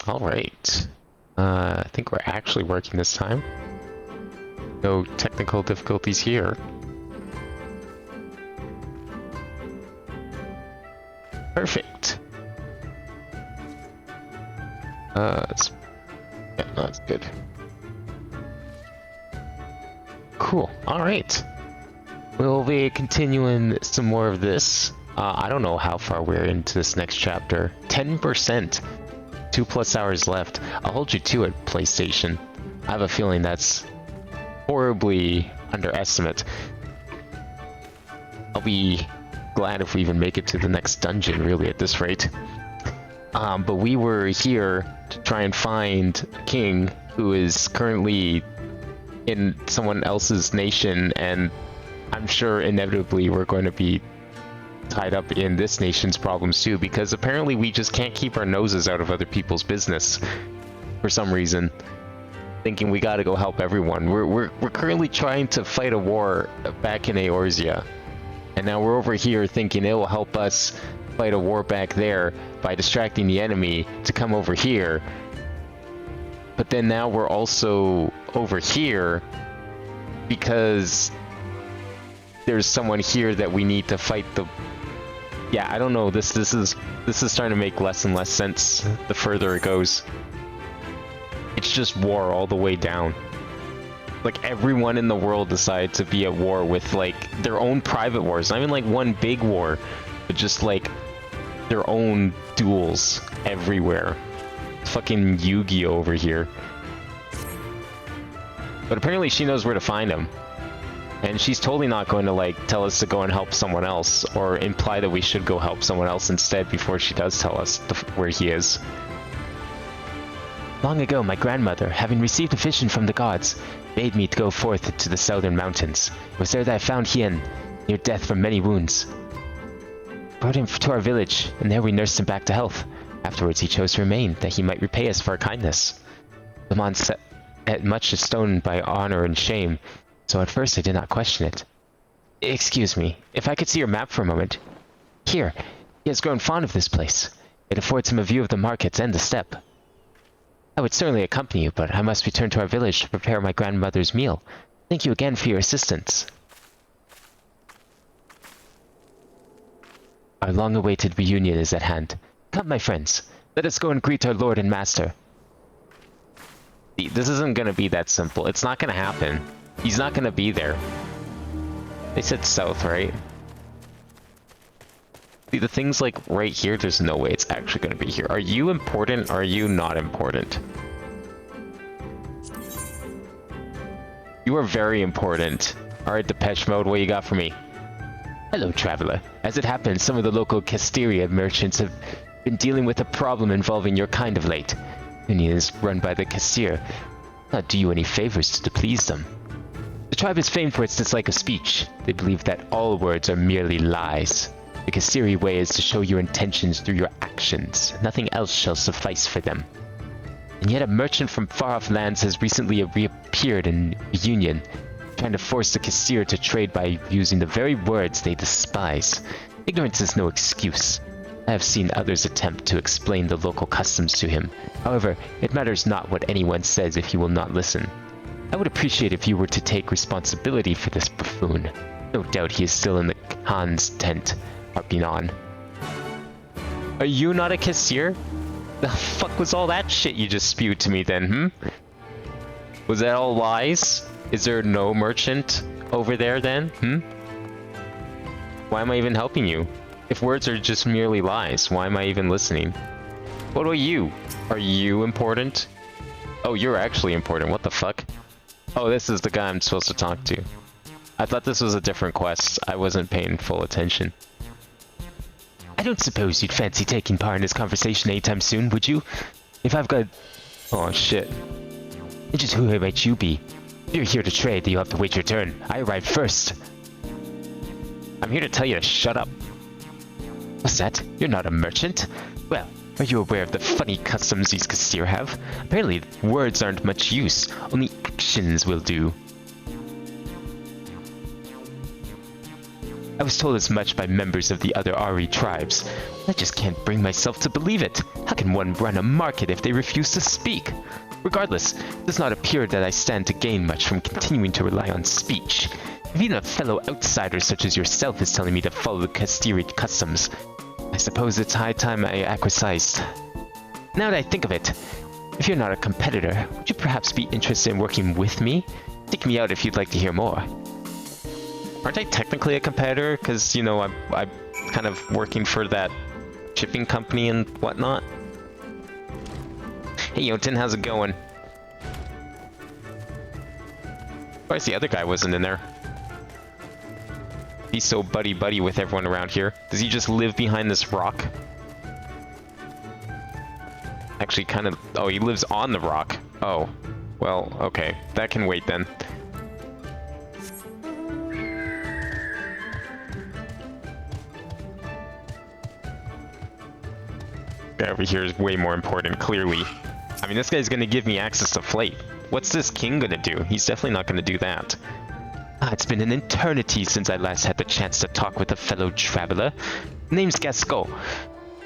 All right. I think we're actually working this time. No technical difficulties here. Perfect. Yeah, no, that's good. Cool. All right. We'll be continuing some more of this. I don't know how far we're into this next chapter. 10%. 2+ hours left. I'll hold you to it, PlayStation. I have a feeling that's horribly underestimate. I'll be glad if we even make it to the next dungeon, really, at this rate. But we were here to try and find a king who is currently in someone else's nation, and I'm sure inevitably we're going to be tied up in this nation's problems too, because apparently we just can't keep our noses out of other people's business for some reason, thinking we gotta go help everyone. We're currently trying to fight a war back in Eorzea, and now we're over here thinking it will help us fight a war back there by distracting the enemy to come over here. But then now we're also over here because there's someone here that we need to fight the... Yeah, I don't know. This is starting to make less and less sense the further it goes. It's just war all the way down. Like, everyone in the world decided to be at war with, like, their own private wars. Not even, like, one big war, but just, like, their own duels everywhere. It's fucking Yu-Gi-Oh! Over here. But apparently she knows where to find him. And she's totally not going to, like, tell us to go and help someone else, or imply that we should go help someone else instead before she does tell us where he is. Long ago, my grandmother, having received a vision from the gods, bade me to go forth to the southern mountains. It was there that I found Hien, near death from many wounds. Brought him to our village, and there we nursed him back to health. Afterwards he chose to remain, that he might repay us for our kindness. The man set much is stoned by honor and shame, so at first I did not question it. Excuse me, if I could see your map for a moment. Here, he has grown fond of this place. It affords him a view of the markets and the steppe. I would certainly accompany you, but I must return to our village to prepare my grandmother's meal. Thank you again for your assistance. Our long-awaited reunion is at hand. Come, my friends, let us go and greet our lord and master. This isn't gonna be that simple. It's not gonna happen. He's not gonna be there. They said south, right? See, the things like right here, there's no way it's actually gonna be here. Are you important or are you not important? You are very important. Alright, Depeche Mode, what you got for me? Hello, traveler. As it happens, some of the local Casteria merchants have been dealing with a problem involving your kind of late. Union is run by the Castir. Not do you any favors to please them. The tribe is famed for its dislike of speech. They believe that all words are merely lies. The Castiri way is to show your intentions through your actions. Nothing else shall suffice for them. And yet a merchant from far-off lands has recently reappeared in Union, trying to force the Castir to trade by using the very words they despise. Ignorance is no excuse. I have seen others attempt to explain the local customs to him. However, it matters not what anyone says if he will not listen. I would appreciate if you were to take responsibility for this buffoon. No doubt he is still in the Khan's tent, harping on. Are you not a Castir? The fuck was all that shit you just spewed to me then, Was that all lies? Is there no merchant over there then, Why am I even helping you? If words are just merely lies, why am I even listening? What about you? Are you important? Oh, you're actually important, what the fuck? Oh, this is the guy I'm supposed to talk to. I thought this was a different quest. I wasn't paying full attention. I don't suppose you'd fancy taking part in this conversation anytime soon, would you? If I've got... Oh, shit. And just who might you be? If you're here to trade, then you'll have to wait your turn. I arrived first. I'm here to tell you to shut up. What's that? You're not a merchant? Well, are you aware of the funny customs these Castir have? Apparently, words aren't much use. Only actions will do. I was told as much by members of the other Ari tribes. I just can't bring myself to believe it. How can one run a market if they refuse to speak? Regardless, it does not appear that I stand to gain much from continuing to rely on speech. If even a fellow outsider such as yourself is telling me to follow the XIV customs, I suppose it's high time I acquiesced. Now that I think of it, if you're not a competitor, would you perhaps be interested in working with me? Seek me out if you'd like to hear more. Aren't I technically a competitor? Because, you know, I'm kind of working for that shipping company and whatnot. Hey, Jotun, how's it going? Of course, the other guy wasn't in there. He's so buddy-buddy with everyone around here. Does he just live behind this rock? Actually, kind of... Oh, he lives on the rock. Oh. Well, okay. That can wait then. Over here is way more important, clearly. I mean, this guy's gonna give me access to flight. What's this king gonna do? He's definitely not gonna do that. It's been an eternity since I last had the chance to talk with a fellow traveler. Name's Gasco.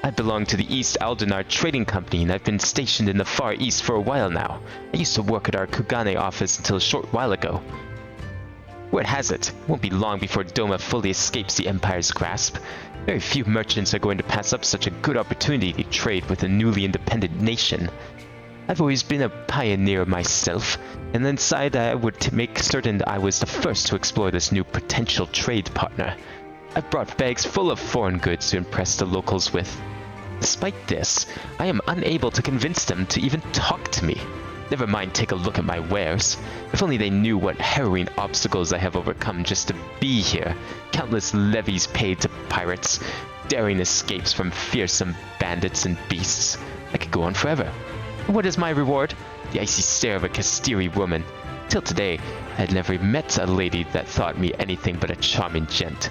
I belong to the East Aldenar Trading Company, and I've been stationed in the Far East for a while now. I used to work at our Kugane office until a short while ago. Word has it won't be long before Doma fully escapes the Empire's grasp. Very few merchants are going to pass up such a good opportunity to trade with a newly independent nation. I've always been a pioneer myself, and inside I would make certain I was the first to explore this new potential trade partner. I've brought bags full of foreign goods to impress the locals with. Despite this, I am unable to convince them to even talk to me. Never mind take a look at my wares. If only they knew what harrowing obstacles I have overcome just to be here. Countless levies paid to pirates, daring escapes from fearsome bandits and beasts. I could go on forever. And what is my reward? The icy stare of a Kastiri woman. Till today, I had never met a lady that thought me anything but a charming gent.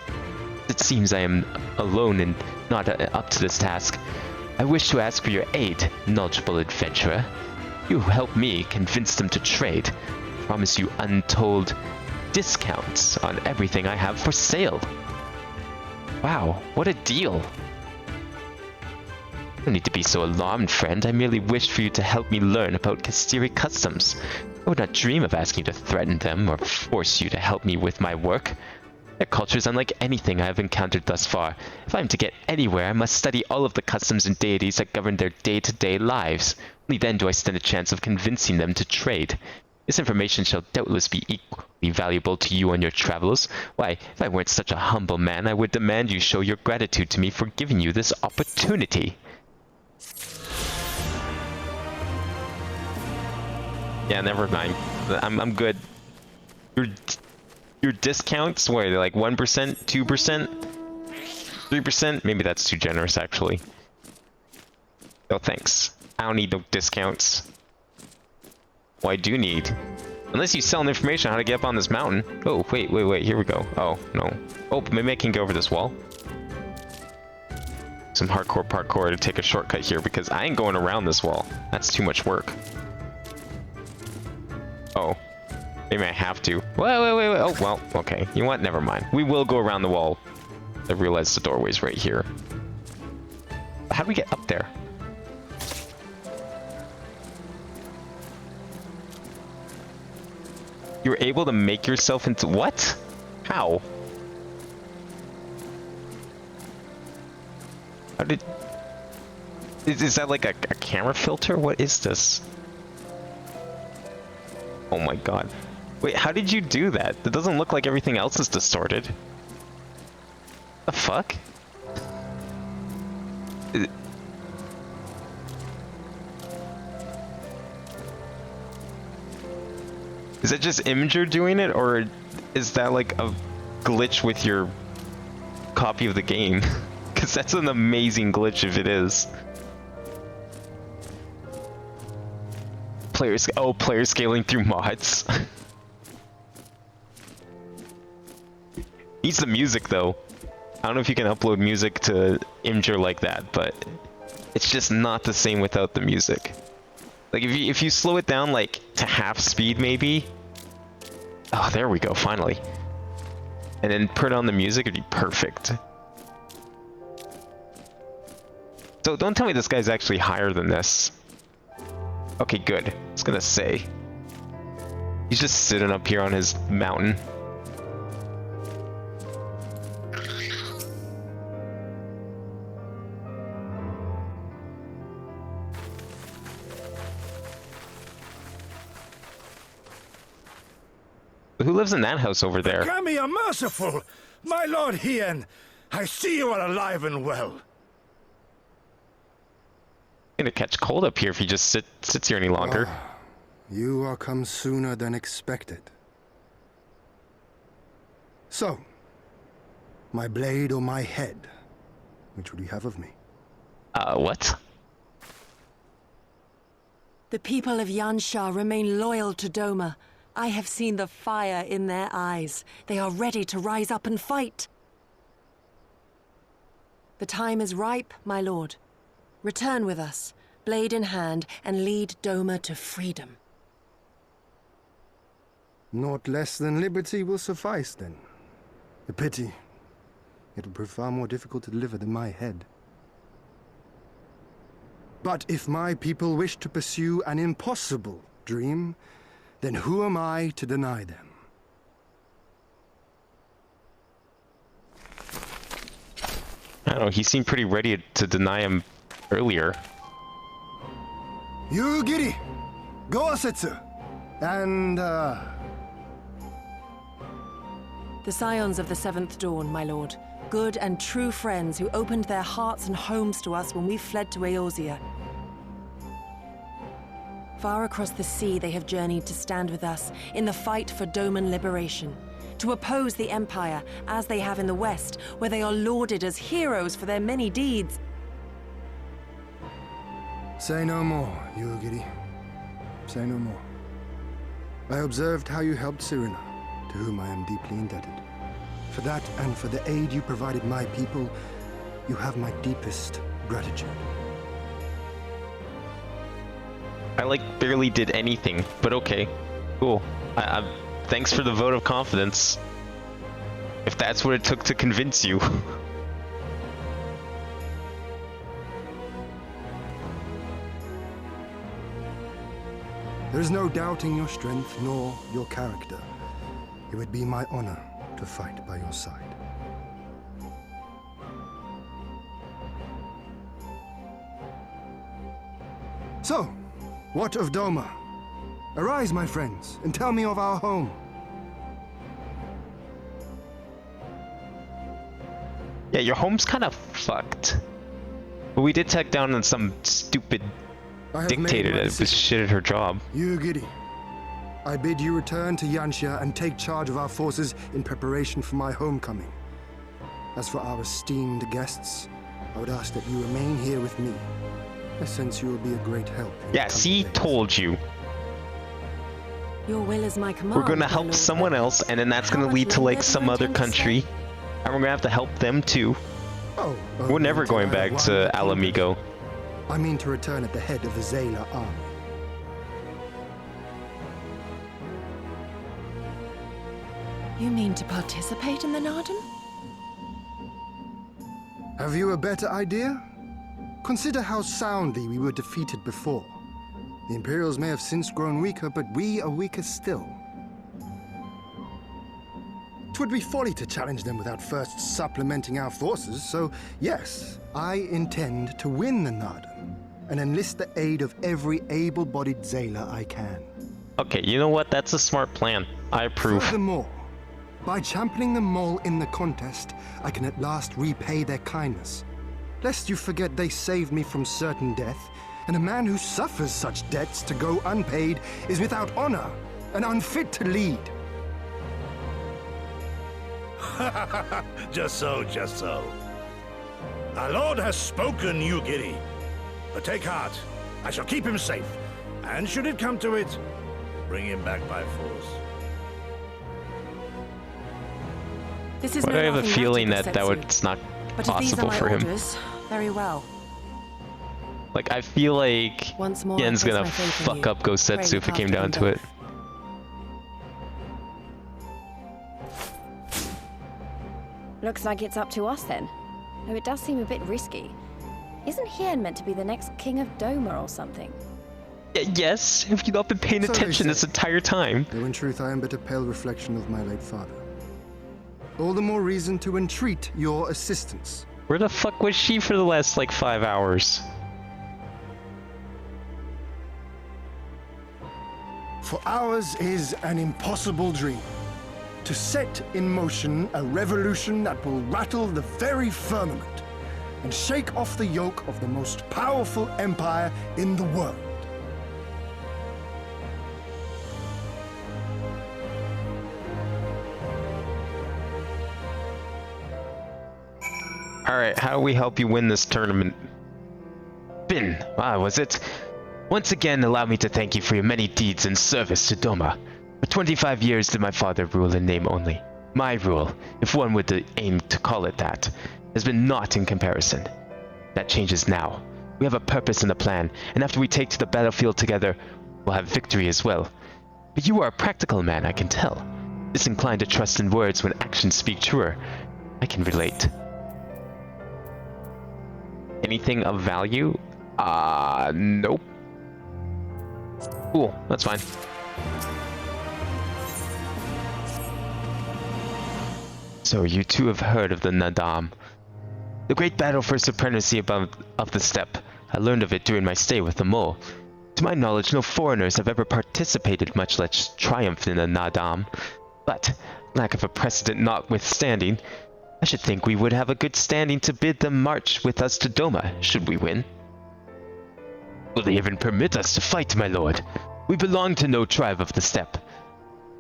It seems I am alone and not up to this task. I wish to ask for your aid, knowledgeable adventurer. You help me convince them to trade. Promise you untold discounts on everything I have for sale. Wow, what a deal. No need to be so alarmed, friend. I merely wished for you to help me learn about Kastiri customs. I would not dream of asking you to threaten them or force you to help me with my work. Their culture is unlike anything I have encountered thus far. If I am to get anywhere, I must study all of the customs and deities that govern their day-to-day lives. Only then do I stand a chance of convincing them to trade. This information shall doubtless be equally valuable to you on your travels. Why, if I weren't such a humble man, I would demand you show your gratitude to me for giving you this opportunity. Yeah, never mind. I'm good. Your discounts, what are they, like 1%, 2%, 3%? Maybe that's too generous, actually. No thanks. I don't need no discounts. Well, I do need. Unless you sell information on how to get up on this mountain. Oh, wait, here we go. Oh, no. Oh, maybe I can go over this wall. Some hardcore parkour to take a shortcut here, because I ain't going around this wall. That's too much work. Oh. Maybe I have to. Wait. Oh, well, okay. You know what? Never mind. We will go around the wall. I realize the doorway's right here. How do we get up there? You're able to make yourself into... What? How? How did... Is that like a camera filter? What is this? Oh my god. Wait, how did you do that? It doesn't look like everything else is distorted. The fuck? Is that just Imager doing it, or is that like a glitch with your copy of the game? Because that's an amazing glitch if it is. Player scaling through mods. Needs the music though. I don't know if you can upload music to Imgur like that, but it's just not the same without the music. Like if you slow it down like to half speed maybe. Oh, there we go, finally. and then put on the music, it'd be perfect. So don't tell me this guy's actually higher than this. Okay, good. I was gonna say. He's just sitting up here on his mountain. Who lives in that house over there? Kami are merciful! My lord Hien, I see you are alive and well. Gonna catch cold up here if he just sits here any longer. You are come sooner than expected. So, my blade or my head? Which would you have of me? What? The people of Yansha remain loyal to Doma. I have seen the fire in their eyes. They are ready to rise up and fight. The time is ripe, my lord. Return with us, blade in hand, and lead Doma to freedom. Naught less than liberty will suffice, then. A pity. It will prove far more difficult to deliver than my head. But if my people wish to pursue an impossible dream, then who am I to deny them? I don't know, he seemed pretty ready to deny him earlier. You giri, Gosetsu, and The scions of the Seventh Dawn, my lord. Good and true friends who opened their hearts and homes to us when we fled to Eorzea. Far across the sea they have journeyed to stand with us in the fight for Doman liberation. To oppose the Empire, as they have in the West, where they are lauded as heroes for their many deeds. Say no more, Yugiri. Say no more. I observed how you helped Serena, to whom I am deeply indebted. For that and for the aid you provided my people, you have my deepest gratitude. I barely did anything, but okay, cool. Thanks for the vote of confidence. If that's what it took to convince you. There is no doubting your strength nor your character. It would be my honor to fight by your side. So, what of Doma? Arise, my friends, and tell me of our home. Yeah, your home's kind of fucked. But we did take down on some stupid dictator that was shit at her job. Yugiri, I bid you return to Yansha and take charge of our forces in preparation for my homecoming. As for our esteemed guests, I would ask that you remain here with me. I sense you will be a great help. Yeah, see, told you. Your will is my command. We're gonna help someone else, and then that's gonna lead to some other country, and we're gonna have to help them too. We're never going back to Alamigo. I mean to return at the head of the Zayla army. You mean to participate in the Narden? Have you a better idea? Consider how soundly we were defeated before. The Imperials may have since grown weaker, but we are weaker still. It would be folly to challenge them without first supplementing our forces, so yes, I intend to win the Narden and enlist the aid of every able-bodied Zayla I can. Okay, you know what? That's a smart plan. I approve. Furthermore, by championing the Mole in the contest, I can at last repay their kindness. Lest you forget they saved me from certain death, and a man who suffers such debts to go unpaid is without honor and unfit to lead. Just so, just so. Our lord has spoken, Yugiri. But take heart, I shall keep him safe. And should it come to it, bring him back by force. This is But no I have a laughing feeling matter, that Gosetsu. it's not But if these are possible my for him. orders, very well. I feel like Once more, Yen's I place gonna my faith in fuck you. up Gosetsu Pray if it came after down them to it. both. Looks like it's up to us then. Though it does seem a bit risky. Isn't Hien meant to be the next king of Doma or something? Yes, have you not been paying So they attention this say. entire time? Though in truth I am but a pale reflection of my late father. All the more reason to entreat your assistance. Where the fuck was she for the last, like, 5 hours? For ours is an impossible dream. To set in motion a revolution that will rattle the very firmament and shake off the yoke of the most powerful empire in the world. Alright, how do we help you win this tournament? Finn, was it? Once again, allow me to thank you for your many deeds in service to Doma. For 25 years did my father rule in name only. My rule, if one would aim to call it that, has been naught in comparison. That changes now. We have a purpose and a plan, and after we take to the battlefield together, we'll have victory as well. But you are a practical man, I can tell. Disinclined to trust in words when actions speak truer. I can relate. Anything of value? Nope. Cool, that's fine. So you two have heard of the Nadam. The great battle for supremacy of the steppe. I learned of it during my stay with the mole. To my knowledge, no foreigners have ever participated, much less triumphed in the Nadam. But, lack of a precedent notwithstanding, I should think we would have a good standing to bid them march with us to Doma, should we win. Will they even permit us to fight, my lord? We belong to no tribe of the steppe.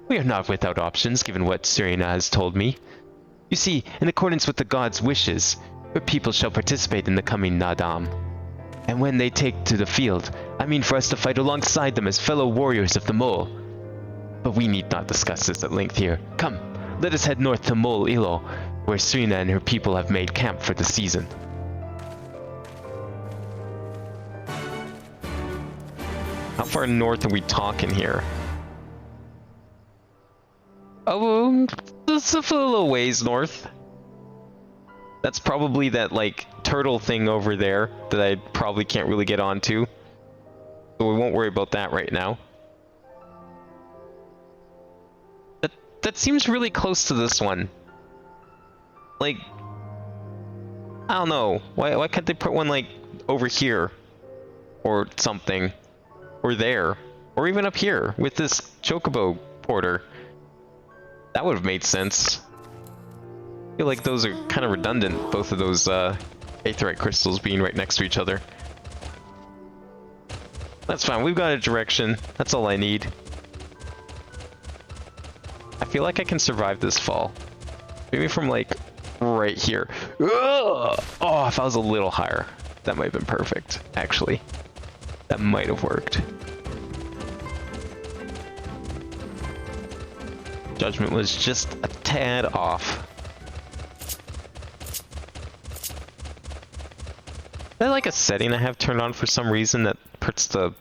We are not without options, given what Serena has told me. You see, in accordance with the gods' wishes, her people shall participate in the coming Nadam. And when they take to the field, I mean for us to fight alongside them as fellow warriors of the mole. But we need not discuss this at length here. Come, let us head north to Mole Ilo, where Serena and her people have made camp for the season. How far north are we talking here? Oh, it's a little ways north. That's probably that, like, turtle thing over there that I probably can't really get onto. So we won't worry about that right now. That seems really close to this one. Like, I don't know. Why can't they put one, like, over here? Or something. Or there. Or even up here with this chocobo porter. That would have made sense. I feel like those are kind of redundant, both of those aetheryte crystals being right next to each other. That's fine, we've got a direction. That's all I need. I feel like I can survive this fall. Maybe from, like, right here. Ugh! Oh, if I was a little higher, that might have been perfect, actually. That might have worked. Judgment was just a tad off. Is that like a setting I have turned on for some reason that puts the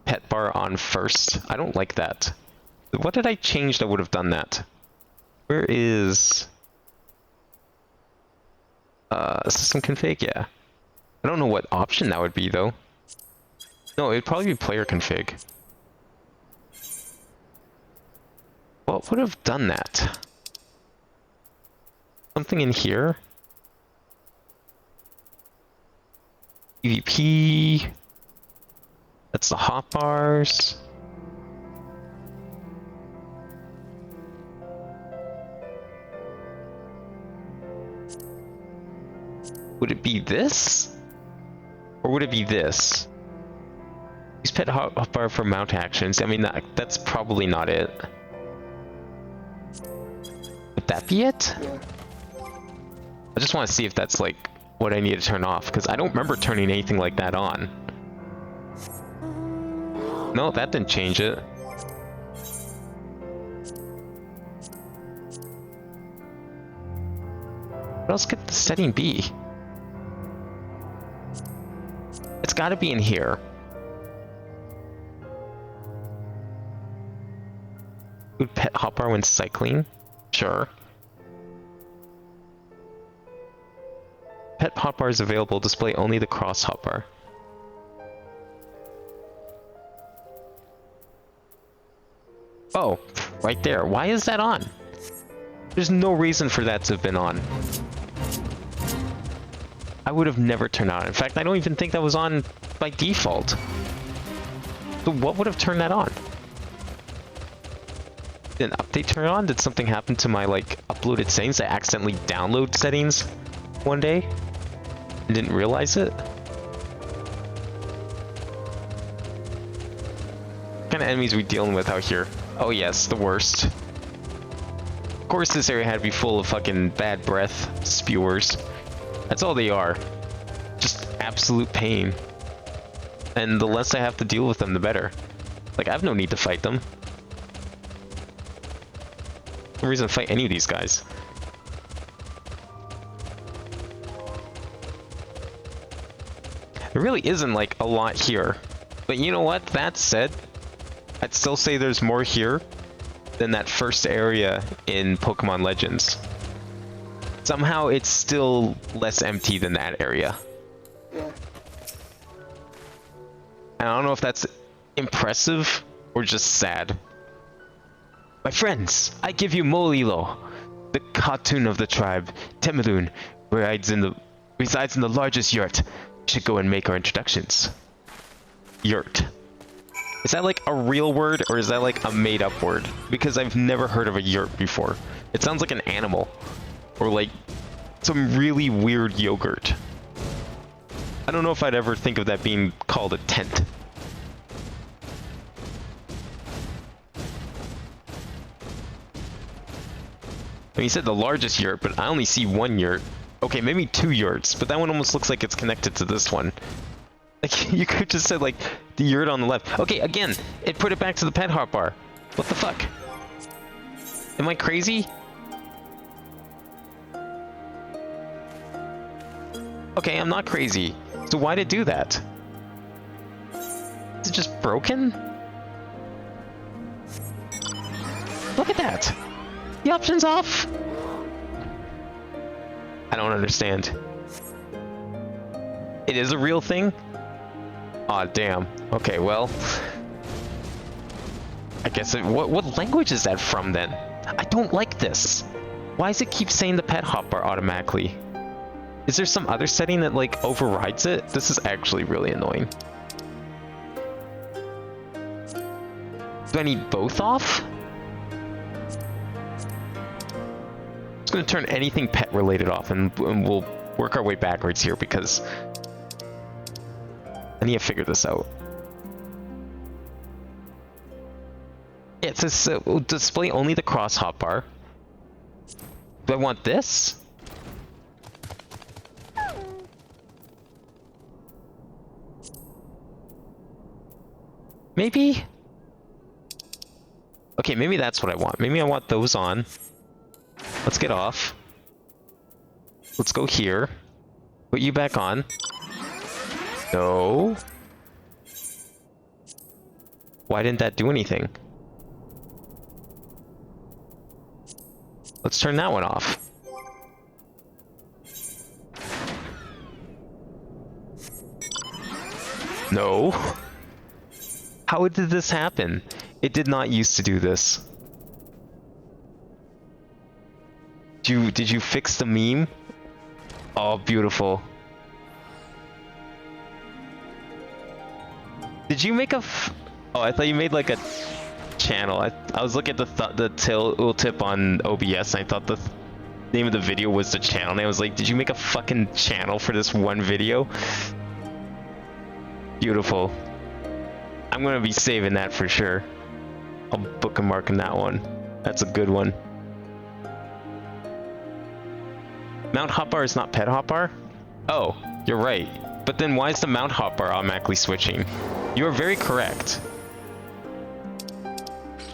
pet bar on first? I don't like that. What did I change that would have done that? Where is... system config? Yeah. I don't know what option that would be, though. No, it'd probably be player config. What would have done that? Something in here? PvP. That's the hotbars. Would it be this? Or would it be this? Use pet hotbar for mount actions. I mean, that's probably not it. Would that be it? I just want to see if that's like what I need to turn off, because I don't remember turning anything like that on. No, that didn't change it. What else could the setting be? It's got to be in here. Food pet hotbar when cycling? Sure. Pet hotbar is available. Display only the cross hotbar. Oh, right there. Why is that on? There's no reason for that to have been on. I would have never turned on. In fact, I don't even think that was on by default. So what would have turned that on? Did an update turn it on? Did something happen to my, like, uploaded settings? I accidentally download settings one day and didn't realize it? What kind of enemies are we dealing with out here? Oh yes, the worst. Of course this area had to be full of fucking bad breath spewers. That's all they are. Just absolute pain. And the less I have to deal with them, the better. Like, I have no need to fight them. No reason to fight any of these guys. There really isn't, like, a lot here. But you know what? That said, I'd still say there's more here than that first area in Pokemon Legends. Somehow it's still less empty than that area. And I don't know if that's impressive or just sad. My friends, I give you Molilo, the cartoon of the tribe. Temidun resides in the largest yurt. We should go and make our introductions. Yurt. Is that like a real word or is that like a made-up word? Because I've never heard of a yurt before. It sounds like an animal. Or like some really weird yogurt. I don't know if I'd ever think of that being called a tent. I mean, you said the largest yurt, but I only see one yurt. Okay, maybe two yurts, but that one almost looks like it's connected to this one. Like, you could just say, like, the yurt on the left. Okay, again, it put it back to the pet hotbar. What the fuck? Am I crazy? Okay, I'm not crazy. So why did it do that? Is it just broken? Look at that! The option's off! I don't understand. It is a real thing? Aw, damn. Okay, well... I guess it... What language is that from, then? I don't like this. Why does it keep saying the pet hotbar automatically? Is there some other setting that, like, overrides it? This is actually really annoying. Do I need both off? I'm just gonna turn anything pet-related off, and we'll work our way backwards here, because... I need to figure this out. Yeah, it says display only the cross hotbar. Do I want this? Maybe? Okay, maybe that's what I want. Maybe I want those on. Let's get off. Let's go here. Put you back on. No. Why didn't that do anything? Let's turn that one off. No. How did this happen? It did not used to do this. Did you fix the meme? Oh, beautiful. Did you make a oh, I thought you made like a channel. I was looking at the tooltip on OBS and I thought the name of the video was the channel and I was like, did you make a fucking channel for this one video? Beautiful. I'm gonna be saving that for sure. I'll book a mark on that one. That's a good one. Mount hotbar is not pet hotbar? Oh, you're right. But then why is the mount hotbar automatically switching? You are very correct.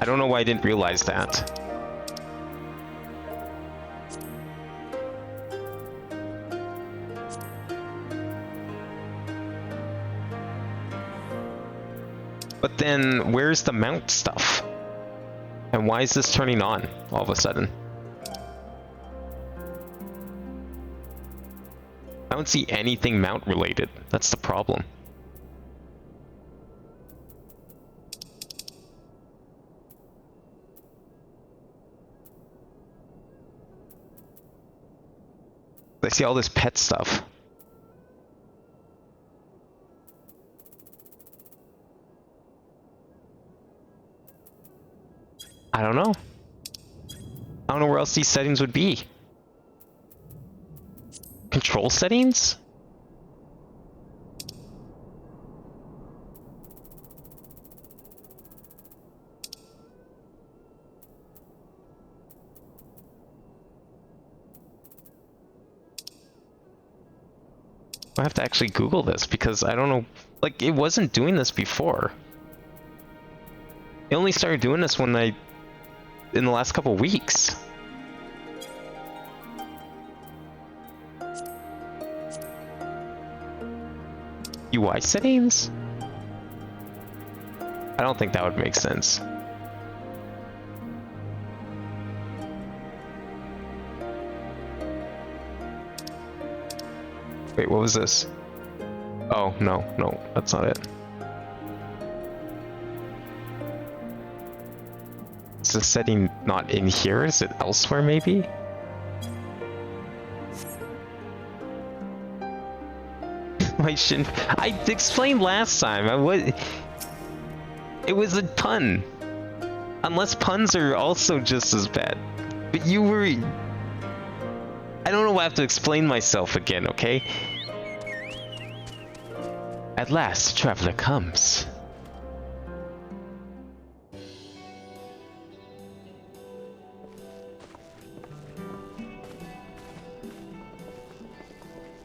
I don't know why I didn't realize that. But then, where's the mount stuff? And why is this turning on all of a sudden? I don't see anything mount related. That's the problem. I see all this pet stuff. I don't know. I don't know where else these settings would be. Control settings? I have to actually Google this because I don't know. Like, it wasn't doing this before. It only started doing this when in the last couple weeks. UI settings? I don't think that would make sense. Wait, what was this? Oh, no, that's not it. Is the setting not in here? Is it elsewhere, maybe? I shouldn't. I explained last time. It was a pun. Unless puns are also just as bad. But you were. I don't know. I have to explain myself again, okay? At last, the traveler comes.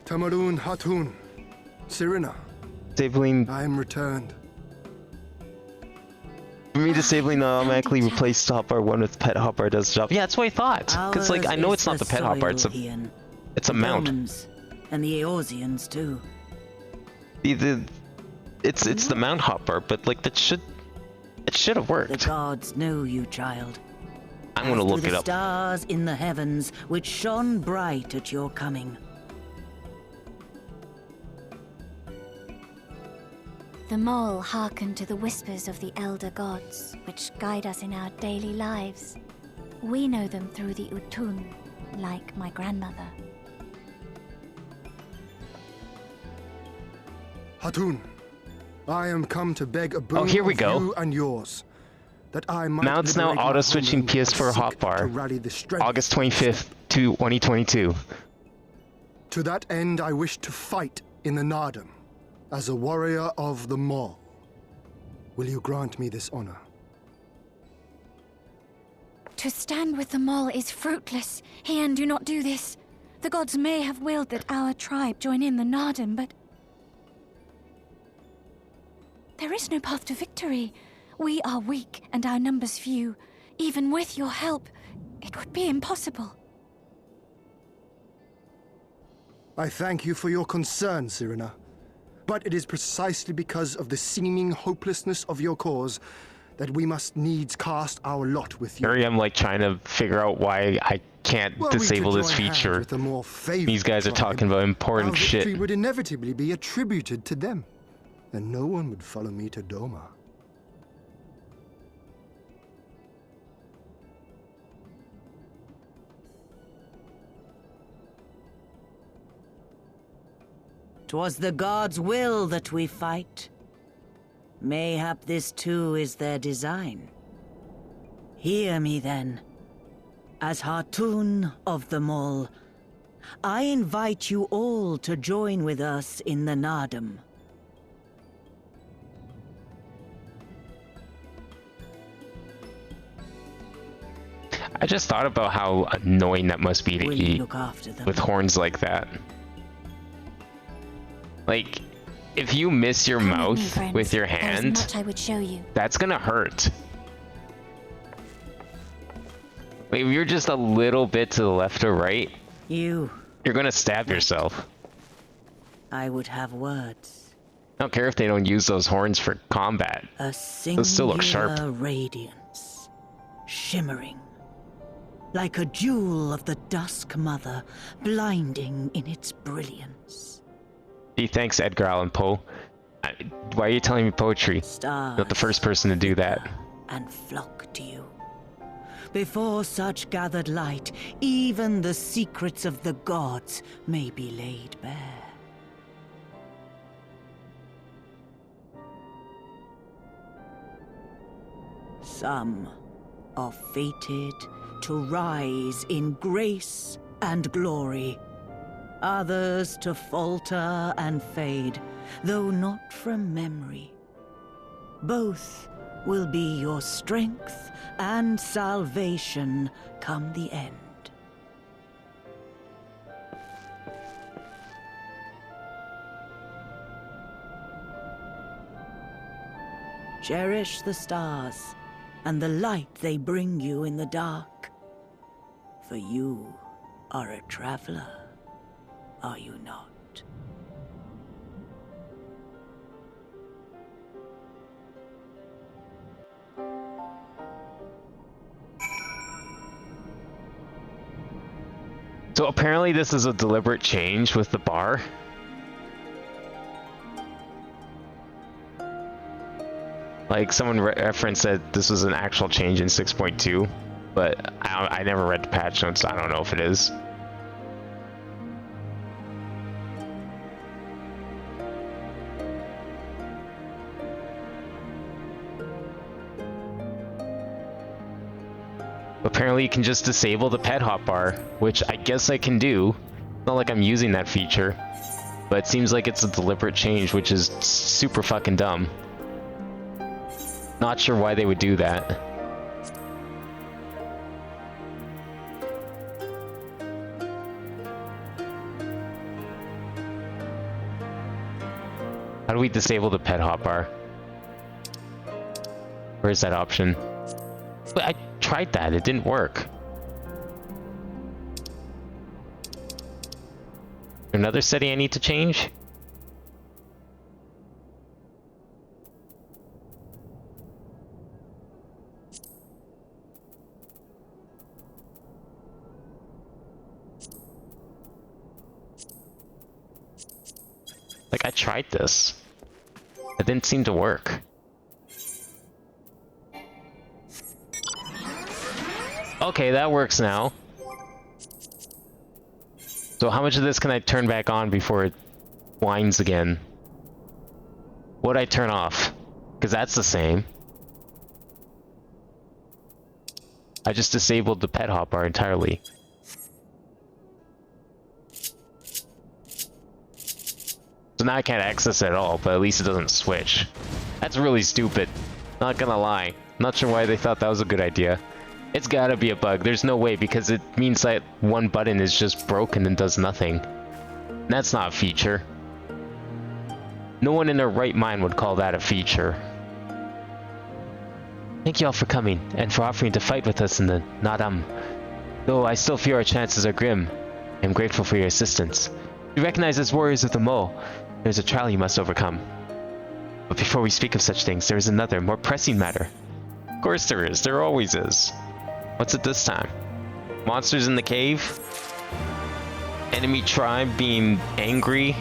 Tamarun Hatun, Sirina, Disabling. I am returned. For me, disabling automatically replace hotbar one with pet hotbar does the job. Yeah, that's what I thought. Because, like, I know it's not the pet hotbar, it's a mount. And the Eorzeans too. It's the mount hotbar, but like it should have worked. The gods know you, child. I'm gonna look it up. The stars in the heavens which shone bright at your coming. The mole hearkened to the whispers of the elder gods, which guide us in our daily lives. We know them through the Utun, like my grandmother. Hatun, I am come to beg a boon here we of go. you and yours, that I might Mounts now liberate my auto-switching homeland PS4 and seek to hotbar. rally the strength August 25th, 2022. To that end, I wish to fight in the Nardum as a warrior of the Maul. Will you grant me this honor? To stand with the mole is fruitless. Heian, do not do this. The gods may have willed that our tribe join in the Nardum, but there is no path to victory. We are weak and our numbers few. Even with your help, it would be impossible. I thank you for your concern, Sirina. But it is precisely because of the seeming hopelessness of your cause that we must needs cast our lot with you. Here I am, like, trying to figure out why I can't Were we to disable this join hands feature. with a more favored These guys are tribe, talking about important our victory shit. would inevitably be attributed to them, and no one would follow me to Doma. "'Twas the gods' will that we fight. Mayhap this too is their design. Hear me then. As Hatun of the Mole, I invite you all to join with us in the Nardum. I just thought about how annoying that must be to Will you eat look after them? with horns like that. Like, if you miss your Come with me, mouth friends. with your There is hand, much I would show you. that's gonna hurt. Like, if you're just a little bit to the left or right, You, you're gonna stab yourself. I would have words. I don't care if they don't use those horns for combat. A singular still look sharp. radiance, shimmering, like a jewel of the Dusk Mother, blinding in its brilliance. Gee, thanks, Edgar Allan Poe. Why are you telling me poetry? Stars Not the first person to do that. and flock to you. Before such gathered light, even the secrets of the gods may be laid bare. Some are fated to rise in grace and glory. Others to falter and fade, though not from memory. Both will be your strength and salvation come the end. Cherish the stars and the light they bring you in the dark. For you are a traveler, are you not? So apparently this is a deliberate change with the bar. Like, someone referenced that this was an actual change in 6.2, but I never read the patch notes, so I don't know if it is. Apparently you can just disable the pet hotbar, which I guess I can do. Not like I'm using that feature, but it seems like it's a deliberate change, which is super fucking dumb. Not sure why they would do that. How do we disable the pet hotbar? Where is that option? But I tried that, it didn't work. Another setting I need to change? Like, I tried this. It didn't seem to work. Okay, that works now. So how much of this can I turn back on before it whines again? What'd I turn off? Because that's the same. I just disabled the pet hotbar entirely. So now I can't access it at all, but at least it doesn't switch. That's really stupid. Not gonna lie. Not sure why they thought that was a good idea. It's gotta be a bug. There's no way, because it means that one button is just broken and does nothing. That's not a feature. No one in their right mind would call that a feature. Thank you all for coming, and for offering to fight with us in the Nadam. Though I still fear our chances are grim, I am grateful for your assistance. You recognize as warriors of the mole. There's a trial you must overcome. But before we speak of such things, there is another, more pressing matter. Of course there is. There always is. What's it this time? Monsters in the cave? Enemy tribe being angry?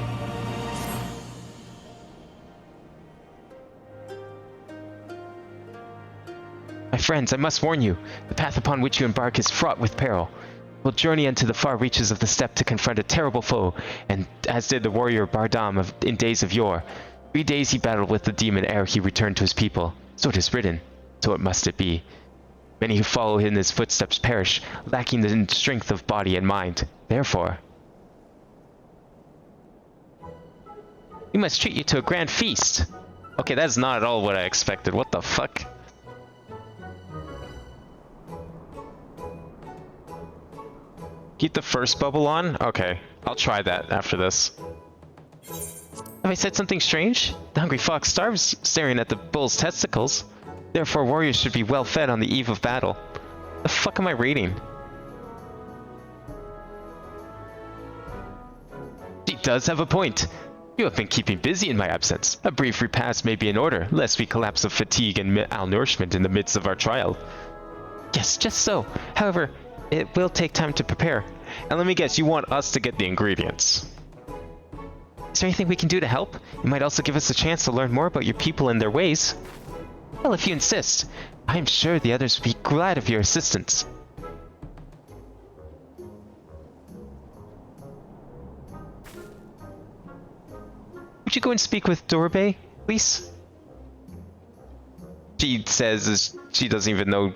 My friends, I must warn you. The path upon which you embark is fraught with peril. We'll journey into the far reaches of the steppe to confront a terrible foe, and as did the warrior Bardam in days of yore. 3 days he battled with the demon ere he returned to his people. So it is written. So it must it be. Many who follow in his footsteps perish, lacking the strength of body and mind. Therefore, we must treat you to a grand feast. Okay, that's not at all what I expected. What the fuck? Keep the first bubble on? Okay, I'll try that after this. Have I said something strange? The hungry fox starves staring at the bull's testicles. Therefore, warriors should be well fed on the eve of battle. The fuck am I reading? She does have a point. You have been keeping busy in my absence. A brief repast may be in order, lest we collapse of fatigue and malnourishment in the midst of our trial. Yes, just so. However, It will take time to prepare. And let me guess, you want us to get the ingredients. Is there anything we can do to help? You might also give us a chance to learn more about your people and their ways. Well, if you insist, I'm sure the others would be glad of your assistance. Would you go and speak with Dorbe, please? She says as she doesn't even know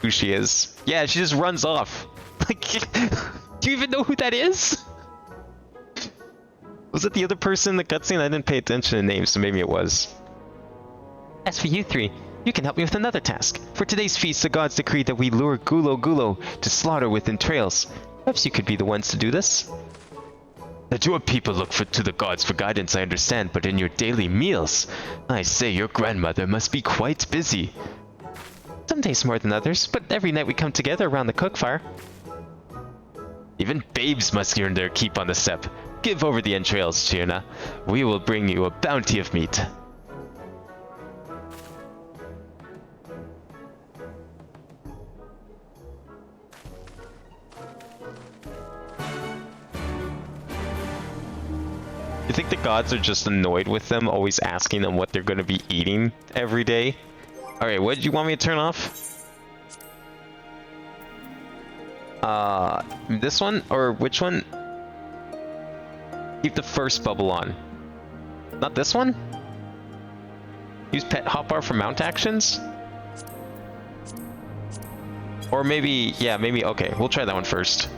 who she is. Yeah, she just runs off. Like, do you even know who that is? Was it the other person in the cutscene? I didn't pay attention to names, so maybe it was. As for you three, you can help me with another task. For today's feast, the gods decreed that we lure Gulo to slaughter with entrails. Perhaps you could be the ones to do this. That your people look to the gods for guidance, I understand, but in your daily meals, I say your grandmother must be quite busy. Some days more than others, but every night we come together around the cookfire. Even babes must earn their keep on the steppe. Give over the entrails, Chirna. We will bring you a bounty of meat. You think the gods are just annoyed with them, always asking them what they're going to be eating every day? Alright, what did you want me to turn off? This one? Or which one? Keep the first bubble on. Not this one? Use pet hotbar for mount actions? Or maybe, yeah, maybe, okay, we'll try that one first.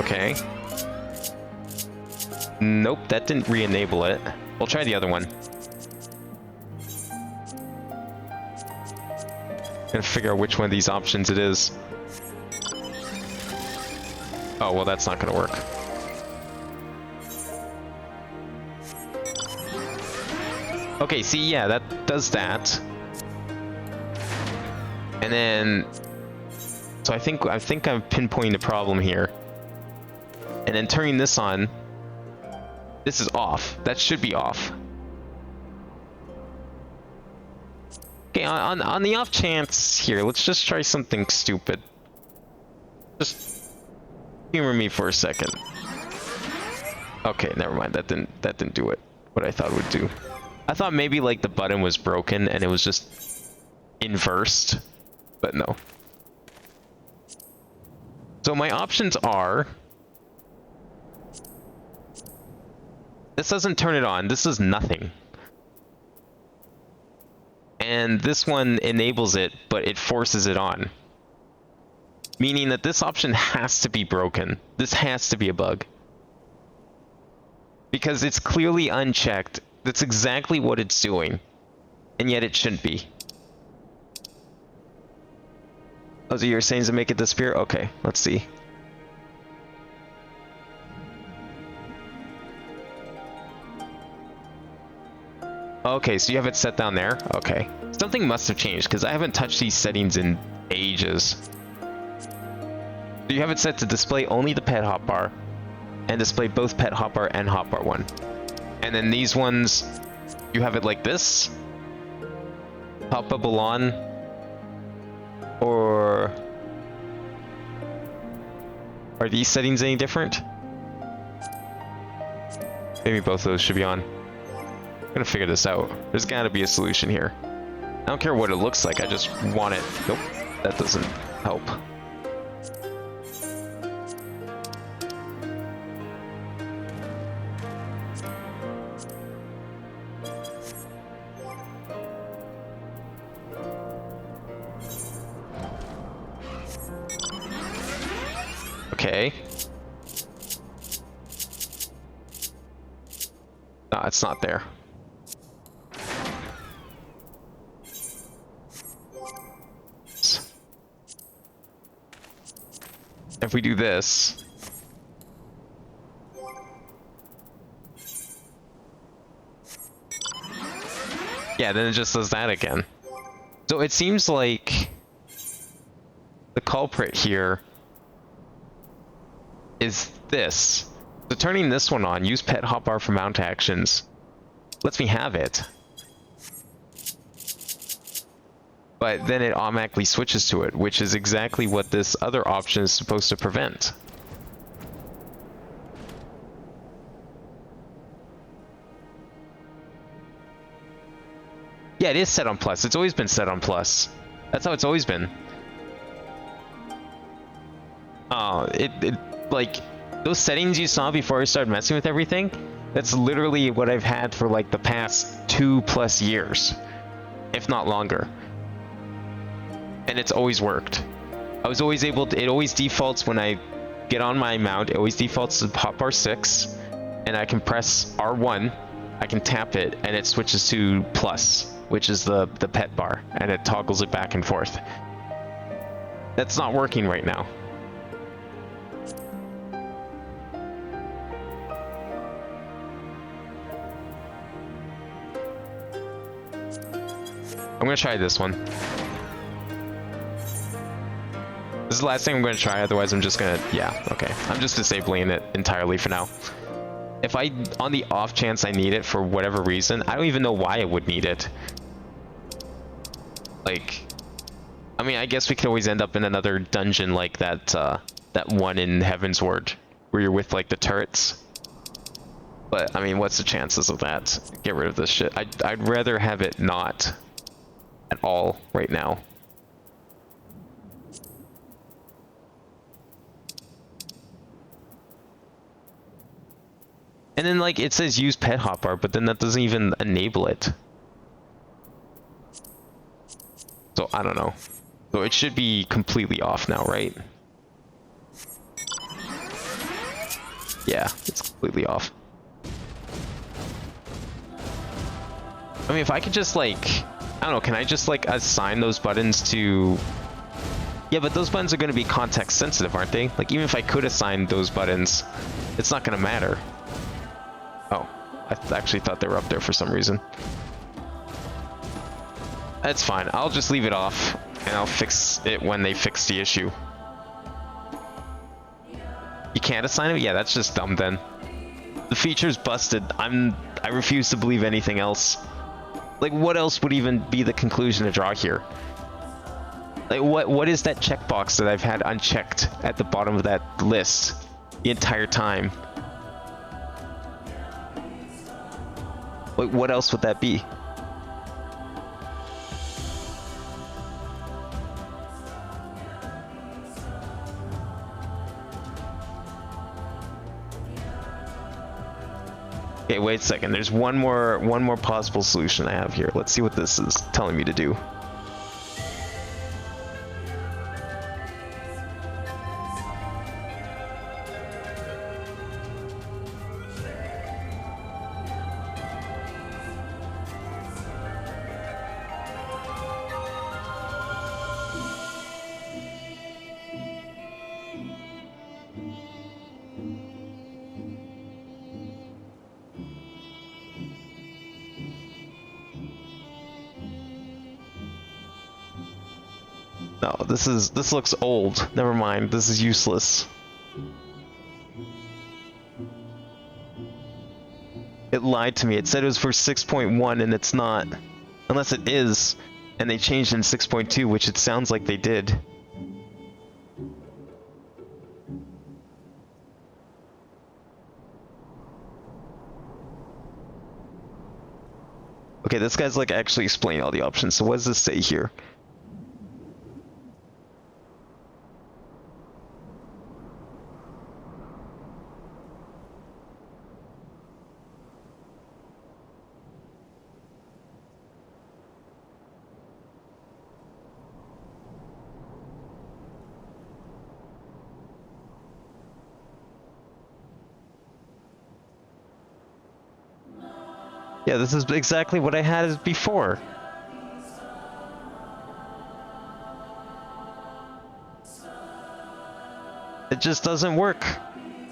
Okay. Nope, that didn't re-enable it. We'll try the other one. Gonna figure out which one of these options it is. Oh, well, that's not gonna work. Okay, see, yeah, that does that. And then... So I think I'm pinpointing the problem here. And then turning this on, this is off. That should be off. Okay, on the off chance here, let's just try something stupid. Just humor me for a second. Okay, never mind. That didn't do it. What I thought it would do. I thought maybe like the button was broken and it was just inversed, but no. So my options are. This doesn't turn it on. This is nothing. And this one enables it, but it forces it on. Meaning that this option has to be broken. This has to be a bug. Because it's clearly unchecked. That's exactly what it's doing. And yet it shouldn't be. Oh, so you're saying to make it disappear? Okay, let's see. Okay, so you have it set down there? Okay. Something must have changed, because I haven't touched these settings in ages. So you have it set to display only the pet hotbar, and display both pet hotbar and hotbar 1. And then these ones, you have it like this. Pop bubble on. Or... Are these settings any different? Maybe both of those should be on. I'm gonna figure this out. There's gotta be a solution here. I don't care what it looks like, I just want it. Nope, that doesn't help. Okay. No, it's not there. If we do this, yeah, then it just does that again. So it seems like the culprit here is this. So turning this one on, use pet hotbar for mount actions, lets me have it. but then it automatically switches to it, which is exactly what this other option is supposed to prevent. Yeah, it is set on plus. It's always been set on plus. That's how it's always been. Like, those settings you saw before I started messing with everything, that's literally what I've had for like the past 2+ years, if not longer. And it's always worked. I was always able to, it always defaults when I get on my mount, it always defaults to hotbar 6, and I can press R1, I can tap it, and it switches to plus, which is the pet bar, and it toggles it back and forth. That's not working right now. I'm gonna try this one. This is the last thing I'm gonna try, otherwise I'm just gonna, yeah, okay. I'm just disabling it entirely for now. If I, on the off chance I need it for whatever reason, I don't even know why I would need it. Like, I mean, I guess we could always end up in another dungeon like that, that one in Heaven's Word, where you're with like the turrets. But, I mean, what's the chances of that? Get rid of this shit. I'd rather have it not at all right now. And then like it says use pet hotbar, but then that doesn't even enable it. So I don't know. So it should be completely off now, right? Yeah, it's completely off. I mean, if I could just like, I don't know, can I just like assign those buttons to... Yeah, but those buttons are going to be context sensitive, aren't they? Like, even if I could assign those buttons, it's not going to matter. Oh, I actually thought they were up there for some reason. That's fine. I'll just leave it off, and I'll fix it when they fix the issue. You can't assign it? Yeah, that's just dumb then. The feature's busted. I refuse to believe anything else. Like, what else would even be the conclusion to draw here? Like, what is that checkbox that I've had unchecked at the bottom of that list the entire time? Like, what else would that be? Okay, wait a second. There's one more possible solution I have here. Let's see what this is telling me to do. No, this looks old. Never mind. This is useless. It lied to me. It said it was for 6.1 and it's not. Unless it is, and they changed in 6.2, which it sounds like they did. Okay, this guy's like actually explaining all the options. So what does this say here? Yeah, this is exactly what I had as before. It just doesn't work.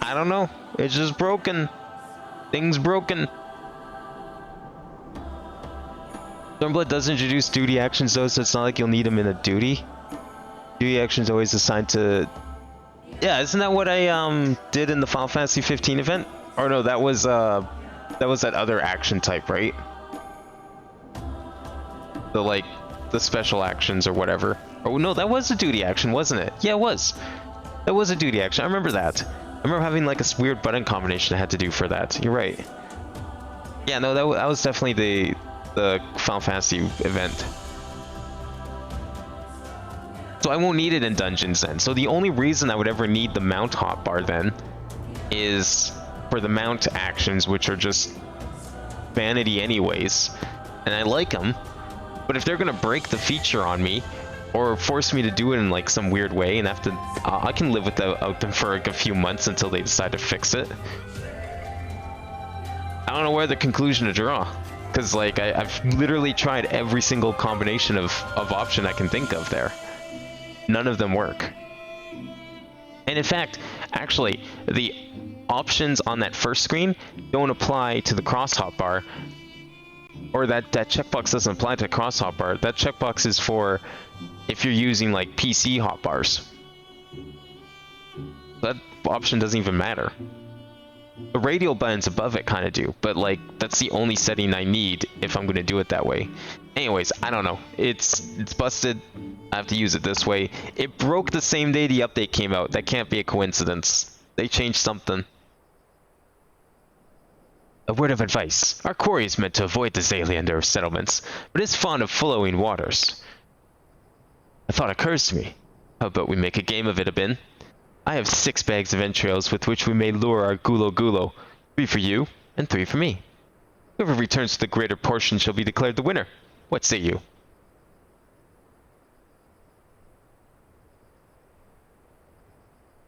I don't know. It's just broken. Things broken. Stormblood does introduce duty actions though, so it's not like you'll need them in a duty. Duty actions always assigned to... Yeah, isn't that what I did in the Final Fantasy 15 event? Or no, that was that other action type, right? The like the special actions or whatever. Oh no, that was a duty action, wasn't it? Yeah, it was. That was a duty action. I remember that. I remember having like a weird button combination I had to do for that. You're right. Yeah, no, that was definitely the Final Fantasy event. So I won't need it in dungeons then. So the only reason I would ever need the mount hotbar then is for the mount actions, which are just vanity anyways. And I like them. But if they're gonna break the feature on me, or force me to do it in like some weird way and have to, I can live without them for like a few months until they decide to fix it. I don't know where the conclusion to draw. Because like I've literally tried every single combination of option I can think of there. None of them work. And in fact, actually, the options on that first screen don't apply to the cross hotbar, or that checkbox doesn't apply to the cross hotbar. That checkbox is for if you're using like PC hotbars. That option doesn't even matter. The radial buttons above it kind of do, but like that's the only setting I need if I'm going to do it that way. Anyways, I don't know. It's busted. I have to use it this way. It broke the same day the update came out. That can't be a coincidence. They changed something. A word of advice. Our quarry is meant to avoid the Zaliander settlements, but is fond of flowing waters. A thought occurs to me. How about we make a game of it, Abin? I have 6 bags of entrails with which we may lure our gulo. 3 for you, and 3 for me. Whoever returns to the greater portion shall be declared the winner. What say you?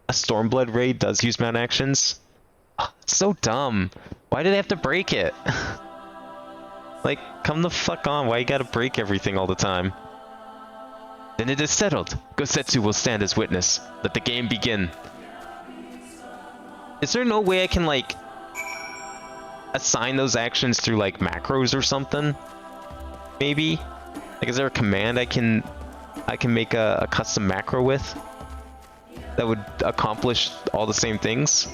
A Stormblood raid does use mount actions? Oh, it's so dumb. Why do they have to break it? Like, come the fuck on. Why you gotta break everything all the time? Then it is settled. Gosetsu will stand as witness. Let the game begin. Is there no way I can, like, assign those actions through, like, macros or something? Maybe? Like, is there a command I can make a custom macro with that would accomplish all the same things?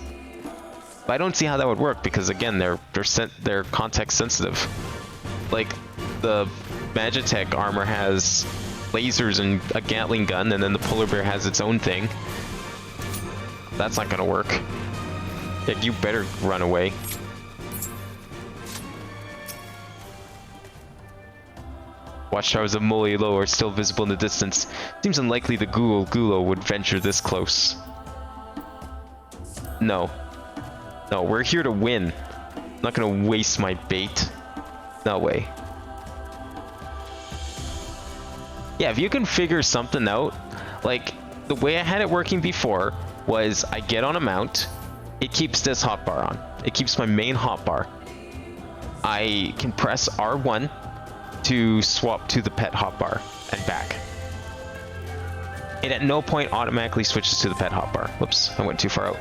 But I don't see how that would work because, again, they're context sensitive. Like, the Magitech armor has lasers and a Gatling gun, and then the polar bear has its own thing. That's not gonna work. You better run away. Watchtowers of Molilo are still visible in the distance. Seems unlikely the Gulo would venture this close. No. No, we're here to win. I'm not gonna waste my bait. No way. Yeah, if you can figure something out, like the way I had it working before was I get on a mount, it keeps this hotbar on. It keeps my main hotbar. I can press R1 to swap to the pet hotbar and back. It at no point automatically switches to the pet hotbar. Whoops, I went too far out.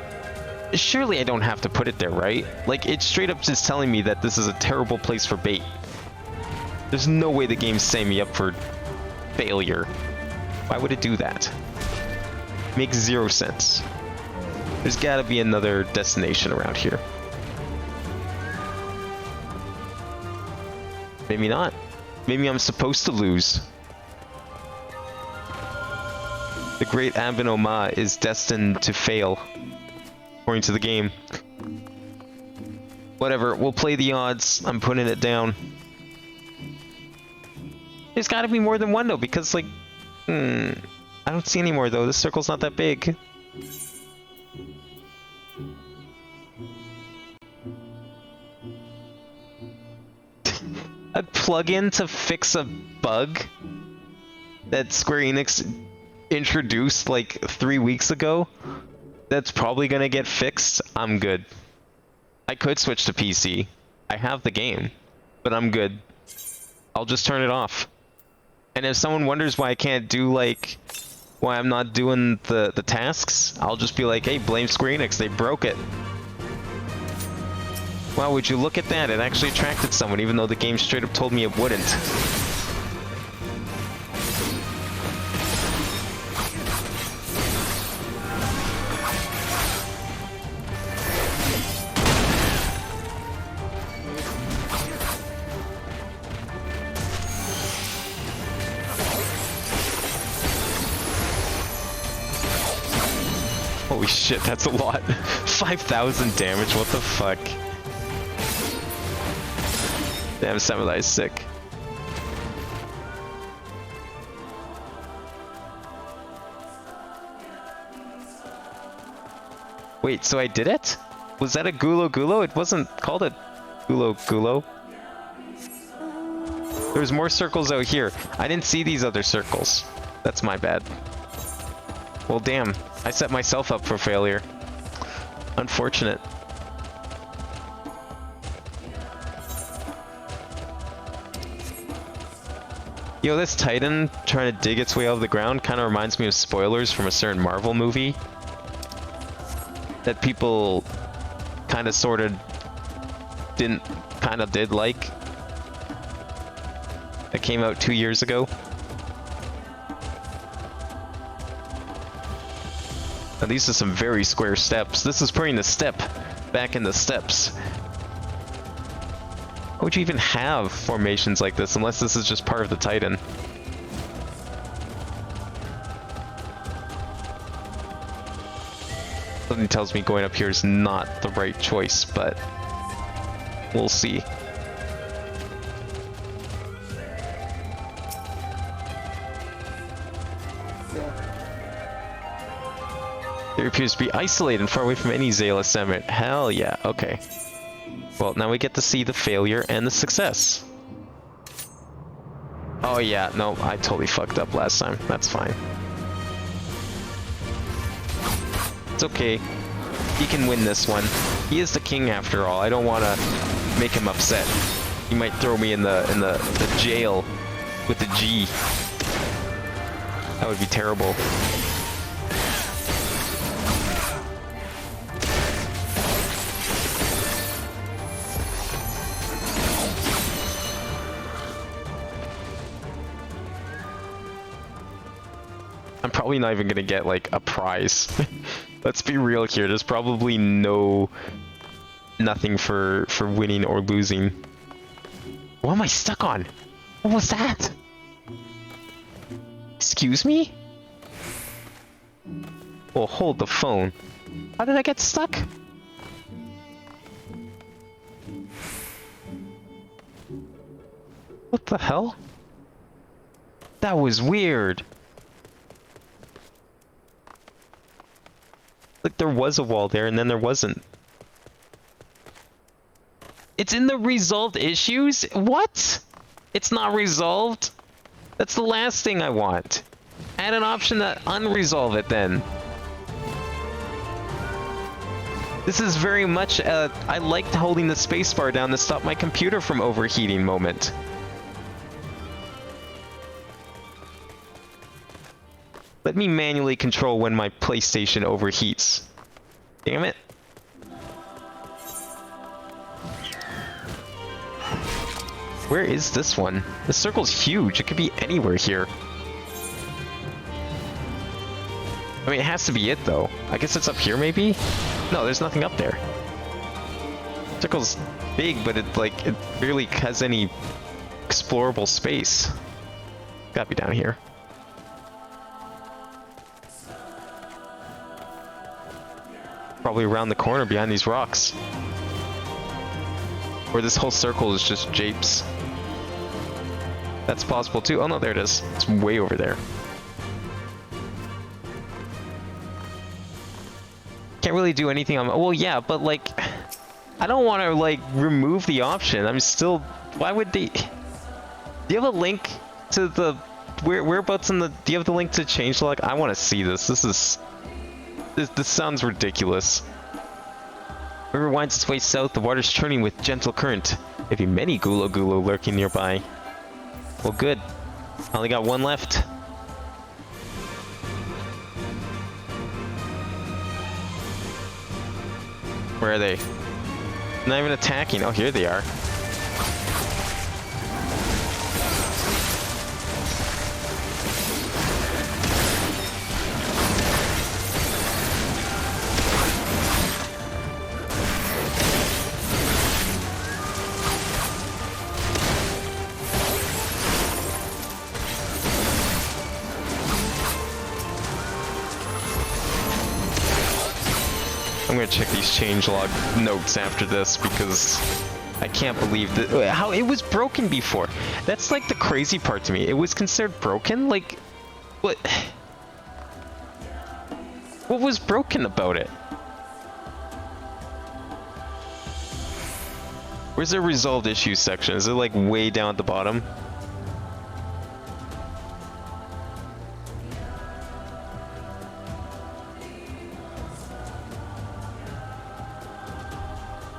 Surely I don't have to put it there, right? Like, it's straight up just telling me that this is a terrible place for bait. There's no way the game's setting me up for failure. Why would it do that? Makes 0 sense. There's gotta be another destination around here. Maybe not. Maybe I'm supposed to lose. The great Abin-Oma is destined to fail, according to the game. Whatever, we'll play the odds. I'm putting it down. There's gotta be more than one though, because like, I don't see any more though. This circle's not that big. A plugin to fix a bug that Square Enix introduced like 3 weeks ago that's probably gonna get fixed. I'm good. I could switch to PC. I have the game, but I'm good. I'll just turn it off. And if someone wonders why I can't do, like, why I'm not doing the tasks, I'll just be like, hey, blame Square Enix, they broke it. Wow, would you look at that? It actually attracted someone, even though the game straight up told me it wouldn't. Holy shit, that's a lot. 5,000 damage, what the fuck? Damn, Samurai is sick. Wait, so I did it? Was that a Gulo Gulo? It wasn't called a Gulo Gulo. There's more circles out here. I didn't see these other circles. That's my bad. Well, damn. I set myself up for failure. Unfortunate. Yo, this Titan trying to dig its way out of the ground kind of reminds me of spoilers from a certain Marvel movie that people kind of sort of did like. That came out 2 years ago. Now, these are some very square steps. This is putting the step back in the steps. Why would you even have formations like this unless this is just part of the Titan? Something tells me going up here is not the right choice, but we'll see. There appears to be isolated and far away from any Zayla Summit. Hell yeah, okay. Well, now we get to see the failure and the success. Oh yeah, no, I totally fucked up last time. That's fine. It's okay. He can win this one. He is the king after all. I don't want to make him upset. He might throw me in the jail with the G. That would be terrible. I'm probably not even gonna get like a prize. Let's be real here. There's probably nothing for winning or losing. What am I stuck on? What was that? Excuse me? Oh, hold the phone. How did I get stuck? What the hell? That was weird. Like there was a wall there and then there wasn't. It's in the resolved issues? What? It's not resolved? That's the last thing I want. Add an option to unresolve it then. This is very much I liked holding the spacebar down to stop my computer from overheating moment. Let me manually control when my PlayStation overheats. Damn it. Where is this one? The circle's huge. It could be anywhere here. I mean, it has to be it, though. I guess it's up here, maybe? No, there's nothing up there. Circle's big, but it barely has any explorable space. Gotta be down here. Probably around the corner behind these rocks. Or this whole circle is just japes. That's possible too. Oh no, there it is. It's way over there. Can't really do anything on... Well, yeah, but like... I don't want to like remove the option. I'm still... Why would they... Do you have a link to the... Whereabouts in the... Do you have the link to change log? I want to see this. This is... This sounds ridiculous. River winds its way south, the water's churning with gentle current. Maybe many Gulo Gulo lurking nearby. Well, good. I only got one left. Where are they? Not even attacking. Oh, here they are. gonna check these changelog notes after this because I can't believe that how it was broken before. That's like the crazy part to me. It was considered broken? Like, what? What was broken about it? Where's the resolved issues section? Is it like way down at the bottom?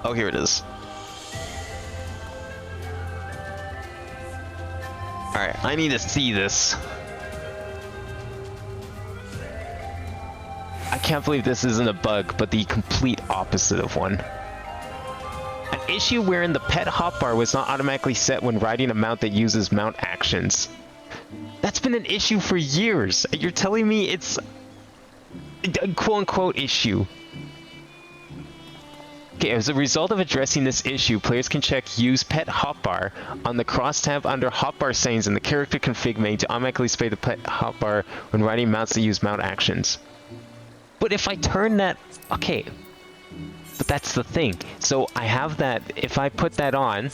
Oh, here it is. Alright, I need to see this. I can't believe this isn't a bug, but the complete opposite of one. An issue wherein the pet hotbar was not automatically set when riding a mount that uses mount actions. That's been an issue for years. You're telling me it's a quote-unquote issue. Okay, as a result of addressing this issue, players can check Use Pet Hotbar on the cross tab under Hotbar settings in the character config menu to automatically display the pet hotbar when riding mounts that use mount actions. But if I turn that... Okay. But that's the thing. So I have that... If I put that on...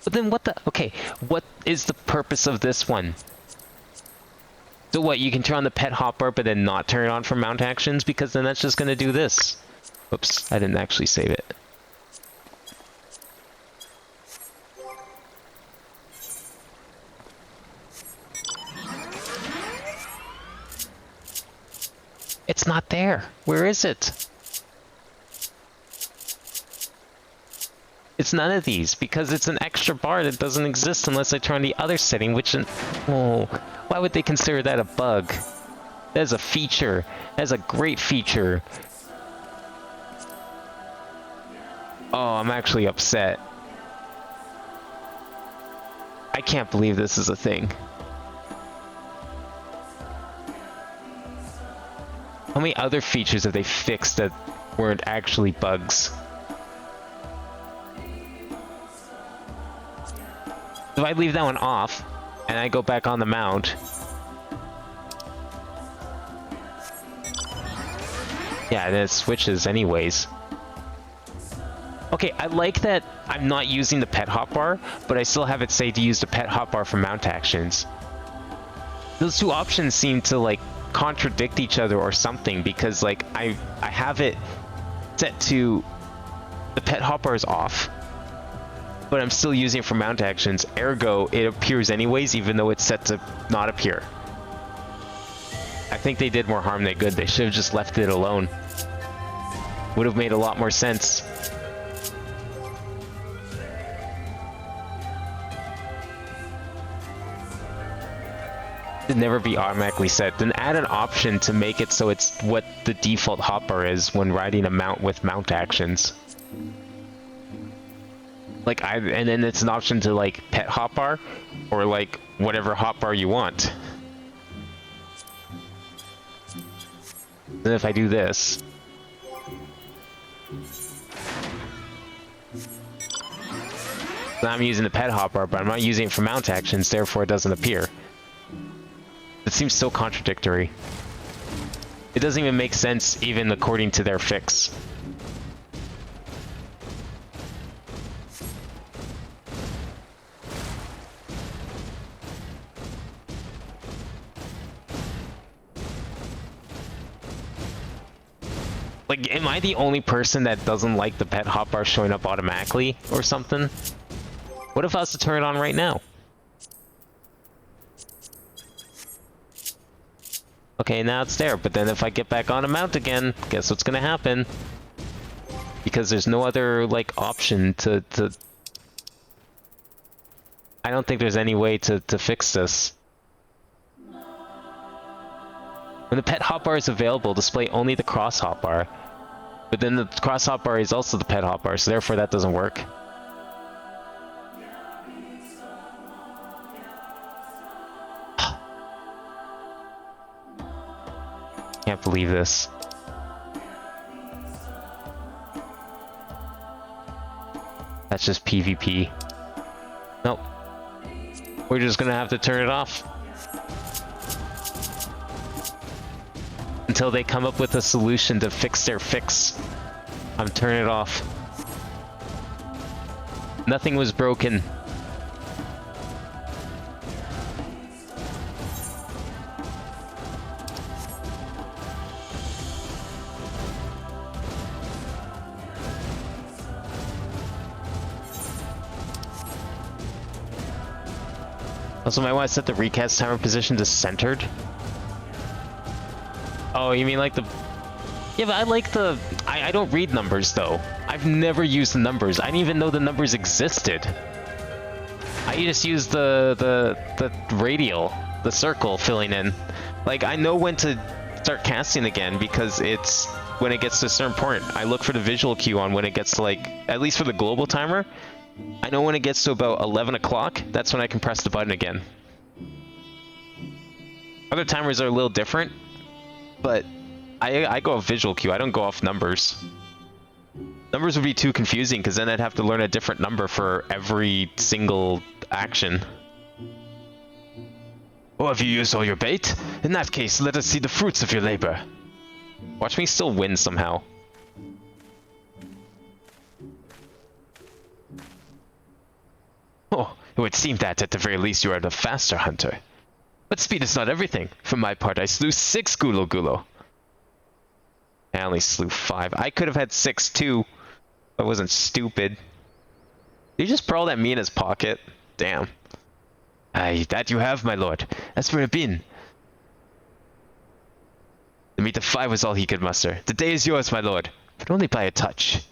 But then what the... Okay, what is the purpose of this one? So what, you can turn on the pet hotbar but then not turn it on for mount actions? Because then that's just going to do this. Oops, I didn't actually save it. It's not there. Where is it? It's none of these, because it's an extra bar that doesn't exist unless I turn the other setting, which... Oh, why would they consider that a bug? That is a feature. That is a great feature. Oh, I'm actually upset. I can't believe this is a thing. How many other features have they fixed that weren't actually bugs? If I leave that one off, and I go back on the mount... Yeah, then it switches anyways. Okay, I like that I'm not using the pet hotbar, but I still have it say to use the pet hotbar for mount actions. Those two options seem to, like, contradict each other or something, because, like, I have it set to... The pet hotbar is off, but I'm still using it for mount actions, ergo it appears anyways even though it's set to not appear. I think they did more harm than good. They should have just left it alone. Would have made a lot more sense. It'd never be automatically set. Then add an option to make it so it's what the default hotbar is when riding a mount with mount actions. Like, and then it's an option to, like, pet hotbar, or, like, whatever hotbar you want. Then if I do this... Then I'm using the pet hotbar, but I'm not using it for mount actions, therefore it doesn't appear. It seems so contradictory. It doesn't even make sense, even according to their fix. Like, am I the only person that doesn't like the pet hotbar showing up automatically or something? What if I was to turn it on right now? Okay, now it's there, but then if I get back on a mount again, guess what's gonna happen? Because there's no other, like, option to... I don't think there's any way to fix this. When the pet hotbar is available, display only the cross hotbar. But then the cross hotbar is also the pet hotbar, so therefore that doesn't work. Can't believe this. That's just PvP. Nope. We're just gonna have to turn it off. Until they come up with a solution to fix their fix. I'm turning it off. Nothing was broken. Also, might want to set the recast timer position to centered. Oh, you mean like the... Yeah, but I like the... I don't read numbers, though. I've never used the numbers. I didn't even know the numbers existed. I just use the radial, the circle filling in. Like, I know when to start casting again because it's when it gets to a certain point. I look for the visual cue on when it gets to, like, at least for the global timer, I know when it gets to about 11 o'clock, that's when I can press the button again. Other timers are a little different, but I go off visual cue. I don't go off numbers. Numbers would be too confusing because then I'd have to learn a different number for every single action. Oh, have you used all your bait? In that case, let us see the fruits of your labor. Watch me still win somehow. Oh, it would seem that, at the very least, you are the faster hunter. But speed is not everything. For my part, I slew 6 gulo gulo. I only slew 5. I could have had 6 too. I wasn't stupid. Did you just brawl at me in his pocket? Damn. Aye, that you have, my lord. As for Rabin, the meat of 5 was all he could muster. The day is yours, my lord, but only by a touch.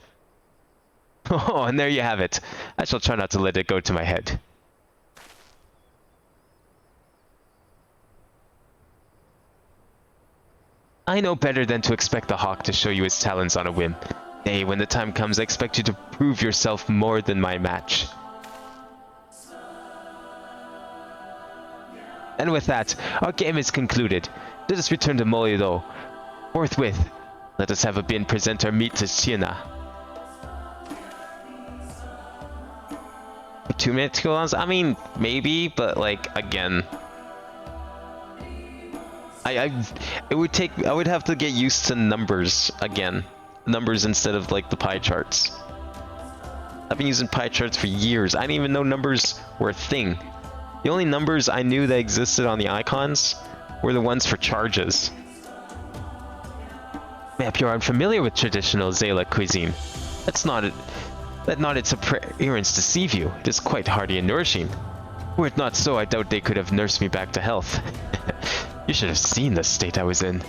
Oh, and there you have it. I shall try not to let it go to my head. I know better than to expect the hawk to show you his talons on a whim. Nay, when the time comes, I expect you to prove yourself more than my match. And with that, our game is concluded. Let us return to Molido. Forthwith, let us have a bin present our meat to Siena. 2 minutes cooldowns? I mean, maybe, but like, again, I would have to get used to numbers again. Numbers instead of like the pie charts. I've been using pie charts for years. I didn't even know numbers were a thing. The only numbers I knew that existed on the icons were the ones for charges. Map, you are unfamiliar with traditional Zala cuisine. Let not its appearance deceive you. It is quite hearty and nourishing. Were it not so, I doubt they could have nursed me back to health. You should have seen the state I was in.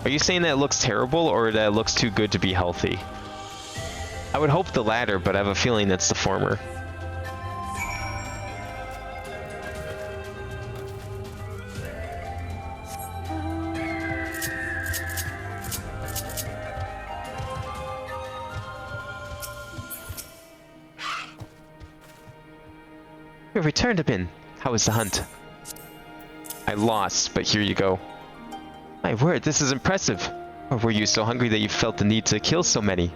Are you saying that it looks terrible or that it looks too good to be healthy? I would hope the latter, but I have a feeling it's the former. You returned a bin. How was the hunt? I lost, but here you go. My word, this is impressive. Or were you so hungry that you felt the need to kill so many?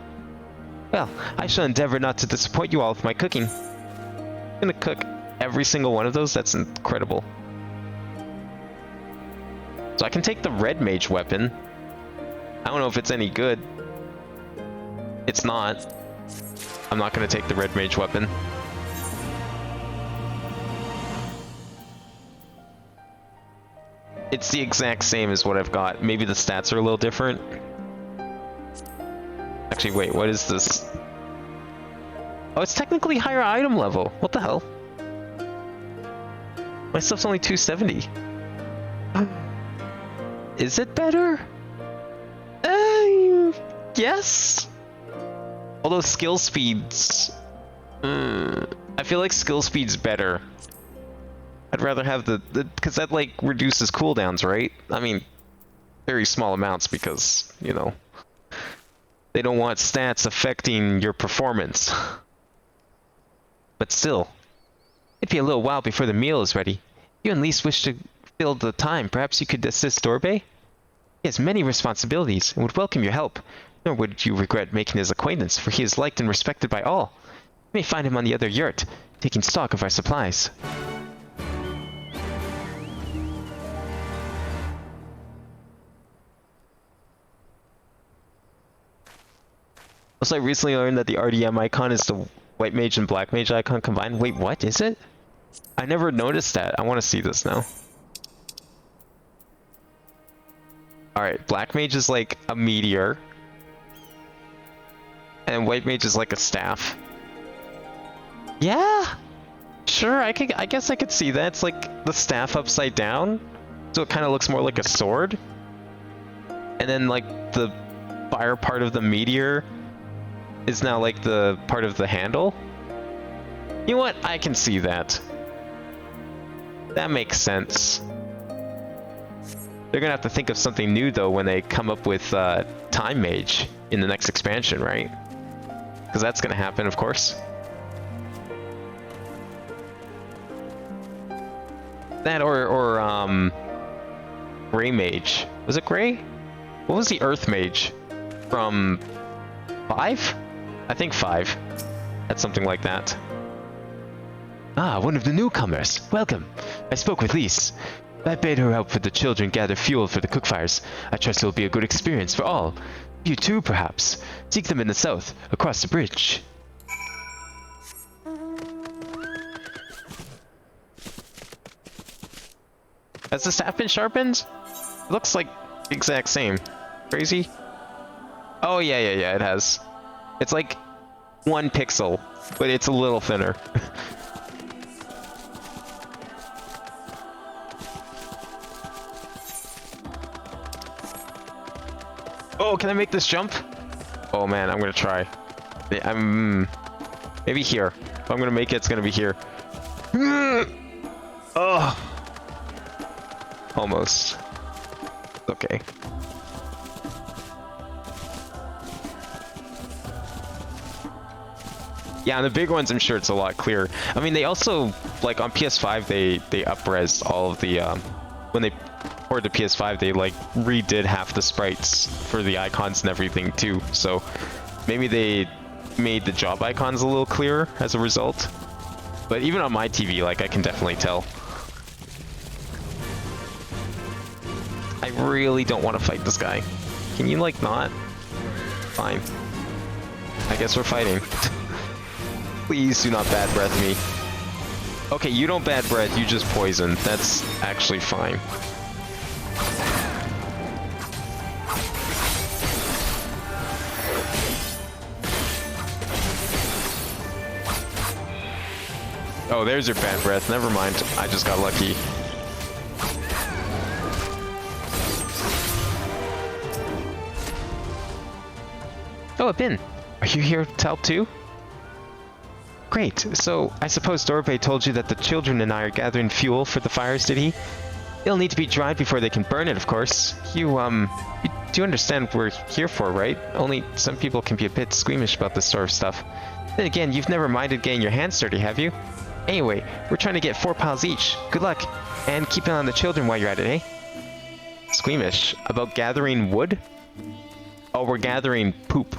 Well, I shall endeavor not to disappoint you all with my cooking. I'm gonna cook every single one of those? That's incredible. So I can take the red mage weapon. I don't know if it's any good. It's not. I'm not gonna take the red mage weapon. It's the exact same as what I've got. Maybe the stats are a little different. Actually, wait, what is this? Oh, it's technically higher item level. What the hell? My stuff's only 270. Is it better? Yes. Although skill speeds... I feel like skill speed's better. I'd rather have the because that like reduces cooldowns, right? I mean, very small amounts because, you know, they don't want stats affecting your performance. But still, it'd be a little while before the meal is ready. You at least wish to fill the time. Perhaps you could assist Dorbe? He has many responsibilities and would welcome your help. Nor would you regret making his acquaintance, for he is liked and respected by all. You may find him on the other yurt, taking stock of our supplies. Also, I recently learned that the RDM icon is the white mage and black mage icon combined. Wait, what is it? I never noticed that. I want to see this now. Alright, black mage is like a meteor. And white mage is like a staff. Yeah! Sure, I guess I could see that. It's like the staff upside down. So it kind of looks more like a sword. And then like the fire part of the meteor is now like the part of the handle. You know what? I can see that. That makes sense. They're gonna have to think of something new though when they come up with Time Mage in the next expansion, right? Because that's gonna happen, of course. That or Gray Mage. Was it Gray? What was the Earth Mage from 5? I think 5. That's something like that. Ah, one of the newcomers. Welcome. I spoke with Lise. I bade her help with the children gather fuel for the cookfires. I trust it will be a good experience for all. You too, perhaps. Seek them in the south, across the bridge. Has the staff been sharpened? It looks like the exact same. Crazy? Oh, yeah, it has. It's like 1 pixel, but it's a little thinner. Oh, can I make this jump? Oh man, I'm gonna try. Maybe here. If I'm gonna make it, it's gonna be here. Oh, almost. Okay. Yeah, on the big ones, I'm sure it's a lot clearer. I mean, they also, like on PS5, they up-res all of the, when they ported to PS5, they like redid half the sprites for the icons and everything too. So maybe they made the job icons a little clearer as a result. But even on my TV, like I can definitely tell. I really don't want to fight this guy. Can you like not? Fine. I guess we're fighting. Please do not bad breath me. Okay, you don't bad breath, you just poison. That's actually fine. Oh, there's your bad breath. Never mind. I just got lucky. Oh, Bin. Are you here to help too? Great. So, I suppose Dorbe told you that the children and I are gathering fuel for the fires, did he? It'll need to be dried before they can burn it, of course. You do understand what we're here for, right? Only some people can be a bit squeamish about this sort of stuff. Then again, you've never minded getting your hands dirty, have you? Anyway, we're trying to get 4 piles each. Good luck. And keep an eye on the children while you're at it, eh? Squeamish. About gathering wood? Oh, we're gathering poop.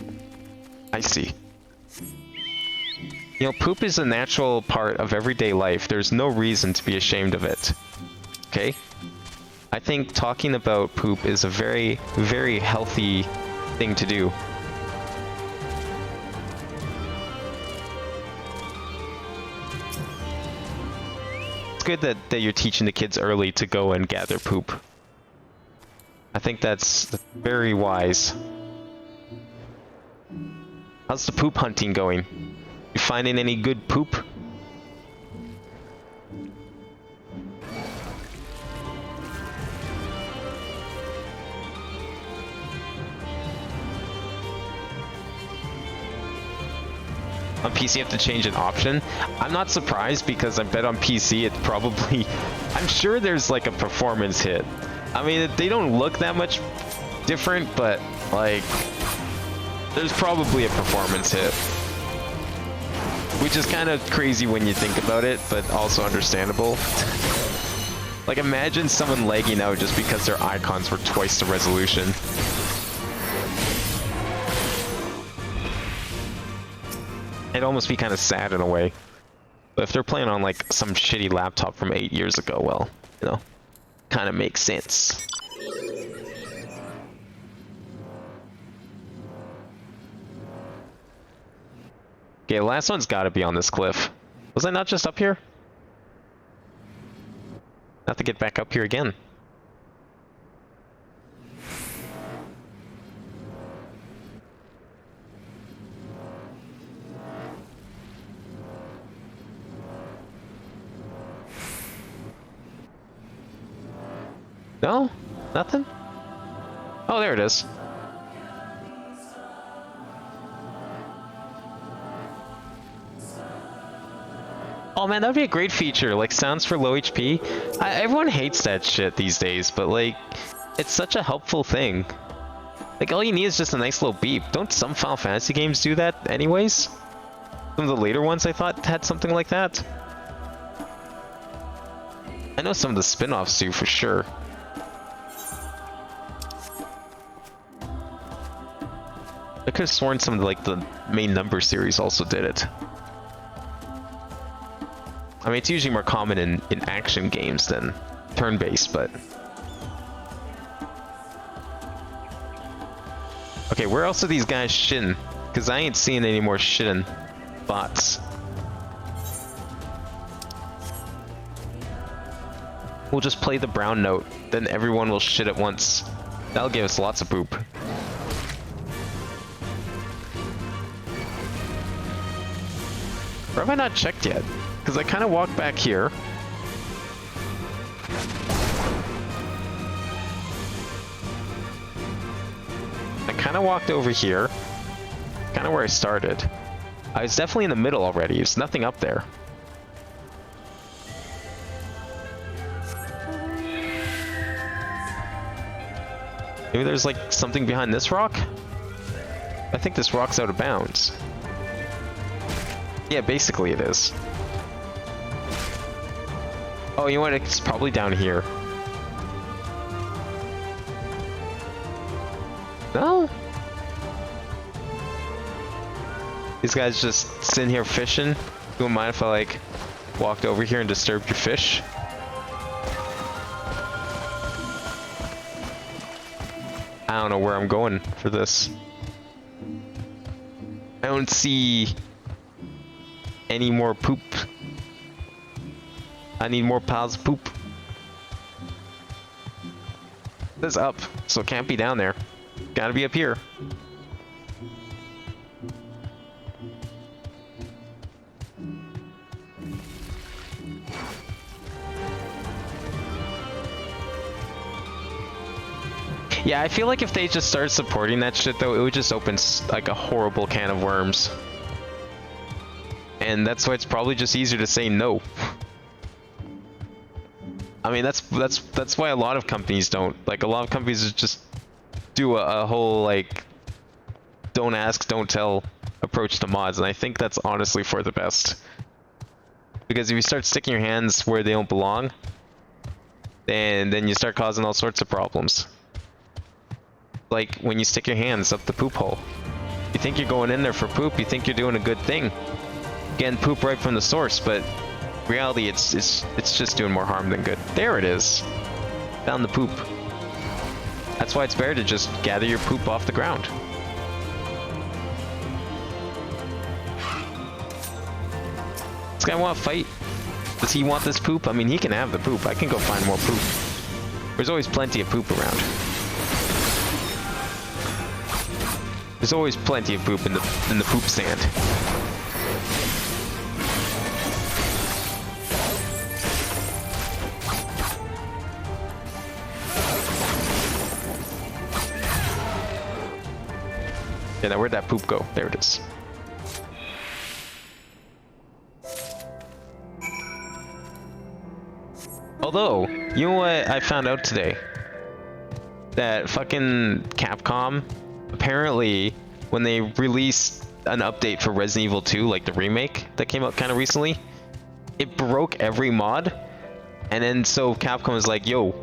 I see. You know, poop is a natural part of everyday life. There's no reason to be ashamed of it. Okay? I think talking about poop is a very, very healthy thing to do. It's good that you're teaching the kids early to go and gather poop. I think that's very wise. How's the poop hunting going? You finding any good poop? On PC you have to change an option. I'm not surprised because I bet on PC it probably... I'm sure there's like a performance hit. I mean, they don't look that much different, but like... there's probably a performance hit. Which is kind of crazy when you think about it, but also understandable. Like imagine someone lagging out just because their icons were twice the resolution. I'd almost be kind of sad in a way. But if they're playing on like some shitty laptop from 8 years ago, well, you know, kind of makes sense. Okay, the last one's got to be on this cliff. Was I not just up here? I have to get back up here again. No? Nothing? Oh, there it is. Oh man, that would be a great feature, like sounds for low HP. Everyone hates that shit these days, but like, it's such a helpful thing. Like, all you need is just a nice little beep. Don't some Final Fantasy games do that anyways? Some of the later ones I thought had something like that. I know some of the spin-offs do for sure. I could have sworn some of the main number series also did it. I mean, it's usually more common in action games than turn-based, but... Okay, where else are these guys shitting? Because I ain't seeing any more shitting bots. We'll just play the brown note, then everyone will shit at once. That'll give us lots of poop. Or have I not checked yet? Because I kind of walked back here. I kind of walked over here. Kind of where I started. I was definitely in the middle already. There's nothing up there. Maybe there's like something behind this rock? I think this rock's out of bounds. Yeah, basically it is. Oh, you know what? It's probably down here. No? These guys just sitting here fishing. You wouldn't mind if I like walked over here and disturbed your fish? I don't know where I'm going for this. I don't see any more poop. I need more piles of poop. This is up, so it can't be down there. Gotta be up here. Yeah, I feel like if they just started supporting that shit though, it would just open like a horrible can of worms. And that's why it's probably just easier to say no. I mean, that's why a lot of companies don't. Like, a lot of companies just do a whole, like, don't ask, don't tell approach to mods, and I think that's honestly for the best. Because if you start sticking your hands where they don't belong, then you start causing all sorts of problems. Like, when you stick your hands up the poop hole. You think you're going in there for poop, you think you're doing a good thing. Getting poop right from the source, but reality, it's just doing more harm than good. There it is. Found the poop. That's why it's better to just gather your poop off the ground. This guy want to fight? Does he want this poop? I mean, he can have the poop. I can go find more poop. There's always plenty of poop around. There's always plenty of poop in the poop sand. Yeah, now where'd that poop go? There it is. Although, you know what I found out today? That fucking Capcom, apparently, when they released an update for Resident Evil 2, like the remake that came out kind of recently, it broke every mod. And then so Capcom was like, yo,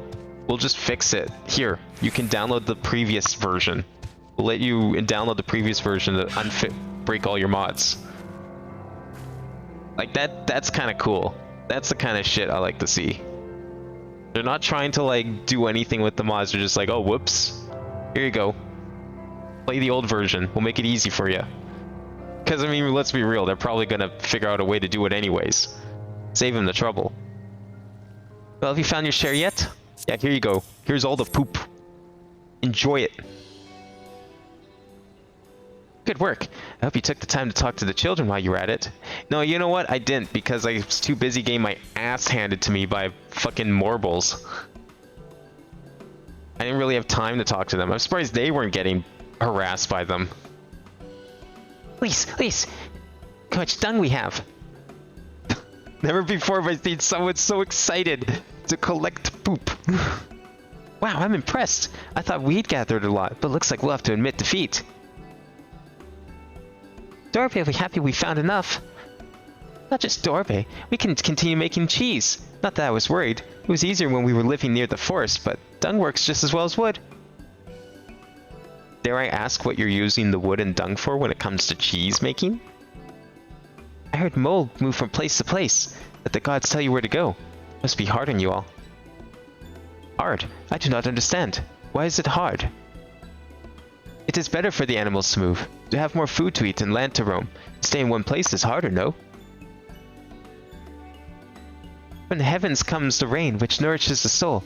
we'll just fix it. Here, you can download the previous version. We'll let you download the previous version to break all your mods. Like that's kind of cool. That's the kind of shit I like to see. They're not trying to like do anything with the mods. They're just like, oh, whoops. Here you go. Play the old version. We'll make it easy for you. Because, I mean, let's be real. They're probably going to figure out a way to do it anyways. Save them the trouble. Well, have you found your share yet? Yeah, here you go. Here's all the poop. Enjoy it. Good work. I hope you took the time to talk to the children while you were at it. No, you know what? I didn't, because I was too busy getting my ass handed to me by fucking Morbles. I didn't really have time to talk to them. I'm surprised they weren't getting harassed by them. Please, how much dung we have. Never before have I seen someone so excited to collect poop. Wow, I'm impressed. I thought we'd gathered a lot, but looks like we'll have to admit defeat. Dorbe will be happy we found enough. Not just Dorbe, we can continue making cheese. Not that I was worried. It was easier when we were living near the forest, but dung works just as well as wood. Dare I ask what you're using the wood and dung for when it comes to cheese making? I heard mold move from place to place, that the gods tell you where to go. Must be hard on you all. Hard? I do not understand. Why is it hard? It is better for the animals to move, to have more food to eat and land to roam. Stay in one place is harder, no? From the heavens comes the rain, which nourishes the soul.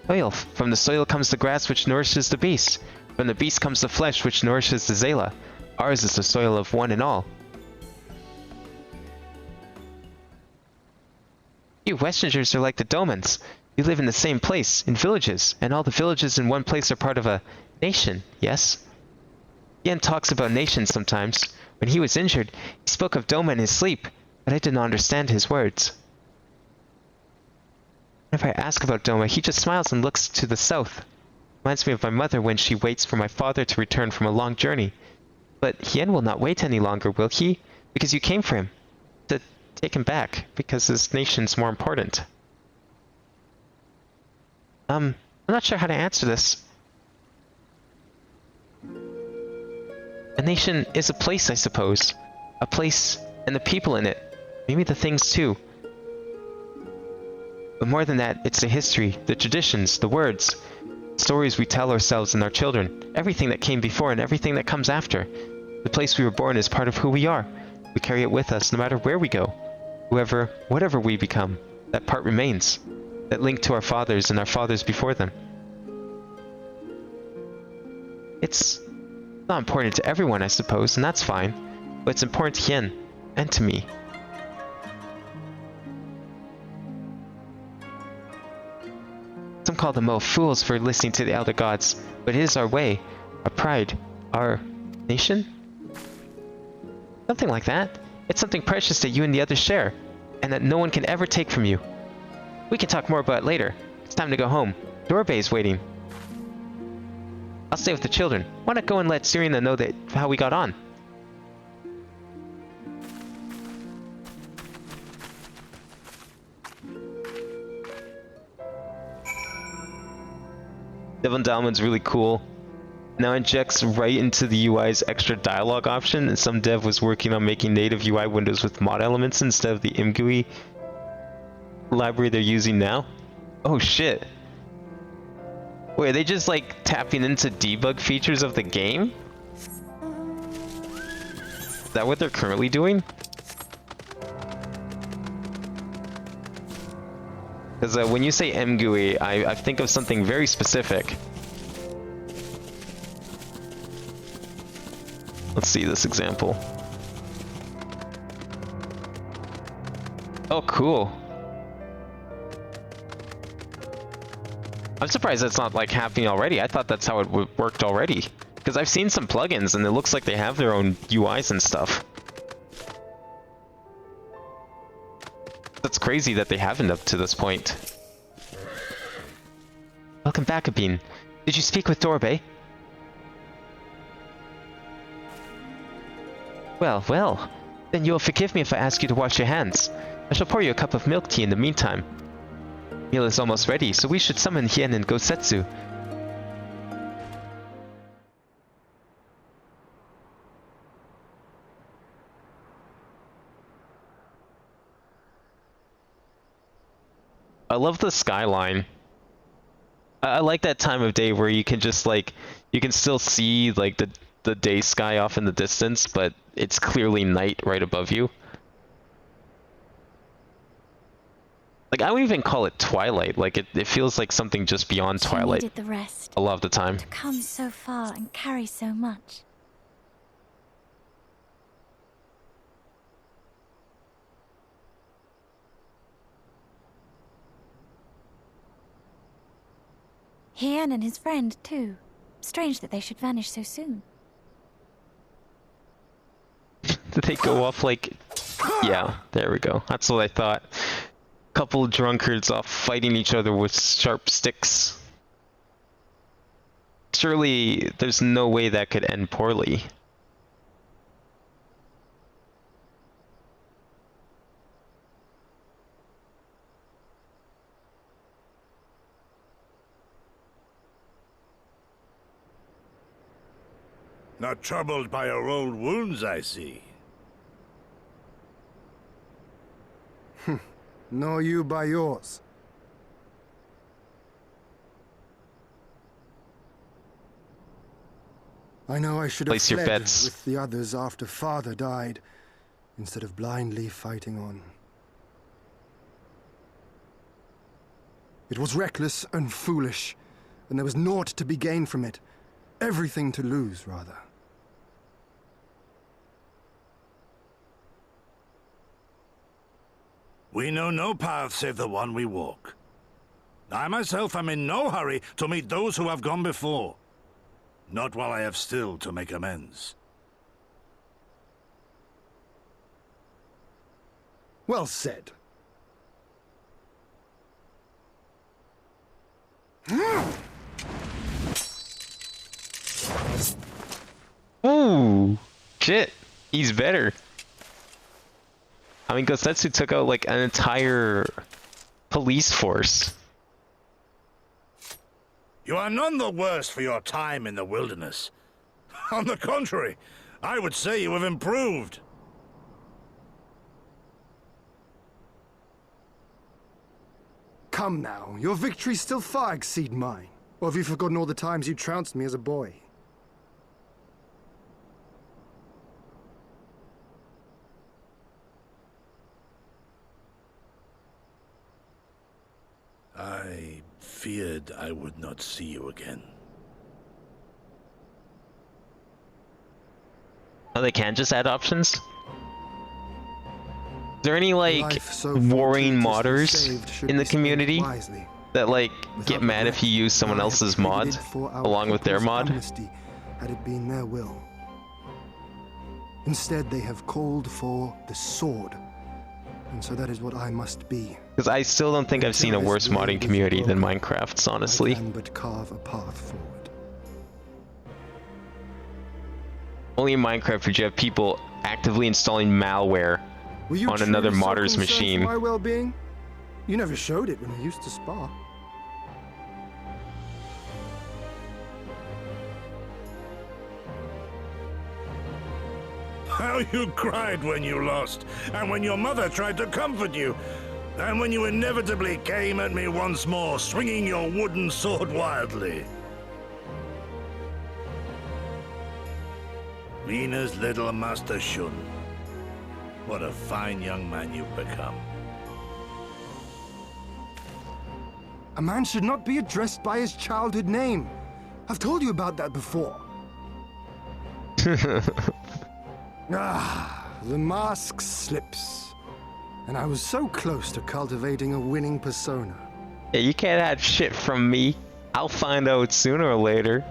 Soil. From the soil comes the grass, which nourishes the beast. From the beast comes the flesh, which nourishes the Zela. Ours is the soil of one and all. You Westerners are like the Domans. You live in the same place, in villages, and all the villages in one place are part of a nation, yes? Yen talks about nations sometimes. When he was injured, he spoke of Doma in his sleep, but I did not understand his words. Whenever I ask about Doma, he just smiles and looks to the south. Reminds me of my mother when she waits for my father to return from a long journey. But Hien will not wait any longer, will he? Because you came for him. To take him back, because his nation's more important. I'm not sure how to answer this. A nation is a place, I suppose. A place and the people in it. Maybe the things too. But more than that, it's the history, the traditions, the words, stories we tell ourselves and our children, everything that came before and everything that comes after. The place we were born is part of who we are. We carry it with us no matter where we go. Whatever we become, that part remains. That link to our fathers and our fathers before them. It's not important to everyone, I suppose, and that's fine. But it's important to Hien, and to me. Some call the Mo fools for listening to the Elder Gods, but it is our way, our pride, our nation? Something like that. It's something precious that you and the others share, and that no one can ever take from you. We can talk more about it later. It's time to go home. Dorbe is waiting. I'll stay with the children. Why not go and let Serena know how we got on? Dev Endowment's really cool. Now injects right into the UI's extra dialogue option, and some dev was working on making native UI windows with mod elements instead of the ImGUI library they're using now. Oh shit. Wait, are they just like tapping into debug features of the game? Is that what they're currently doing? Because when you say MGUI, I think of something very specific. Let's see this example. Oh, cool. I'm surprised that's not like happening already. I thought that's how it worked already. Because I've seen some plugins and it looks like they have their own UIs and stuff. That's crazy that they haven't up to this point. Welcome back, Abin. Did you speak with Dorbe? Well. Then you'll forgive me if I ask you to wash your hands. I shall pour you a cup of milk tea in the meantime. Meal is almost ready, so we should summon Hien and Gosetsu. I love the skyline. I like that time of day where you can just like, you can still see like the day sky off in the distance, but it's clearly night right above you. Like, I would even call it twilight. Like, it feels like something just beyond She twilight needed the rest. a lot of the time. To come so far and carry so much. Hian and his friend, too. Strange that they should vanish so soon. Did they go off like... Yeah, there we go. That's what I thought. Couple of drunkards off fighting each other with sharp sticks. Surely there's no way that could end poorly. Not troubled by your old wounds, I see. Nor you by yours. I know I should have Place your fled bets. with the others after Father died, instead of blindly fighting on. It was reckless and foolish, and there was naught to be gained from it. Everything to lose, rather. We know no path save the one we walk. I myself am in no hurry to meet those who have gone before. Not while I have still to make amends. Well said. Ooh, shit. He's better. I mean, Gosetsu took out like an entire police force. You are none the worse for your time in the wilderness. On the contrary, I would say you have improved. Come now, your victories still far exceed mine. Or have you forgotten all the times you trounced me as a boy? I feared I would not see you again. Oh, they can just add options? Is there any like Life so warring fortuitously modders saved should in the be spent community wisely. that like Without get mad if you use someone I have else's traded mod it for our along with their people's mod? amnesty, had it been their will. Instead, they have called for the sword. And so that is what I must be. Because I still don't think I've seen a Until worse this modding blade is community than broken, Minecraft's, I honestly. can but carve a path forward. Only in Minecraft would you have people actively installing malware Were you on another truly so modder's concerned machine. for my well-being? You never showed it when we used to spar. How you cried when you lost, and when your mother tried to comfort you, and when you inevitably came at me once more, swinging your wooden sword wildly. Mina's little Master Shun. What a fine young man you've become. A man should not be addressed by his childhood name. I've told you about that before. The mask slips. And I was so close to cultivating a winning persona. Yeah, you can't have shit from me. I'll find out sooner or later.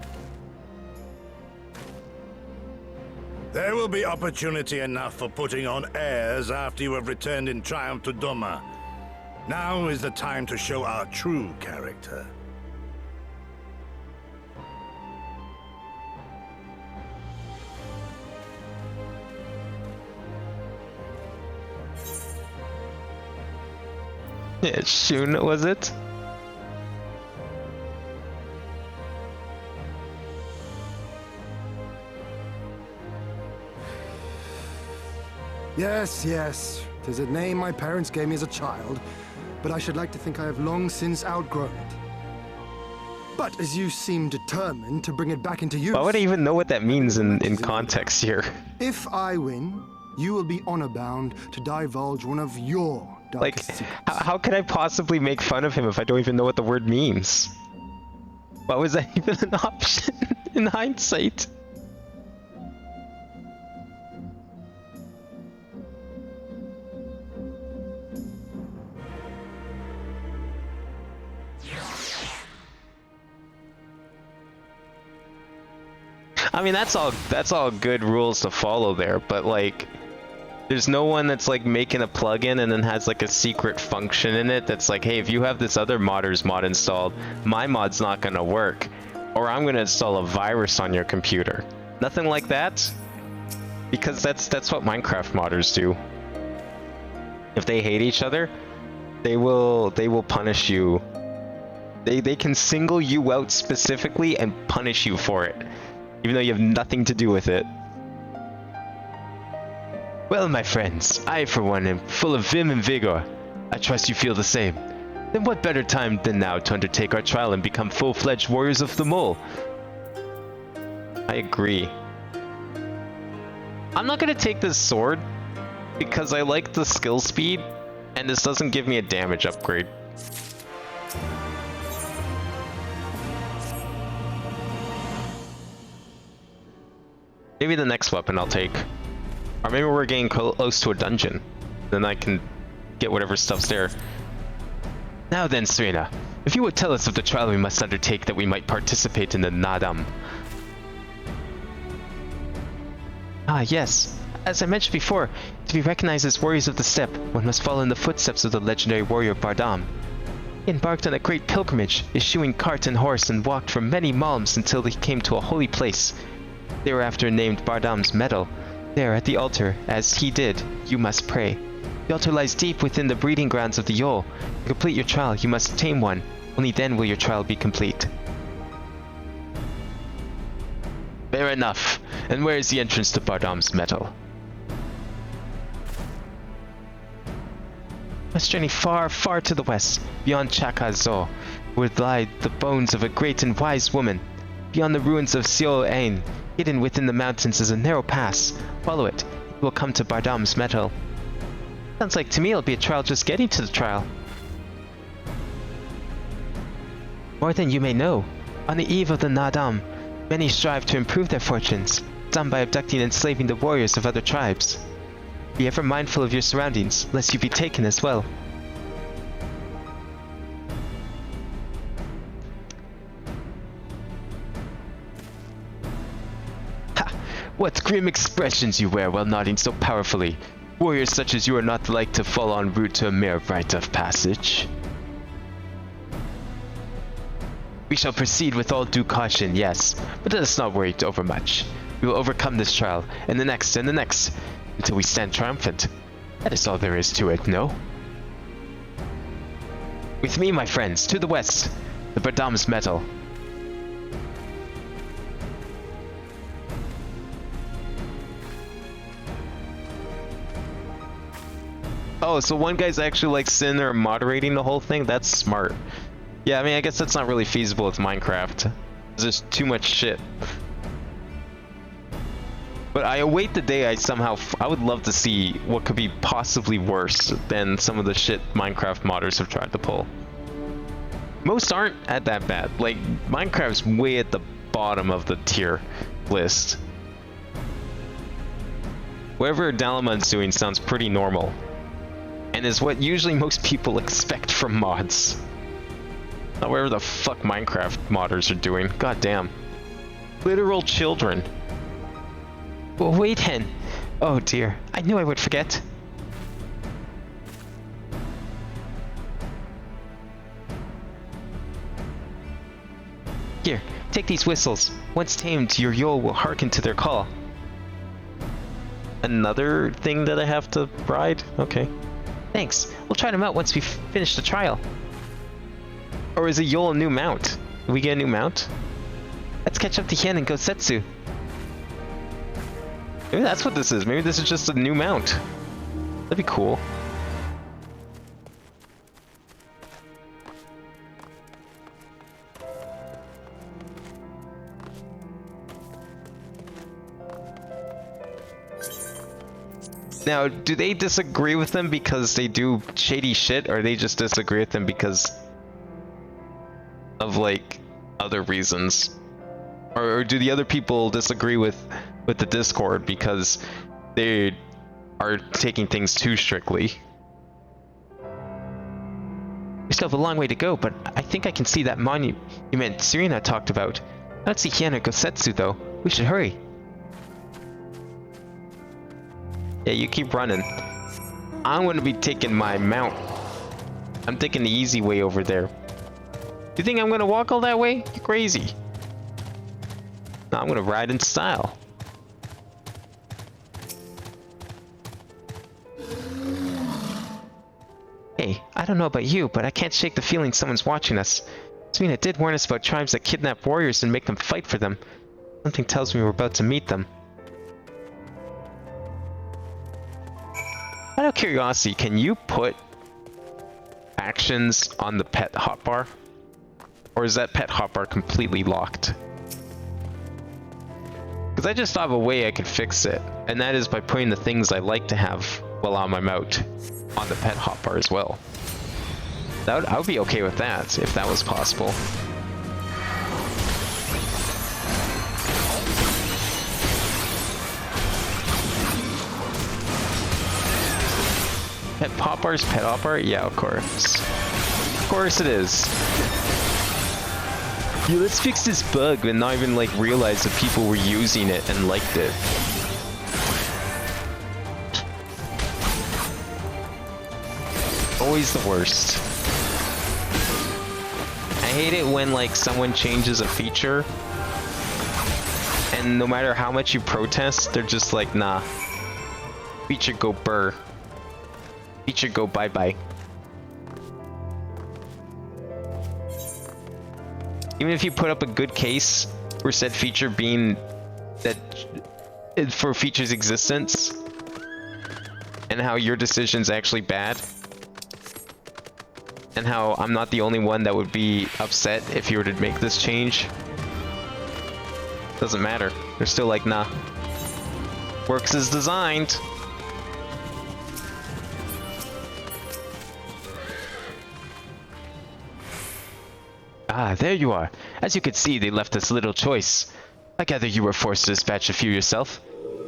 There will be opportunity enough for putting on airs after you have returned in triumph to Doma. Now is the time to show our true character. Yeah, Shun, was it? Yes, yes. 'Tis a name my parents gave me as a child. but I should like to think I have long since outgrown it. But as you seem determined to bring it back into use... Why would I even know what that means in context here? If I win, you will be honor-bound to divulge one of your Like, darkest secrets. how could I possibly make fun of him if I don't even know what the word means? Why was that even an option in hindsight? I mean, that's all good rules to follow there, but like, there's no one that's like making a plugin and then has like a secret function in it that's like, hey, if you have this other modder's mod installed, my mod's not gonna work, or I'm gonna install a virus on your computer. Nothing like that, because that's what Minecraft modders do. If they hate each other, they will punish you. They can single you out specifically and punish you for it, even though you have nothing to do with it. Well, my friends, I for one am full of vim and vigor. I trust you feel the same. Then what better time than now to undertake our trial and become full-fledged warriors of the mole? I agree. I'm not gonna take this sword because I like the skill speed and this doesn't give me a damage upgrade. Maybe the next weapon I'll take. Or maybe we're getting close to a dungeon. Then I can get whatever stuff's there. Now then, Serena, if you would tell us of the trial we must undertake that we might participate in the Nadam. Ah, yes. As I mentioned before, to be recognized as warriors of the steppe, one must follow in the footsteps of the legendary warrior Bardam. He embarked on a great pilgrimage, eschewing cart and horse, and walked for many malms until he came to a holy place. They were after named Bardam's Meadow. There, at the altar, as he did, you must pray. The altar lies deep within the breeding grounds of the Yol. To complete your trial, you must tame one. Only then will your trial be complete. Fair enough. And where is the entrance to Bardam's Meadow? Must journey far, far to the west, beyond Chakazo, where lie the bones of a great and wise woman. Beyond the ruins of Seol Ain, hidden within the mountains is a narrow pass. Follow it. You will come to Bardam's Meadow. Sounds like to me it'll be a trial just getting to the trial. More than you may know. On the eve of the Nadam, many strive to improve their fortunes, some by abducting and enslaving the warriors of other tribes. Be ever mindful of your surroundings, lest you be taken as well. What grim expressions you wear while nodding so powerfully. Warriors such as you are not like to fall en route to a mere rite of passage. We shall proceed with all due caution, yes, but let us not worry overmuch. We will overcome this trial, and the next, until we stand triumphant. That is all there is to it, no? With me, my friends, to the west, the Bardam's Meadow. Oh, so one guy's actually like sitting there moderating the whole thing? That's smart. Yeah, I mean, I guess that's not really feasible with Minecraft. There's just too much shit. But I await the day I would love to see what could be possibly worse than some of the shit Minecraft modders have tried to pull. Most aren't at that bad. Like, Minecraft's way at the bottom of the tier list. Whatever Dalaman's doing sounds pretty normal. And is what usually most people expect from mods. Not whatever the fuck Minecraft modders are doing. God damn. Literal children. Well, wait, Hen. Oh dear, I knew I would forget. Here, take these whistles. Once tamed, your Yol will hearken to their call. Another thing that I have to ride? Okay. Thanks. We'll try them out once we finish the trial. Or is a Yol a new mount? Did we get a new mount? Let's catch up to Hien and Gosetsu. Maybe that's what this is. Maybe this is just a new mount. That'd be cool. Now, do they disagree with them because they do shady shit, or they just disagree with them because of like other reasons? Or do the other people disagree with the Discord because they are taking things too strictly? We still have a long way to go, but I think I can see that monument Serena talked about. I don't see Hiena Gosetsu though. We should hurry. Yeah, you keep running. I'm gonna be taking my mount. I'm taking the easy way over there. You think I'm gonna walk all that way? You're crazy. No, I'm gonna ride in style. Hey, I don't know about you, but I can't shake the feeling someone's watching us. Serena did warn us about tribes that kidnap warriors and make them fight for them. Something tells me we're about to meet them. Out of curiosity, can you put actions on the pet hotbar? Or is that pet hotbar completely locked? Because I just thought of a way I could fix it, and that is by putting the things I like to have while on my mount on the pet hotbar as well. I would be okay with that, if that was possible. Pet hotbar's pet hotbar? Yeah, of course. Of course it is. Yeah, let's fix this bug and not even like realize that people were using it and liked it. Always the worst. I hate it when like someone changes a feature and no matter how much you protest, they're just like, nah. Feature go burr. Feature go bye-bye. Even if you put up a good case for said feature being that for feature's existence and how your decision's actually bad and how I'm not the only one that would be upset if you were to make this change, doesn't matter. They're still like, nah. Works as designed. Ah, there you are. As you can see, they left us little choice. I gather you were forced to dispatch a few yourself.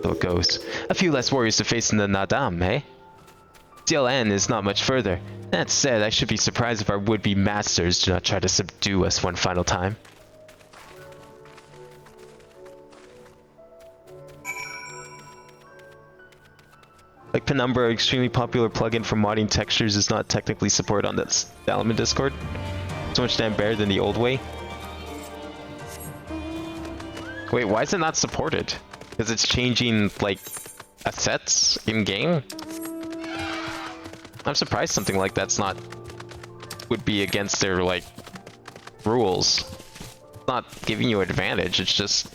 So it goes. A few less warriors to face in the Nadam, eh? CLN is not much further. That said, I should be surprised if our would-be masters do not try to subdue us one final time. Like Penumbra, extremely popular plugin for modding textures, is not technically supported on this element Discord. So much damn better than the old way. Wait, why is it not supported? Because it's changing, like, assets in-game? I'm surprised something like that's not... would be against their, like, rules. It's not giving you an advantage, it's just...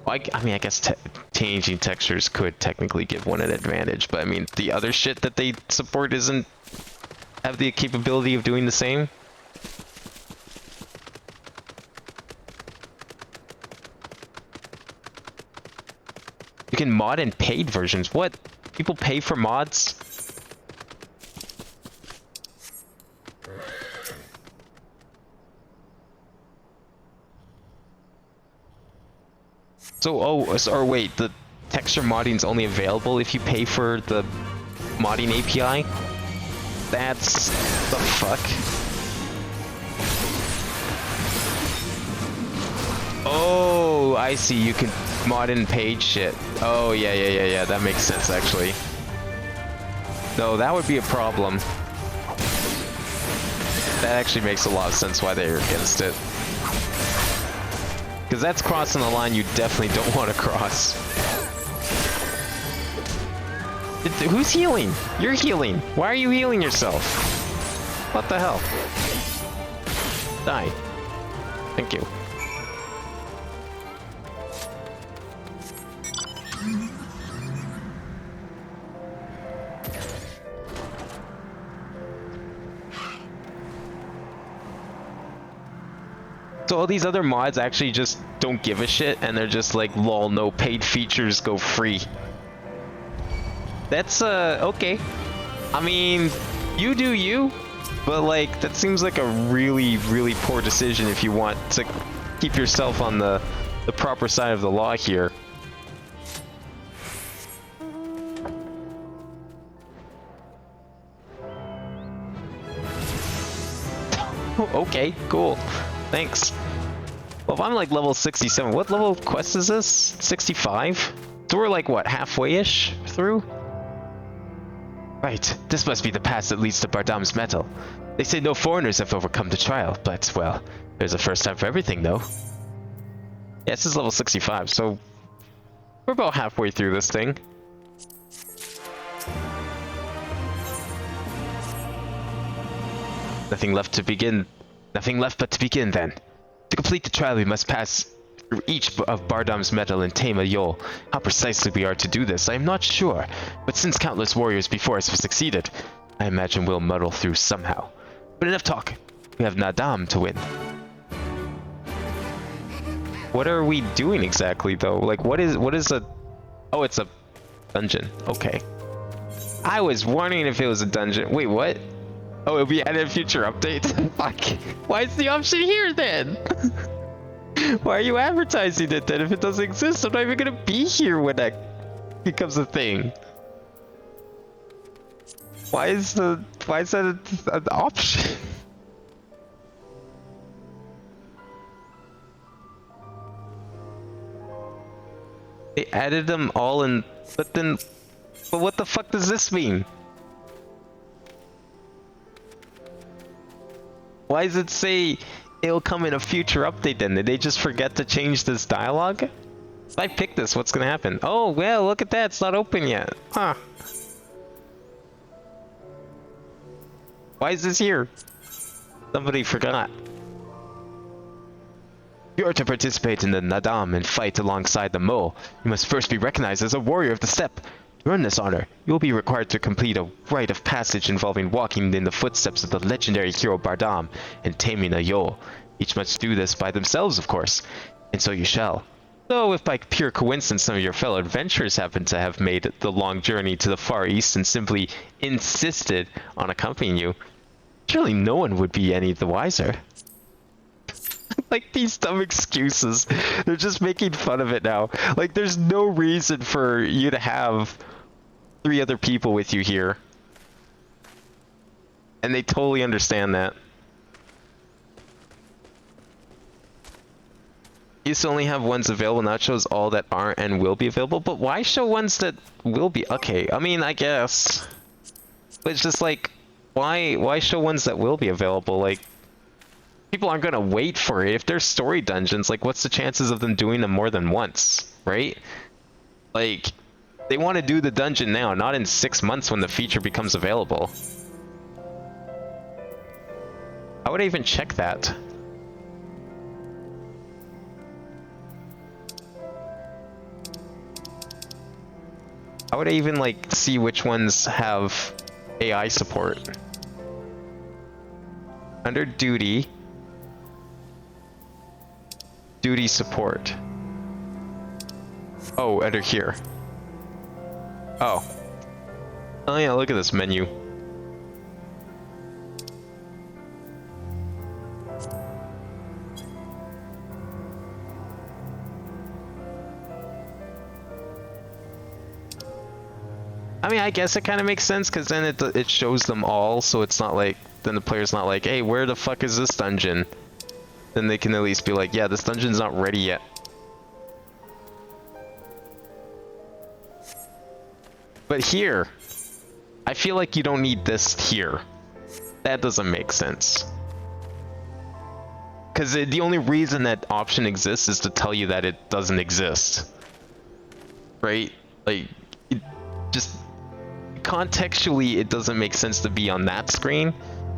Well, I mean, I guess changing textures could technically give one an advantage, but I mean, the other shit that they support isn't... have the capability of doing the same? You can mod in paid versions. What? People pay for mods? So, or wait, the texture modding is only available if you pay for the modding API? That's the fuck? Oh, I see. You can mod in paid shit. Oh, yeah. That makes sense, actually. No, that would be a problem. That actually makes a lot of sense why they're against it. Because that's crossing the line you definitely don't want to cross. Who's healing? You're healing. Why are you healing yourself? What the hell? Die. Thank you. So all these other mods actually just don't give a shit and they're just like, lol, no paid features go free. That's okay. I mean, you do you, but like that seems like a really, really poor decision if you want to keep yourself on the proper side of the law here. Okay, cool. Thanks. Well, if I'm like level 67, what level of quest is this? 65? So we're like, what, halfway-ish through? Right, this must be the pass that leads to Bardam's metal. They say no foreigners have overcome the trial, but, well, there's a first time for everything, though. Yeah, this is level 65, so we're about halfway through this thing. Nothing left but to begin then. To complete the trial, we must pass through each of Bardam's metal and tame a Yol. How precisely we are to do this, I am not sure. But since countless warriors before us have succeeded, I imagine we'll muddle through somehow. But enough talk. We have Nadam to win. What are we doing exactly, though? Like, what is a... Oh, it's a dungeon. Okay. I was wondering if it was a dungeon. Wait, what? Oh, it'll be added in future updates. Fuck. Why is the option here then? Why are you advertising it then if it doesn't exist? I'm not even gonna be here when that becomes a thing. Why is that an option? They added them all in, but what the fuck does this mean? Why does it say it'll come in a future update then? Did they just forget to change this dialogue? If I pick this, what's gonna happen? Oh, well, look at that, it's not open yet. Huh. Why is this here? Somebody forgot. If you are to participate in the Nadam and fight alongside the Mole, you must first be recognized as a warrior of the steppe. To earn this honor, you will be required to complete a rite of passage involving walking in the footsteps of the legendary hero Bardam and taming a Yol. Each must do this by themselves, of course, and so you shall. Though if by pure coincidence some of your fellow adventurers happen to have made the long journey to the Far East and simply insisted on accompanying you, surely no one would be any the wiser. Like, these dumb excuses. They're just making fun of it now. Like, there's no reason for you to have 3 other people with you here. And they totally understand that. You used to only have ones available, now it shows all that aren't and will be available. But why show ones that will be? Okay, I mean, I guess. But it's just like, why show ones that will be available? Like, people aren't gonna wait for it. If there's story dungeons, like, what's the chances of them doing them more than once, right? Like, they want to do the dungeon now, not in 6 months when the feature becomes available. How would I even check that? How would I even, like, see which ones have AI support? Under duty support. Oh, under here. Oh yeah, look at this menu. I mean, I guess it kind of makes sense because then it shows them all, so it's not like, then the player's not like, hey, where the fuck is this dungeon? Then they can at least be like, yeah, this dungeon's not ready yet. But here, I feel like you don't need this here. That doesn't make sense. Because the only reason that option exists is to tell you that it doesn't exist. Right? Like, just contextually, it doesn't make sense to be on that screen,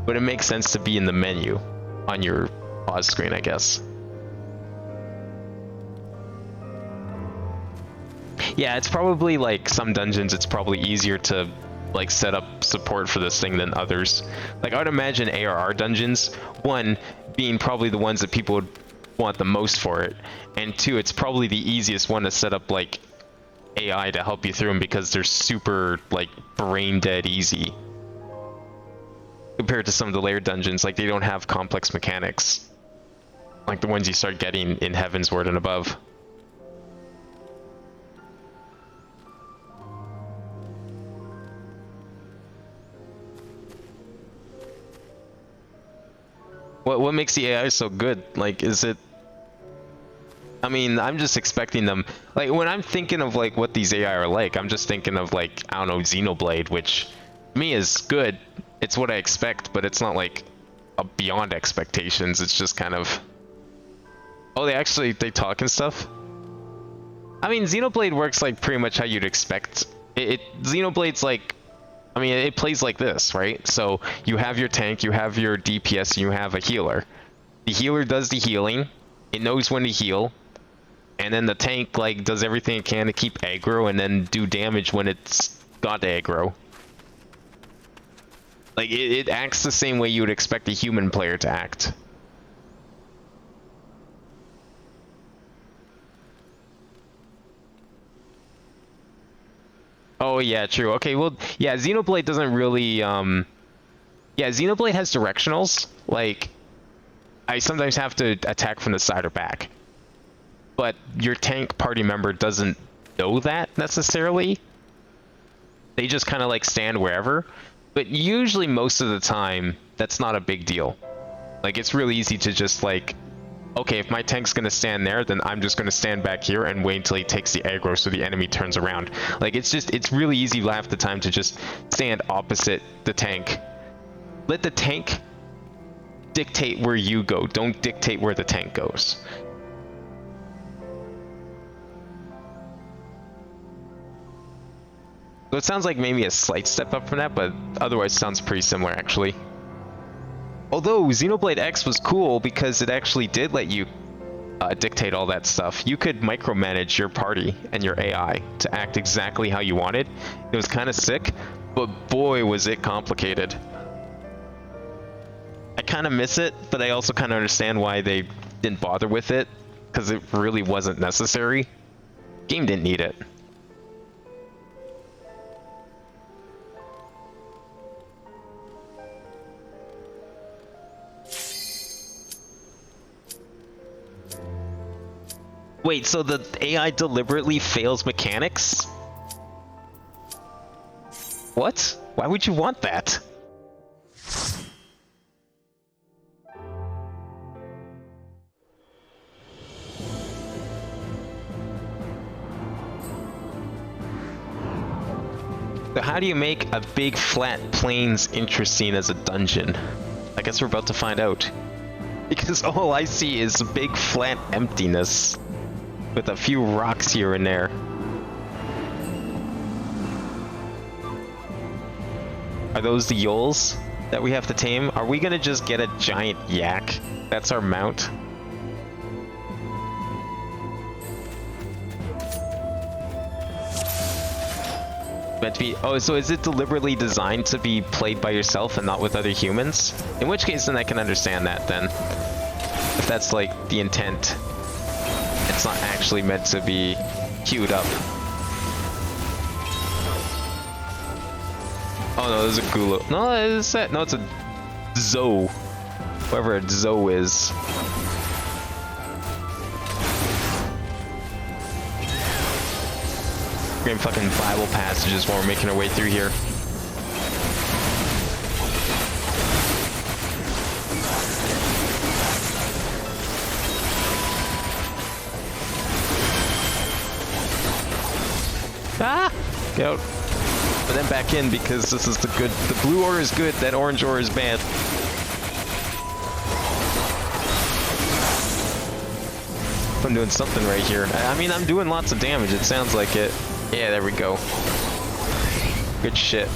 but it makes sense to be in the menu on your pause screen, I guess. Yeah, it's probably like some dungeons, it's probably easier to like set up support for this thing than others. Like, I would imagine ARR dungeons, 1 being probably the ones that people would want the most for it, and 2, it's probably the easiest one to set up like AI to help you through them because they're super, like, brain dead easy. Compared to some of the layered dungeons, like, they don't have complex mechanics. Like the ones you start getting in Heaven's Word and above. What makes the AI so good? Like, is it... I mean, I'm just expecting them... Like, when I'm thinking of, like, what these AI are like, I'm just thinking of, like, I don't know, Xenoblade, which, to me, is good. It's what I expect, but it's not, like, a beyond expectations. It's just kind of... Oh, they talk and stuff? I mean, Xenoblade works, like, pretty much how you'd expect. Xenoblade's, like... I mean, it plays like this, right? So you have your tank, you have your DPS, and you have a healer. The healer does the healing, it knows when to heal, and then the tank like does everything it can to keep aggro and then do damage when it's got aggro. Like it acts the same way you would expect a human player to act. Oh yeah, true. Okay, well, yeah, Xenoblade doesn't really, yeah, Xenoblade has directionals. Like, I sometimes have to attack from the side or back. But your tank party member doesn't know that, necessarily. They just kind of, like, stand wherever. But usually, most of the time, that's not a big deal. Like, it's really easy to just, like... Okay, if my tank's gonna stand there, then I'm just gonna stand back here and wait until he takes the aggro so the enemy turns around. Like, it's really easy half the time to just stand opposite the tank. Let the tank dictate where you go. Don't dictate where the tank goes. So it sounds like maybe a slight step up from that, but otherwise sounds pretty similar, actually. Although Xenoblade X was cool because it actually did let you dictate all that stuff. You could micromanage your party and your AI to act exactly how you wanted. It was kind of sick, but boy was it complicated. I kind of miss it, but I also kind of understand why they didn't bother with it, because it really wasn't necessary. Game didn't need it. Wait, so the AI deliberately fails mechanics? What? Why would you want that? So how do you make a big flat plains interesting as a dungeon? I guess we're about to find out. Because all I see is a big flat emptiness. With a few rocks here and there. Are those the yoles that we have to tame? Are we gonna just get a giant yak? That's our mount? Meant to be... Oh, so is it deliberately designed to be played by yourself and not with other humans? In which case, then I can understand that, then. If that's, like, the intent. It's not actually meant to be queued up. Oh no, there's a Gula. No, it's that. No, it's a Zoe. Whoever a Zoe is. Great fucking Bible passages while we're making our way through here. Ah! Get out. But then back in because this is the good. The blue ore is good, that orange ore is bad. I'm doing something right here. I mean, I'm doing lots of damage. It sounds like it. Yeah, there we go. Good shit.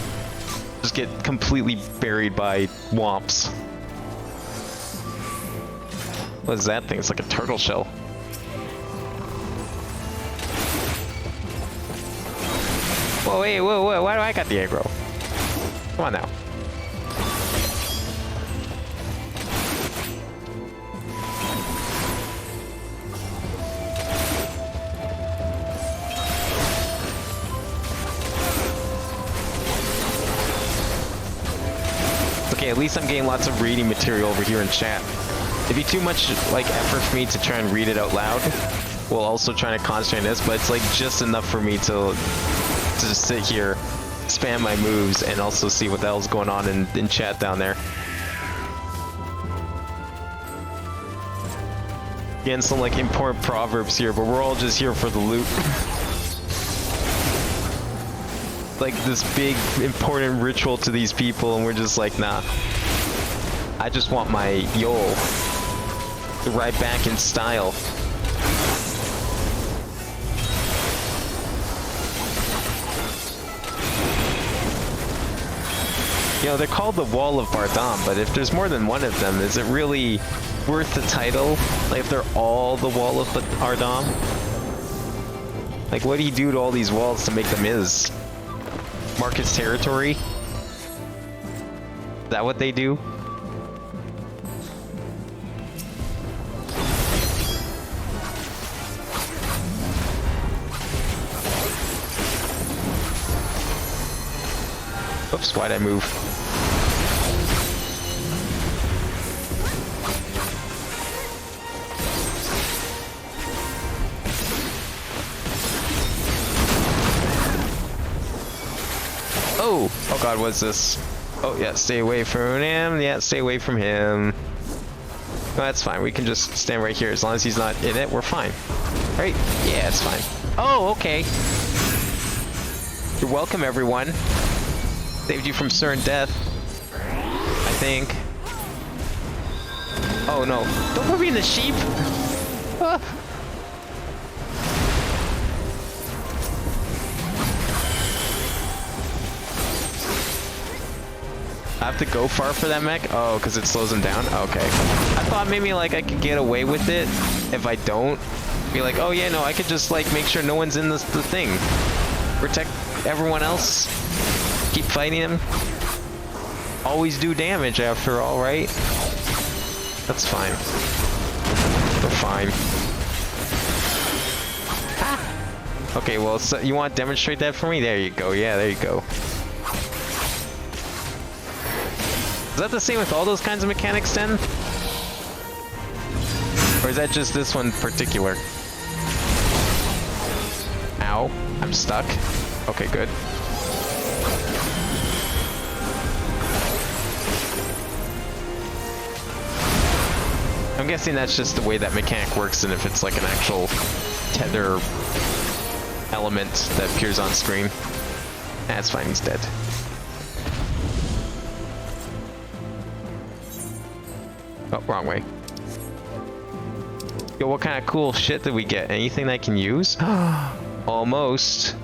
Just get completely buried by womps. What is that thing? It's like a turtle shell. Whoa, wait, whoa, why do I got the aggro? Come on now. Hey, at least I'm getting lots of reading material over here in chat. It'd be too much like effort for me to try and read it out loud while also trying to concentrate on this, but it's like just enough for me to just sit here, spam my moves, and also see what the hell's going on in chat down there. Again, some like important proverbs here, but we're all just here for the loot. Like this big important ritual to these people, and we're just like, nah. I just want my Yol to ride back in style. You know, they're called the Wall of Bardam, but if there's more than one of them, is it really worth the title? Like, if they're all the Wall of Bardam? Like, what do you do to all these walls to make them his? Mark his territory? Is that what they do? Oops, why'd I move? Oh god, what's this? Oh yeah, stay away from him. Yeah, stay away from him. No, that's fine. We can just stand right here. As long as he's not in it, we're fine. Right? Yeah, it's fine. Oh, okay. You're welcome, everyone. Saved you from certain death, I think. Oh no. Don't put me in the sheep! Ah. I have to go far for that mech? Oh, because it slows him down? Okay. I thought maybe like I could get away with it if I don't. Be like, oh yeah, no, I could just like make sure no one's in the thing. Protect everyone else. Keep fighting him. Always do damage after all, right? That's fine. We're fine. Ah! Okay, well, so you want to demonstrate that for me? There you go. Yeah, there you go. Is that the same with all those kinds of mechanics then? Or is that just this one in particular? Ow. I'm stuck. Okay, good. I'm guessing that's just the way that mechanic works, and if it's like an actual tether element that appears on screen. That's fine, he's dead. Oh, wrong way. Yo, what kind of cool shit did we get? Anything that I can use? Almost.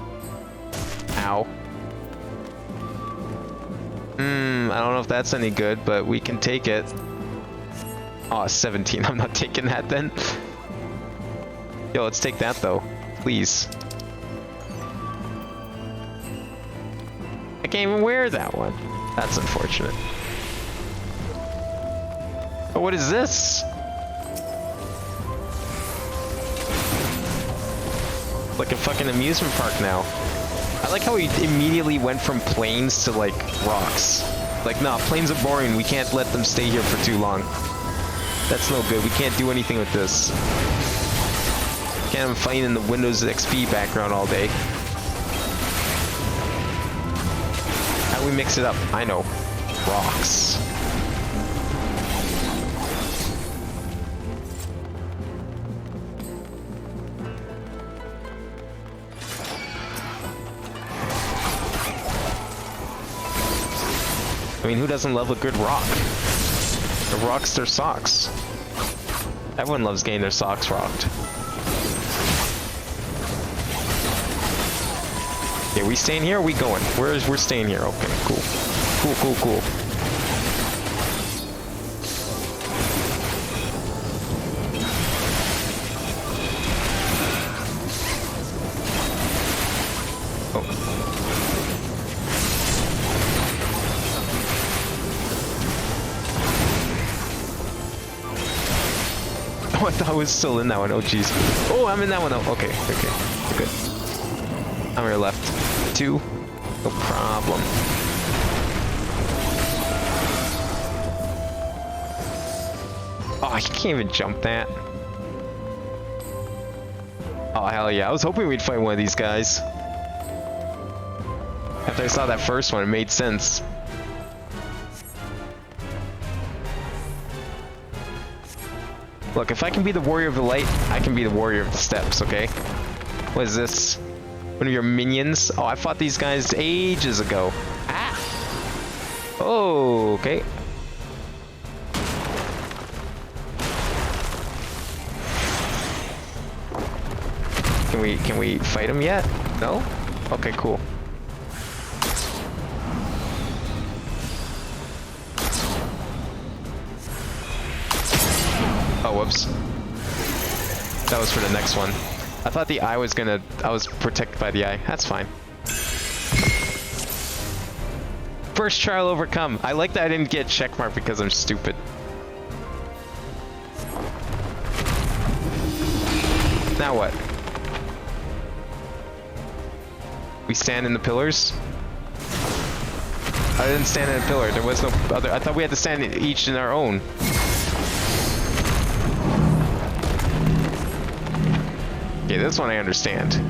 Ow. I don't know if that's any good, but we can take it. Oh, 17. I'm not taking that then. Yo, let's take that though. Please. I can't even wear that one. That's unfortunate. Oh, what is this? Like a fucking amusement park now. I like how he immediately went from planes to like rocks. Like, nah, planes are boring. We can't let them stay here for too long. That's no good. We can't do anything with this. Can't have fighting in the Windows XP background all day. How do we mix it up? I know. Rocks. I mean, who doesn't love a good rock? The rocks their socks. Everyone loves getting their socks rocked. Okay, we staying here or we going? We're staying here. Okay, cool. Cool. I thought I was still in that one. Oh, jeez. Oh, I'm in that one. Oh, okay. We're good. I'm on your left. 2. No problem. Oh, you can't even jump that. Oh, hell yeah. I was hoping we'd fight one of these guys. After I saw that first one, it made sense. Look, if I can be the warrior of the light, I can be the warrior of the steps, okay? What is this? One of your minions? Oh, I fought these guys ages ago. Ah! Oh, okay. Can we fight him yet? No? Okay, cool. Oh, whoops. That was for the next one. I thought the eye was gonna... I was protected by the eye. That's fine. First trial overcome. I like that I didn't get checkmark because I'm stupid. Now what? We stand in the pillars? I didn't stand in a pillar. There was no other... I thought we had to stand each in our own. Okay, this one I understand.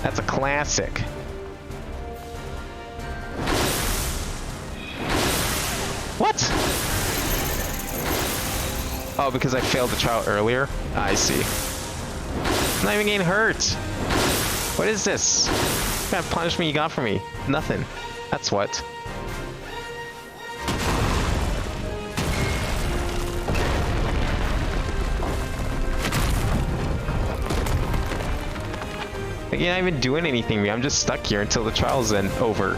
That's a classic. What? Oh, because I failed the trial earlier? I see. I'm not even getting hurt. What is this? What kind of punishment you got for me? Nothing. That's what. Like, you're not even doing anything to me. I'm just stuck here until the trial's over.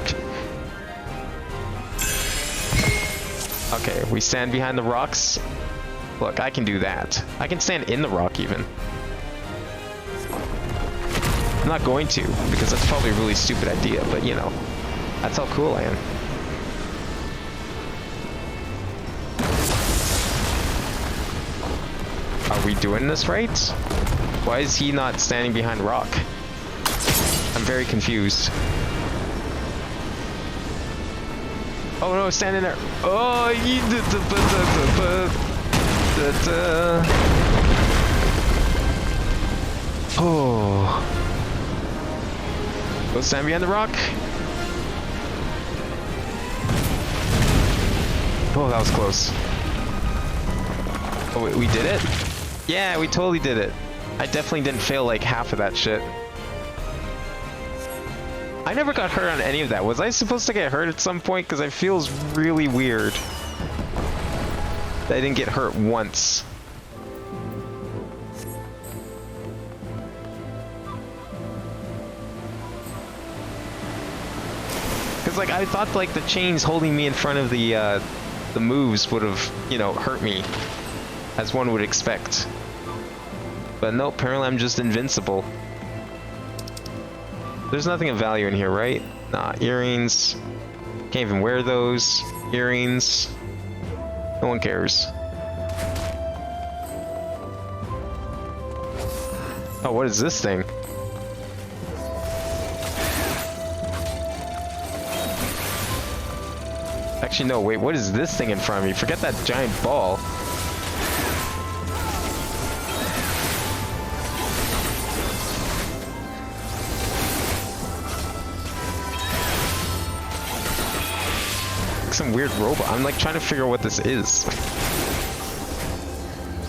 Okay, we stand behind the rocks. Look, I can do that. I can stand in the rock even. I'm not going to, because that's probably a really stupid idea, but you know, that's how cool I am. Are we doing this right? Why is he not standing behind rock? I'm very confused. Oh no, standing there. Oh, you did Oh. Go stand behind the rock. Oh, that was close. Oh, we did it? Yeah, we totally did it. I definitely didn't fail like half of that shit. I never got hurt on any of that. Was I supposed to get hurt at some point? Because it feels really weird that I didn't get hurt once. Because like I thought like the chains holding me in front of the moves would have, you know, hurt me, as one would expect. But no, apparently I'm just invincible. There's nothing of value in here, right? Nah, earrings. Can't even wear those. Earrings. No one cares. Oh, what is this thing? Actually, no, wait, what is this thing in front of me? Forget that giant ball. Some weird robot. I'm like trying to figure out what this is.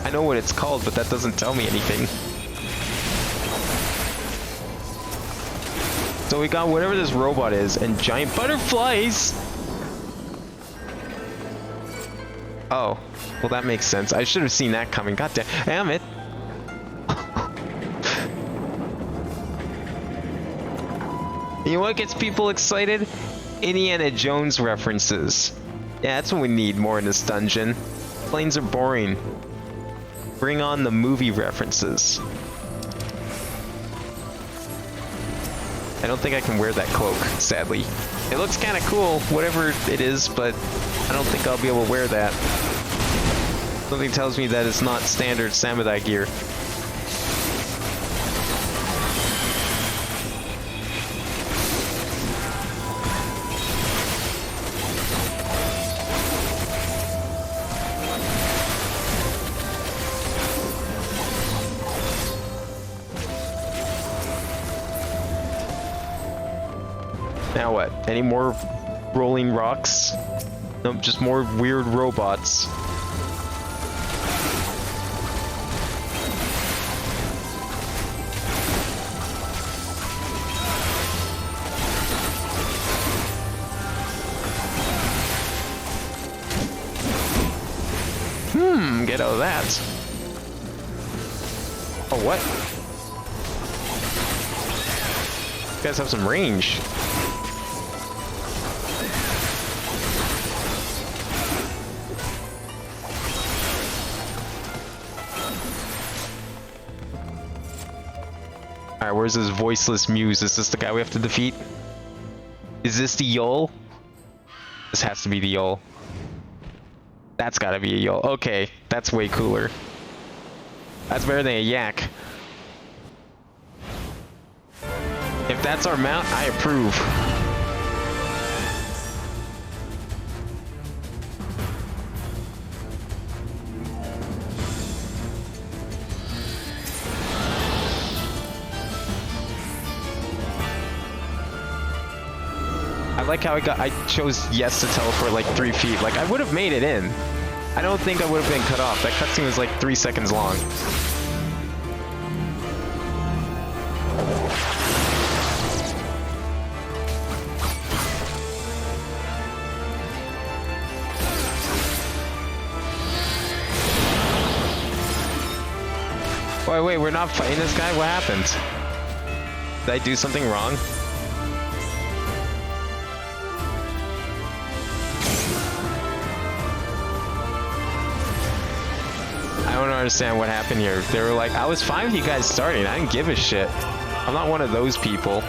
I know what it's called, but that doesn't tell me anything. So we got whatever this robot is and giant butterflies. Oh, well that makes sense. I should have seen that coming. God damn it. You know what gets people excited? Indiana Jones references. Yeah, that's what we need more in this dungeon. Planes are boring. Bring on the movie references. I don't think I can wear that cloak, sadly. It looks kind of cool, whatever it is, but I don't think I'll be able to wear that. Something tells me that it's not standard samurai gear. Now what? Any more rolling rocks? Nope, just more weird robots. Get out of that. Oh, what? You guys have some range. Alright, where's this voiceless muse? Is this the guy we have to defeat? Is this the Yol? This has to be the Yol. That's gotta be a Yol. Okay, that's way cooler. That's better than a yak. If that's our mount, I approve. I like how I chose yes to teleport like 3 feet. Like, I would have made it in. I don't think I would have been cut off. That cutscene was like 3 seconds long. Wait, we're not fighting this guy? What happened? Did I do something wrong? I don't understand what happened here. They were like, I was fine with you guys starting. I didn't give a shit. I'm not one of those people.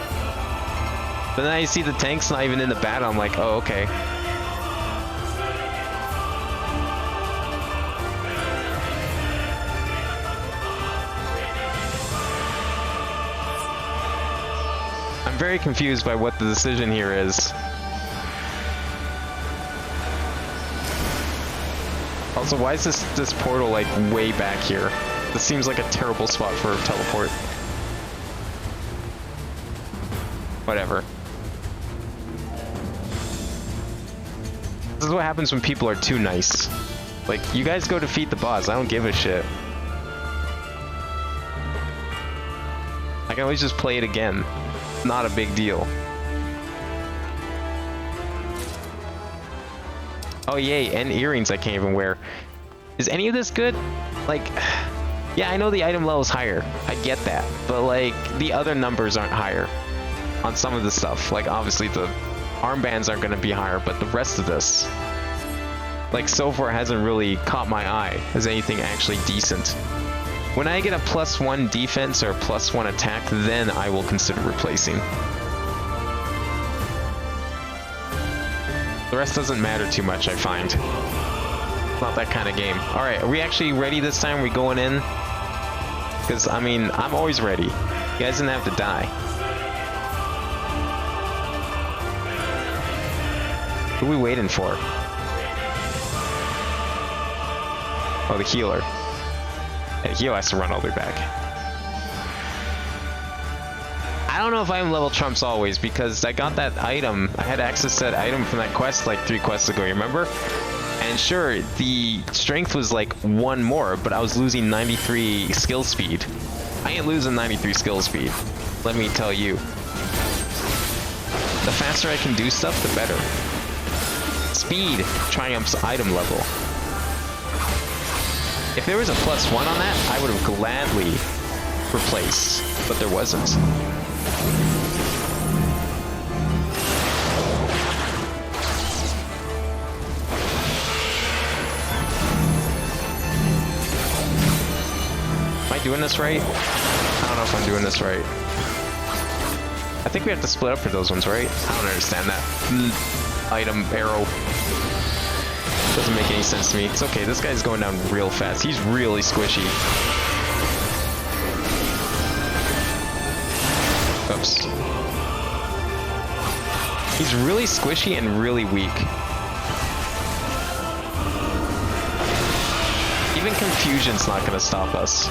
But then I see the tank's not even in the battle. I'm like, oh, okay. I'm very confused by what the decision here is. Also, why is this portal like way back here? This seems like a terrible spot for a teleport. Whatever. This is what happens when people are too nice. Like, you guys go defeat the boss. I don't give a shit. I can always just play it again. Not a big deal. Oh yay, and earrings I can't even wear. Is any of this good? Like, yeah, I know the item level is higher. I get that. But like, the other numbers aren't higher on some of the stuff. Like, obviously the armbands aren't going to be higher, but the rest of this, like, so far hasn't really caught my eye as anything actually decent. When I get a +1 defense or a +1 attack, then I will consider replacing. The rest doesn't matter too much, I find. Not that kind of game. Alright, are we actually ready this time? Are we going in? Because, I mean, I'm always ready. You guys didn't have to die. Who are we waiting for? Oh, the healer. Yeah, the healer has to run all the way back. I don't know if item level trumps always, because I got that item. I had access to that item from that quest like 3 quests ago, you remember? And sure, the strength was like 1 more, but I was losing 93 skill speed. I ain't losing 93 skill speed, let me tell you. The faster I can do stuff, the better. Speed triumphs item level. If there was a +1 on that, I would have gladly replaced, but there wasn't. Am I doing this right? I don't know if I'm doing this right. I think we have to split up for those ones, right? I don't understand that. Item arrow. Doesn't make any sense to me. It's okay, this guy's going down real fast. He's really squishy. Oops. He's really squishy and really weak. Even confusion's not gonna stop us.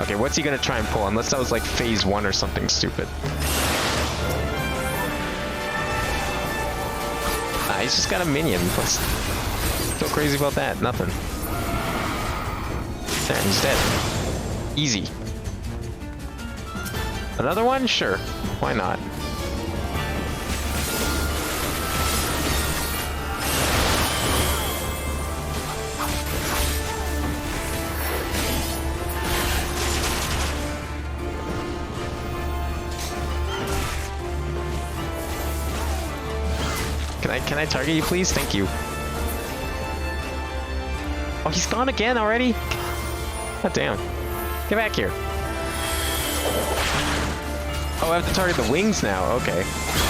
Okay, what's he gonna try and pull? Unless that was like phase 1 or something stupid. He's just got a minion. What's so crazy about that? Nothing. There, he's dead. Easy. Another one? Sure. Why not? Can I target you, please? Thank you. Oh, he's gone again already? God damn. Get back here. Oh, I have to target the wings now. Okay.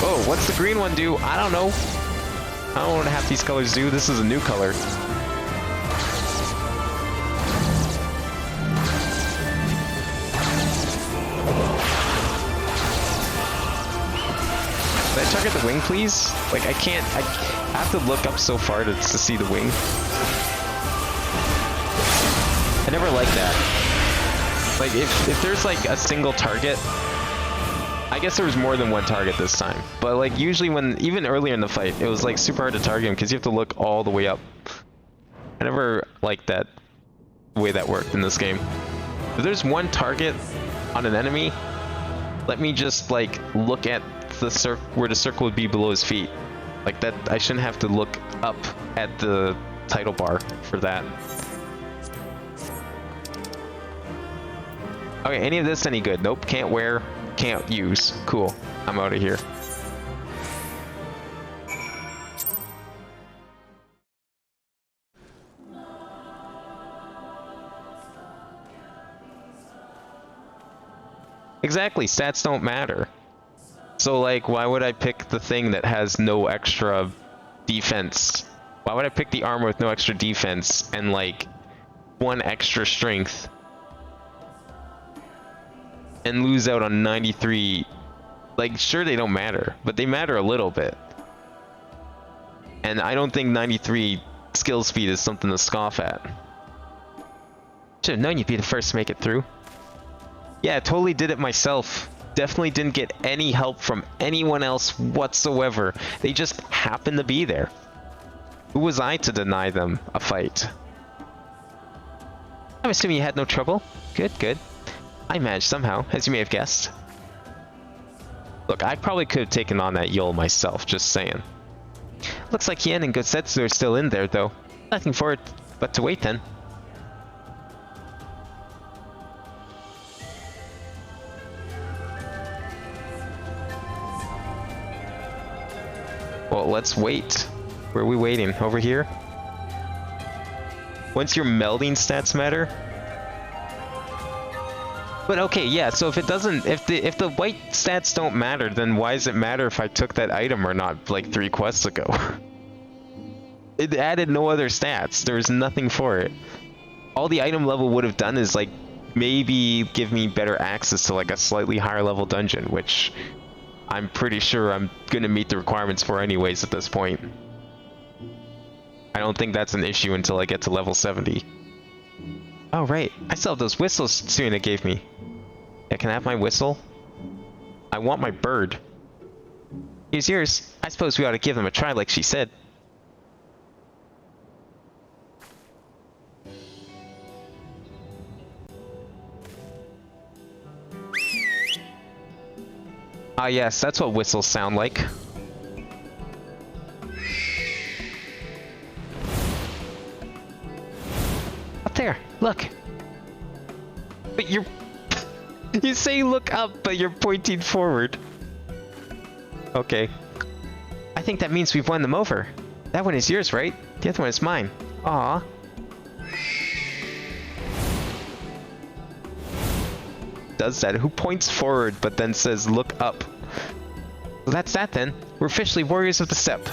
Oh, what's the green one do? I don't know. I don't know what half these colors do. This is a new color. Can I target the wing, please? Like, I can't. I have to look up so far to see the wing. I never liked that. Like, if there's like a single target, I guess there was more than one target this time. But like usually even earlier in the fight, it was like super hard to target him because you have to look all the way up. I never liked that way that worked in this game. If there's one target on an enemy, let me just like look at the where the circle would be below his feet. Like that, I shouldn't have to look up at the title bar for that. Okay, any of this any good? Nope, can't wear, can't use. Cool, I'm out of here. Exactly, stats don't matter. So like, why would I pick the thing that has no extra defense? Why would I pick the armor with no extra defense and like 1 extra strength and lose out on 93? Like, sure, they don't matter, but they matter a little bit. And I don't think 93 skill speed is something to scoff at. Should have known you'd be the first to make it through. Yeah, I totally did it myself. Definitely didn't get any help from anyone else whatsoever. They just happened to be there. Who was I to deny them a fight? I'm assuming you had no trouble. Good, good. I managed somehow, as you may have guessed. Look, I probably could have taken on that Yule myself, just saying. Looks like Hien and Gosetsu are still in there, though. Nothing for it but to wait then. Well, let's wait. Where are we waiting? Over here? Once your melding stats matter? But okay, yeah, so if it doesn't, if the white stats don't matter, then why does it matter if I took that item or not, like 3 quests ago? It added no other stats. There was nothing for it. All the item level would have done is like maybe give me better access to like a slightly higher level dungeon, which I'm pretty sure I'm gonna meet the requirements for anyways at this point. I don't think that's an issue until I get to level 70. Oh right, I still have those whistles Serena gave me. Yeah, can I have my whistle? I want my bird. Here's yours. I suppose we ought to give them a try like she said. Ah yes, that's what whistles sound like. Up there, look. But you're... You say look up, but you're pointing forward. Okay. I think that means we've won them over. That one is yours, right? The other one is mine. Aww. Does that? Who points forward but then says look up? Well, that's that then. We're officially warriors of the steppe.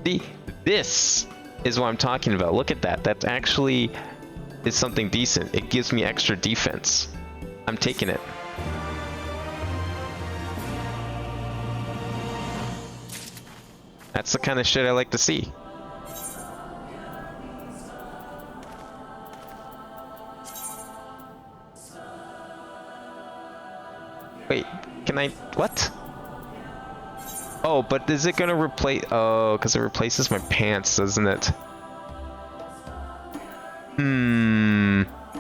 See, this is what I'm talking about. Look at that. That actually is something decent. It gives me extra defense. I'm taking it. That's the kind of shit I like to see. Wait, can I... What? Oh, but is it gonna replace... Oh, because it replaces my pants, doesn't it?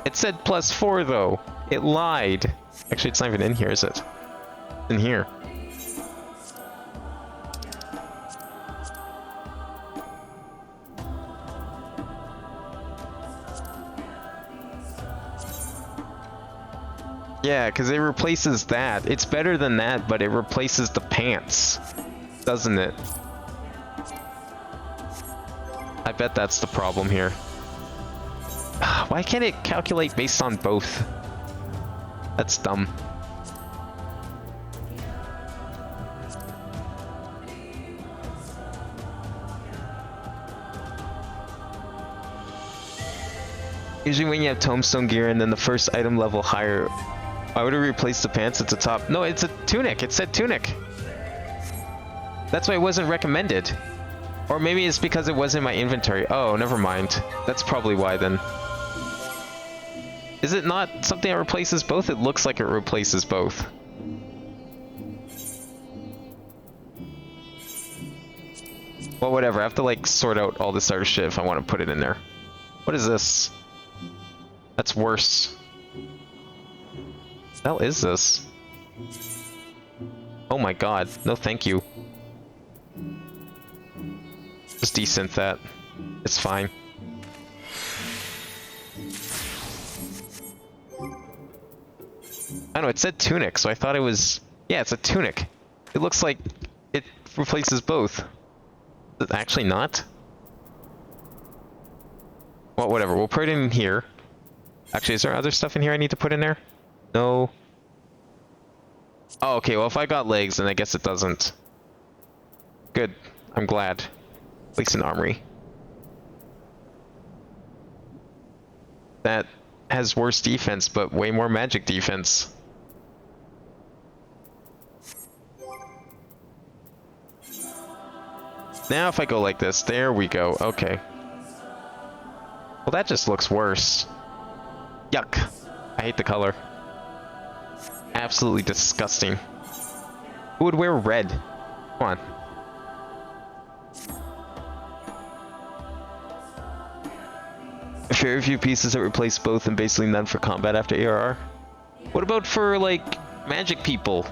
It said +4, though. It lied. Actually, it's not even in here, is it? It's in here. Yeah, because it replaces that. It's better than that, but it replaces the pants, doesn't it? I bet that's the problem here. Why can't it calculate based on both? That's dumb. Usually when you have tombstone gear and then the first item level higher, why would it replace the pants at the top? No, it's a tunic. It said tunic. That's why it wasn't recommended. Or maybe it's because it was in my inventory. Oh, never mind. That's probably why then. Is it not something that replaces both? It looks like it replaces both. Well, whatever. I have to like sort out all this other shit if I want to put it in there. What is this? That's worse. What the hell is this? Oh my god. No thank you. Just desynth that. It's fine. I don't know, it said tunic, so I thought it was... Yeah, it's a tunic. It looks like it replaces both. Is it actually not? Well, whatever. We'll put it in here. Actually, is there other stuff in here I need to put in there? No. Oh, okay. Well, if I got legs, then I guess it doesn't. Good. I'm glad. At least an armory. That has worse defense, but way more magic defense. Now if I go like this, there we go. Okay. Well, that just looks worse. Yuck. I hate the color. Absolutely disgusting. Who would wear red? Come on. Very few pieces that replace both and basically none for combat after ARR. What about for, like, magic people?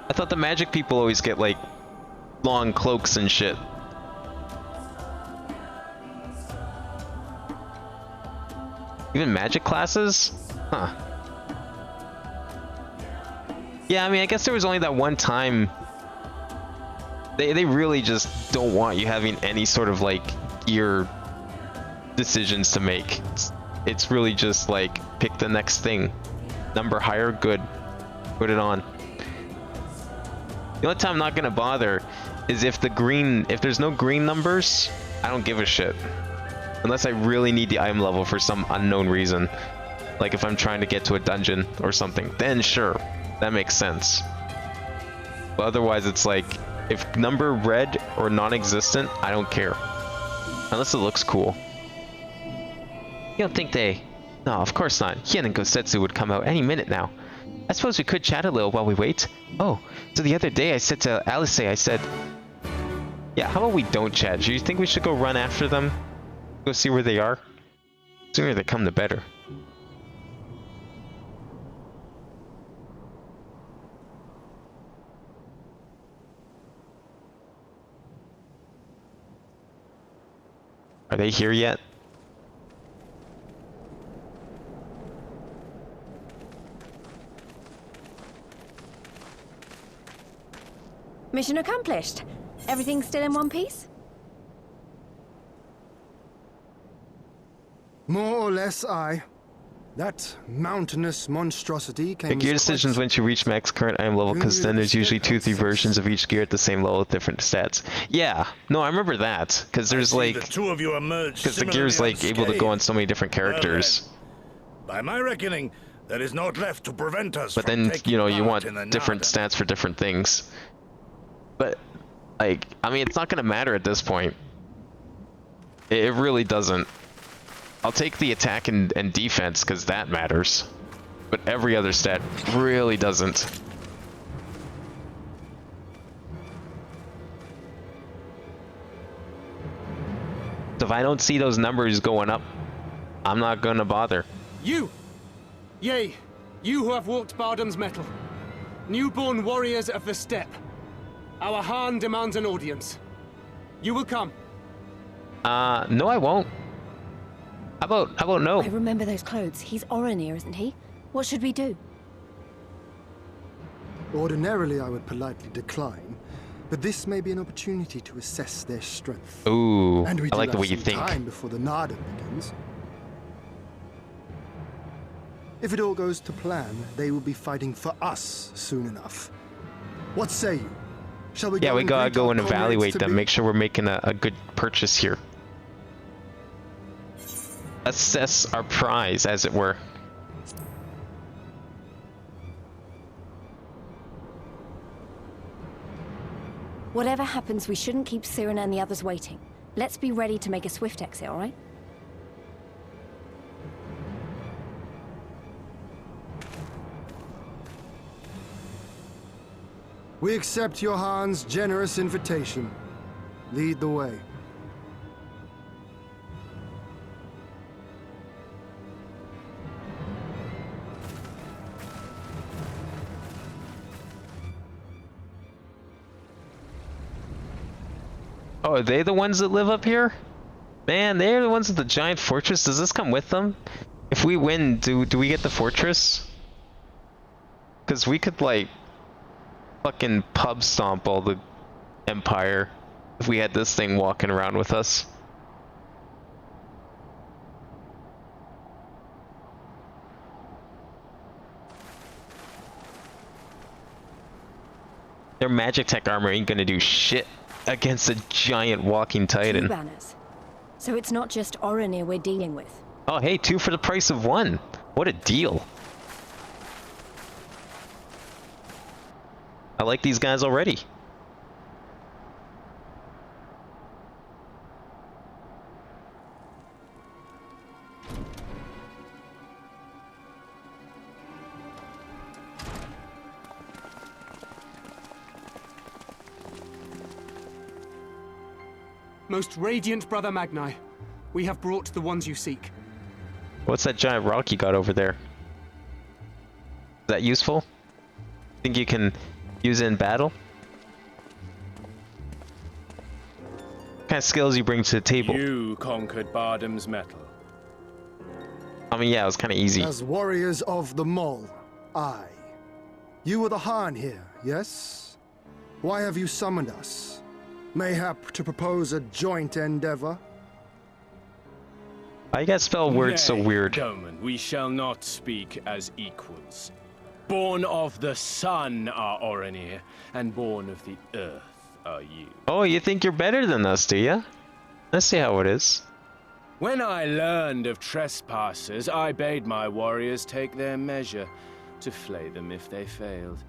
I thought the magic people always get, like, long cloaks and shit. Even magic classes? Huh. Yeah, I mean, I guess there was only that one time. They really just don't want you having any sort of, like, gear decisions to make. It's really just, like, pick the next thing. Number higher, good. Put it on. The only time I'm not gonna bother is if there's no green numbers, I don't give a shit. Unless I really need the item level for some unknown reason. Like if I'm trying to get to a dungeon or something, then sure, that makes sense. But otherwise it's like, if number red or non-existent, I don't care. Unless it looks cool. You don't think they... No, of course not. Hien and Gosetsu would come out any minute now. I suppose we could chat a little while we wait. Oh, so the other day I said to Alice, I said... Yeah, how about we don't chat? Do you think we should go run after them? Go see where they are? The sooner they come, the better. Are they here yet? Mission accomplished. Everything still in one piece? More or less, aye. That mountainous monstrosity came... Make your decisions once you reach max current item level, because then there's usually 2-3 versions of each gear at the same level with different stats. Yeah, no, I remember that, because there's like... Because the gear's like able to go on so many different characters. By my reckoning, there is naught left to prevent us but from then, you know, you want taking different part in the stats for different things. But, like, I mean, it's not going to matter at this point. It really doesn't. I'll take the attack and defense, because that matters. but every other stat really doesn't. So if I don't see those numbers going up, I'm not gonna bother. You! Yea, you who have walked Bardam's metal. Newborn warriors of the steppe. Our Khan demands an audience. You will come. No I won't. How about no? I remember those clothes. He's Oronir, isn't he? What should we do? Ordinarily, I would politely decline, but this may be an opportunity to assess their strength. Ooh, And we I like do the way have you some think. time before the Nada begins. If it all goes to plan, they will be fighting for us soon enough. What say you? Shall we Yeah, we gotta greet go our and comrades evaluate to them, be- make sure we're making a good purchase here. Assess our prize, as it were. Whatever happens, we shouldn't keep Cyrano and the others waiting. Let's be ready to make a swift exit, all right? We accept your Khan's generous invitation. Lead the way. Oh, are they the ones that live up here? Man, they're the ones with the giant fortress. Does this come with them? If we win, do we get the fortress? Because we could, like, fucking pub stomp all the Empire if we had this thing walking around with us. Their magic tech armor ain't gonna do shit against a giant walking 2 titan. banners. So it's not just Oronir we're dealing with. Oh, hey, 2 for the price of 1. What a deal. I like these guys already. Most radiant Brother Magni, we have brought the ones you seek. What's that giant rock you got over there? Is that useful? Think you can use it in battle? What kind of skills you bring to the table? You conquered Bardam's metal. I mean, yeah, it was kind of easy. As warriors of the Mole, aye. You were the Khan here, yes? Why have you summoned us? Mayhap to propose a joint endeavor? Why you guys spell words so Nay, weird? Doman, we shall not speak as equals. Born of the sun are Oronir, and born of the earth are you. Oh, you think you're better than us, do ya? Let's see how it is. When I learned of trespassers, I bade my warriors take their measure, to flay them if they failed.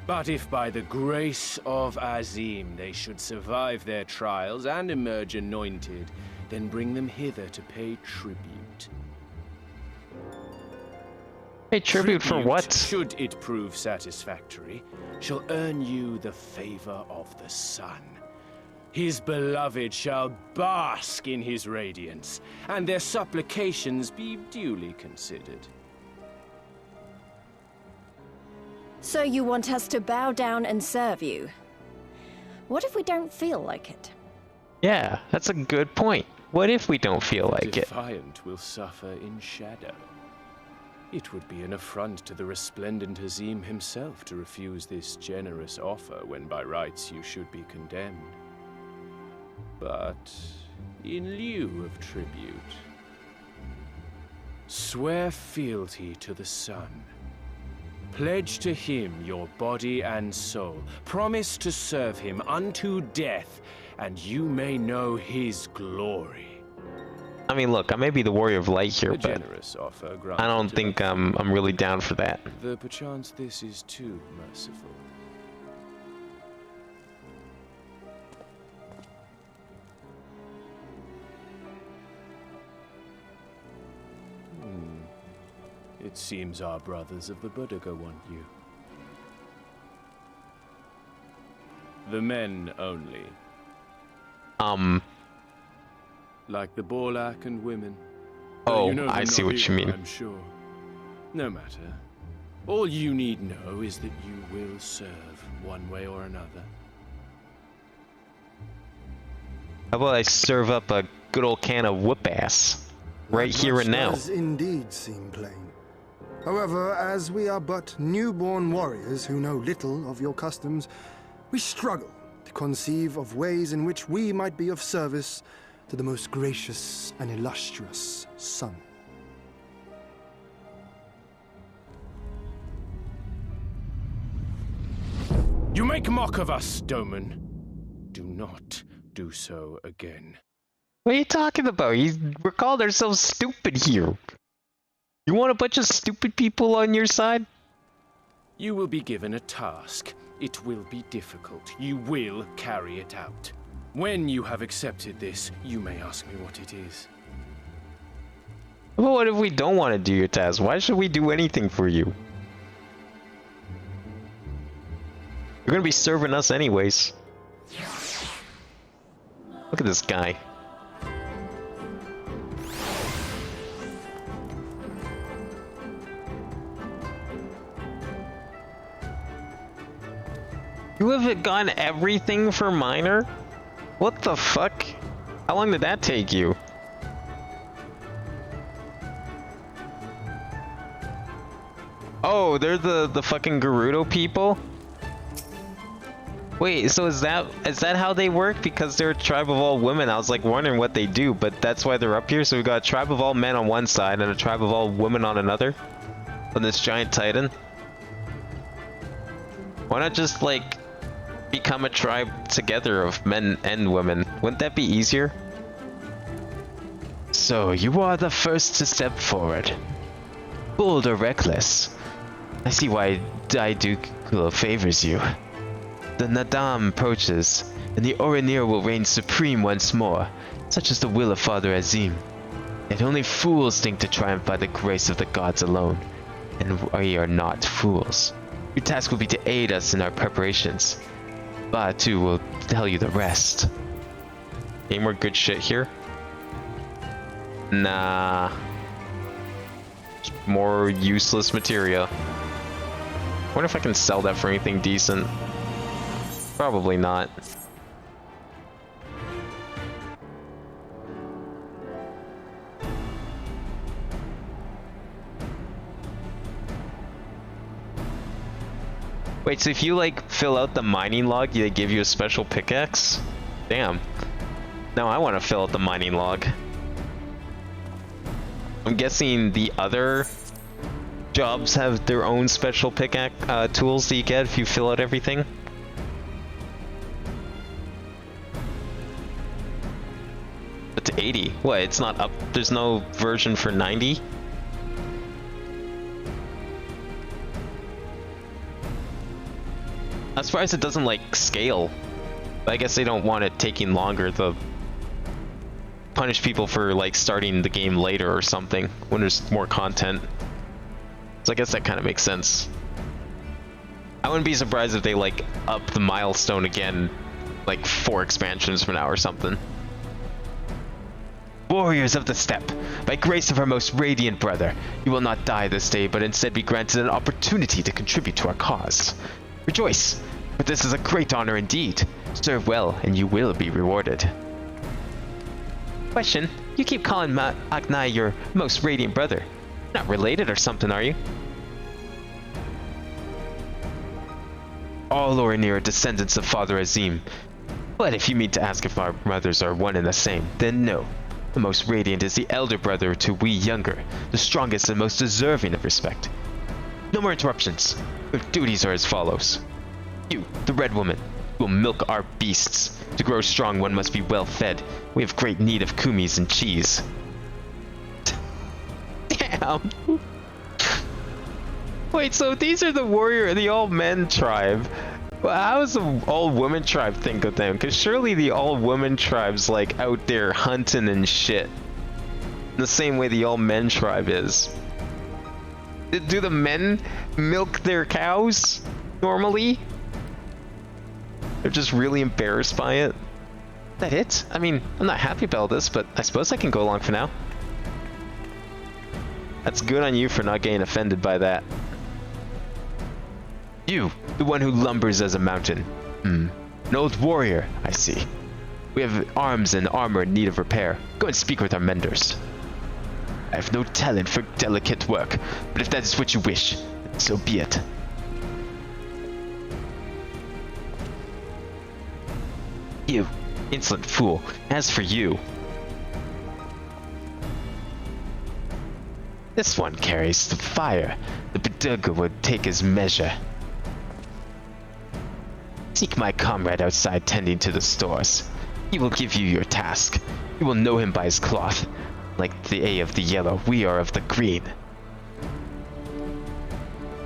But if by the grace of Azim they should survive their trials and emerge anointed, then bring them hither to pay tribute. Hey, tribute for what? Should it prove satisfactory, shall earn you the favor of the sun. His beloved shall bask in his radiance, and their supplications be duly considered. So you want us to bow down and serve you? What if we don't feel like it? Yeah, that's a good point. What if we don't feel like it? Defiant will suffer in shadow. It would be an affront to the resplendent Azim himself to refuse this generous offer when by rights you should be condemned. But in lieu of tribute, swear fealty to the sun. Pledge to him your body and soul. Promise to serve him unto death, and you may know his glory. I mean, look, I may be the warrior of light here, A but generous offer I don't granted to think the I'm really down for that. Though perchance this is too merciful. It It seems our brothers of the Buddha want you. The men only. Like the Borlak and women. Though Oh, you know I them see not what you here, mean. I'm sure. No matter. All you need know is that you will serve one way or another. How about I serve up a good old can of whoop ass? Right That here much and now. does indeed seem plain. However, as we are but newborn warriors who know little of your customs, we struggle to conceive of ways in which we might be of service to the most gracious and illustrious son. You make mock of us, Doman. Do not do so again. What are you talking about? We're calling ourselves stupid here. You want a bunch of stupid people on your side? You will be given a task. It will be difficult. You will carry it out. When you have accepted this, you may ask me what it is. But what if we don't want to do your task? Why should we do anything for you? You're gonna be serving us anyways. Look at this guy. You have gotten everything for minor? What the fuck? How long did that take you? Oh, they're the fucking Gerudo people? Wait, so is that how they work? Because they're a tribe of all women. I was like wondering what they do, but that's why they're up here. So we got a tribe of all men on one side and a tribe of all women on another. On this giant titan. Why not just like become a tribe together of men and women? Wouldn't that be easier? So you are the first to step forward. Bold or reckless. I see why Daidukula favors you. The Nadam approaches, and the Orinir will reign supreme once more, such is the will of Father Azim. Yet only fools think to triumph by the grace of the gods alone, and we are not fools. Your task will be to aid us in our preparations. Batu will tell you the rest. Any more good shit here? Nah. Just more useless materia. Wonder if I can sell that for anything decent. Probably not. Wait, so if you like fill out the mining log, they give you a special pickaxe? Damn. Now I want to fill out the mining log. I'm guessing the other jobs have their own special pickaxe tools that you get if you fill out everything. But to 80? What, it's not up? There's no version for 90? I'm surprised it doesn't like scale. But I guess they don't want it taking longer to punish people for like starting the game later or something when there's more content. So I guess that kind of makes sense. I wouldn't be surprised if they like up the milestone again like 4 expansions from now or something. Warriors of the Steppe, by grace of our most radiant brother, you will not die this day, but instead be granted an opportunity to contribute to our cause. Rejoice, for this is a great honor indeed. Serve well, and you will be rewarded. Question, you keep calling Agnai your most radiant brother. Not related or something, are you? All Orinir are descendants of Father Azim. But if you mean to ask if our brothers are one and the same, then no. The most radiant is the elder brother to we younger, the strongest and most deserving of respect. No more interruptions. Our duties are as follows. You, the red woman, will milk our beasts. To grow strong, one must be well fed. We have great need of kumis and cheese. Damn. Wait, so these are the all-men tribe. Well, how does the all-woman tribe think of them? Because surely the all-woman tribe's like out there hunting and shit. The same way the all-men tribe is. Do the men milk their cows normally? They're just really embarrassed by it. Is that it? I mean, I'm not happy about this, but I suppose I can go along for now. That's good on you for not getting offended by that. You, the one who lumbers as a mountain. An old warrior, I see. We have arms and armor in need of repair. Go and speak with our menders. I have no talent for delicate work, but if that is what you wish, so be it. You, insolent fool. As for you... This one carries the fire. The Beduga would take his measure. Seek my comrade outside tending to the stores. He will give you your task. You will know him by his cloth. Like the A of the yellow, we are of the green.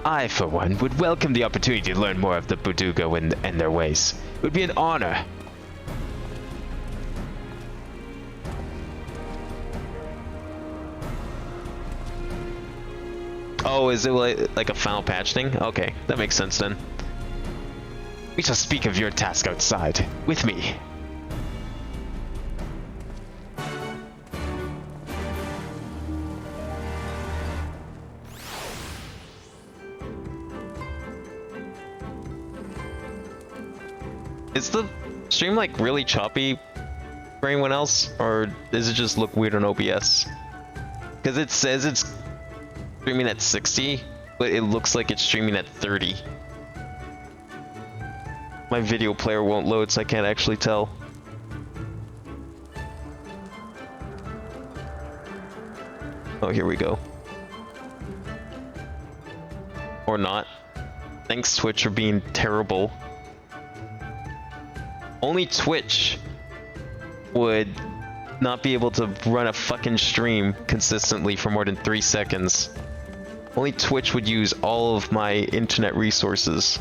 I, for one, would welcome the opportunity to learn more of the Beduga and their ways. It would be an honor. Oh, is it like a final patch thing? Okay, that makes sense then. We shall speak of your task outside, with me. Is the stream like really choppy for anyone else, or does it just look weird on OBS? Because it says it's streaming at 60, but it looks like it's streaming at 30. My video player won't load, so I can't actually tell. Oh, here we go. Or not. Thanks, Twitch, for being terrible. Only Twitch would not be able to run a fucking stream consistently for more than 3 seconds. Only Twitch would use all of my internet resources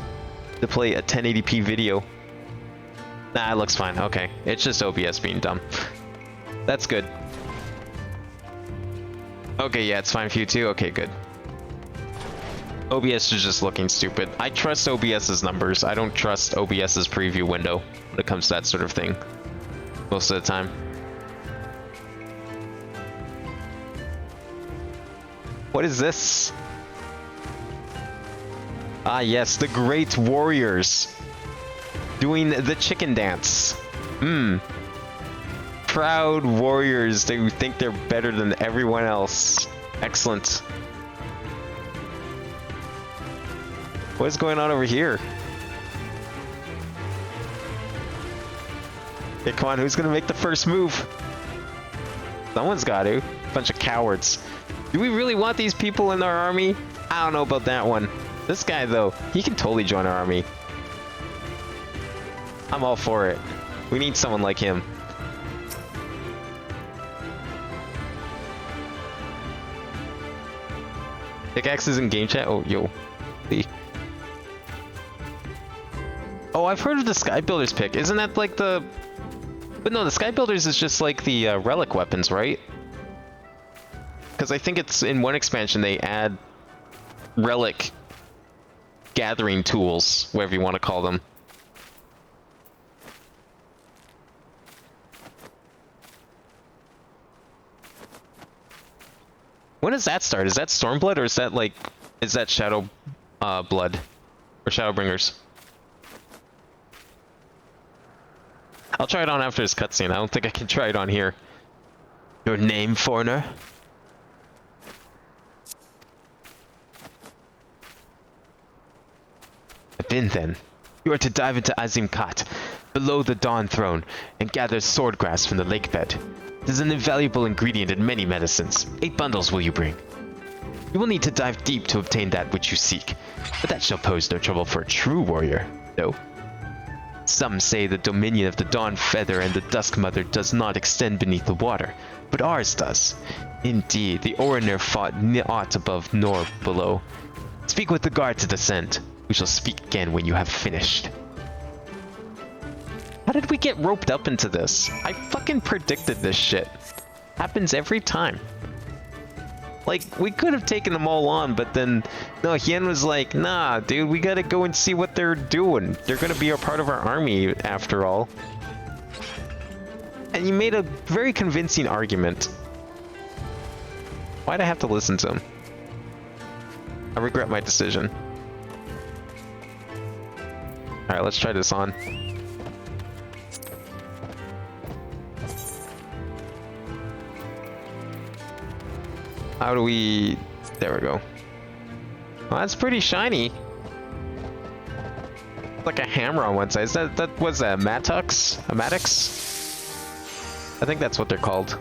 to play a 1080p video. Nah, it looks fine. Okay. It's just OBS being dumb. That's good. Okay, yeah, it's fine for you too? Okay, good. OBS is just looking stupid. I trust OBS's numbers. I don't trust OBS's preview window when it comes to that sort of thing. Most of the time. What is this? Ah, yes, the great warriors doing the chicken dance. Proud warriors who think they're better than everyone else. Excellent. What is going on over here? Hey, come on, who's gonna make the first move? Someone's got to. Bunch of cowards. Do we really want these people in our army? I don't know about that one. This guy, though, he can totally join our army. I'm all for it. We need someone like him. Pickaxe is in game chat? Oh, yo. Oh, I've heard of the Sky Builders pick. Isn't that like the... But no, the Sky Builders is just like the relic weapons, right? Because I think it's in one expansion they add relic gathering tools, whatever you want to call them. When does that start? Is that Stormblood, or is that like... Is that Shadow Blood? Or Shadowbringers? I'll try it on after this cutscene. I don't think I can try it on here. Your name, foreigner? Then, you are to dive into Azim Khat, below the Dawn Throne, and gather swordgrass from the lake bed. It is an invaluable ingredient in many medicines. 8 bundles will you bring. You will need to dive deep to obtain that which you seek, but that shall pose no trouble for a true warrior, no. Some say the dominion of the Dawn Feather and the Dusk Mother does not extend beneath the water, but ours does. Indeed, the Orinir fought naught above nor below. Speak with the guard to descend. We shall speak again when you have finished. How did we get roped up into this? I fucking predicted this shit. Happens every time. Like, we could have taken them all on, but then, no, Hien was like, nah, dude, we gotta go and see what they're doing. They're gonna be a part of our army, after all. And you made a very convincing argument. Why'd I have to listen to him? I regret my decision. Alright, let's try this on. How do we... There we go. Well, that's pretty shiny. Like a hammer on one side. Is that what's that? Matux? A Matix? I think that's what they're called.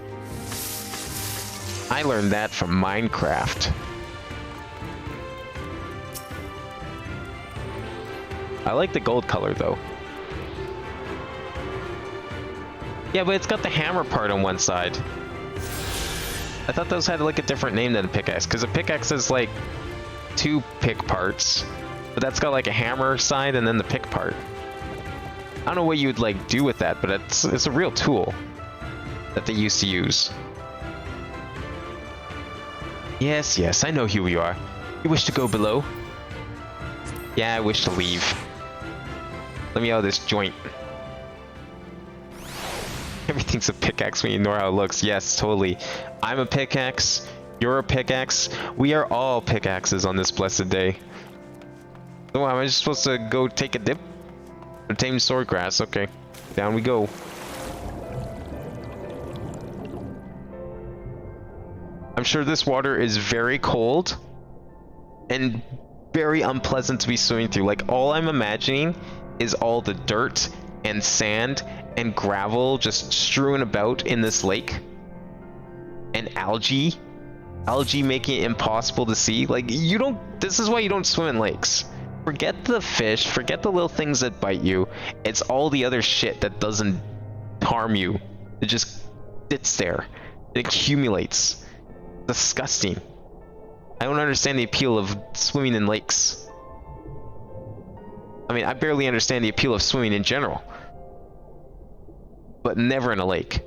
I learned that from Minecraft. I like the gold color though. Yeah, but it's got the hammer part on one side. I thought those had like a different name than a pickaxe, because a pickaxe is like 2 pick parts, but that's got like a hammer side and then the pick part. I don't know what you would like do with that, but it's a real tool that they used to use. Yes, yes, I know who you are. You wish to go below? Yeah, I wish to leave. Let me out of this joint. Everything's a pickaxe when you know how it looks. Yes, totally. I'm a pickaxe. You're a pickaxe. We are all pickaxes on this blessed day. So am I just supposed to go take a dip? Tame swordgrass. Okay. Down we go. I'm sure this water is very cold and very unpleasant to be swimming through. Like, all I'm imagining is all the dirt and sand and gravel just strewn about in this lake, and algae making it impossible to see. Like, you don't, this is why you don't swim in lakes. Forget the fish, forget the little things that bite you. It's all the other shit that doesn't harm you. It just sits there. It accumulates. Disgusting. I don't understand the appeal of swimming in lakes. I mean, I barely understand the appeal of swimming in general, but never in a lake.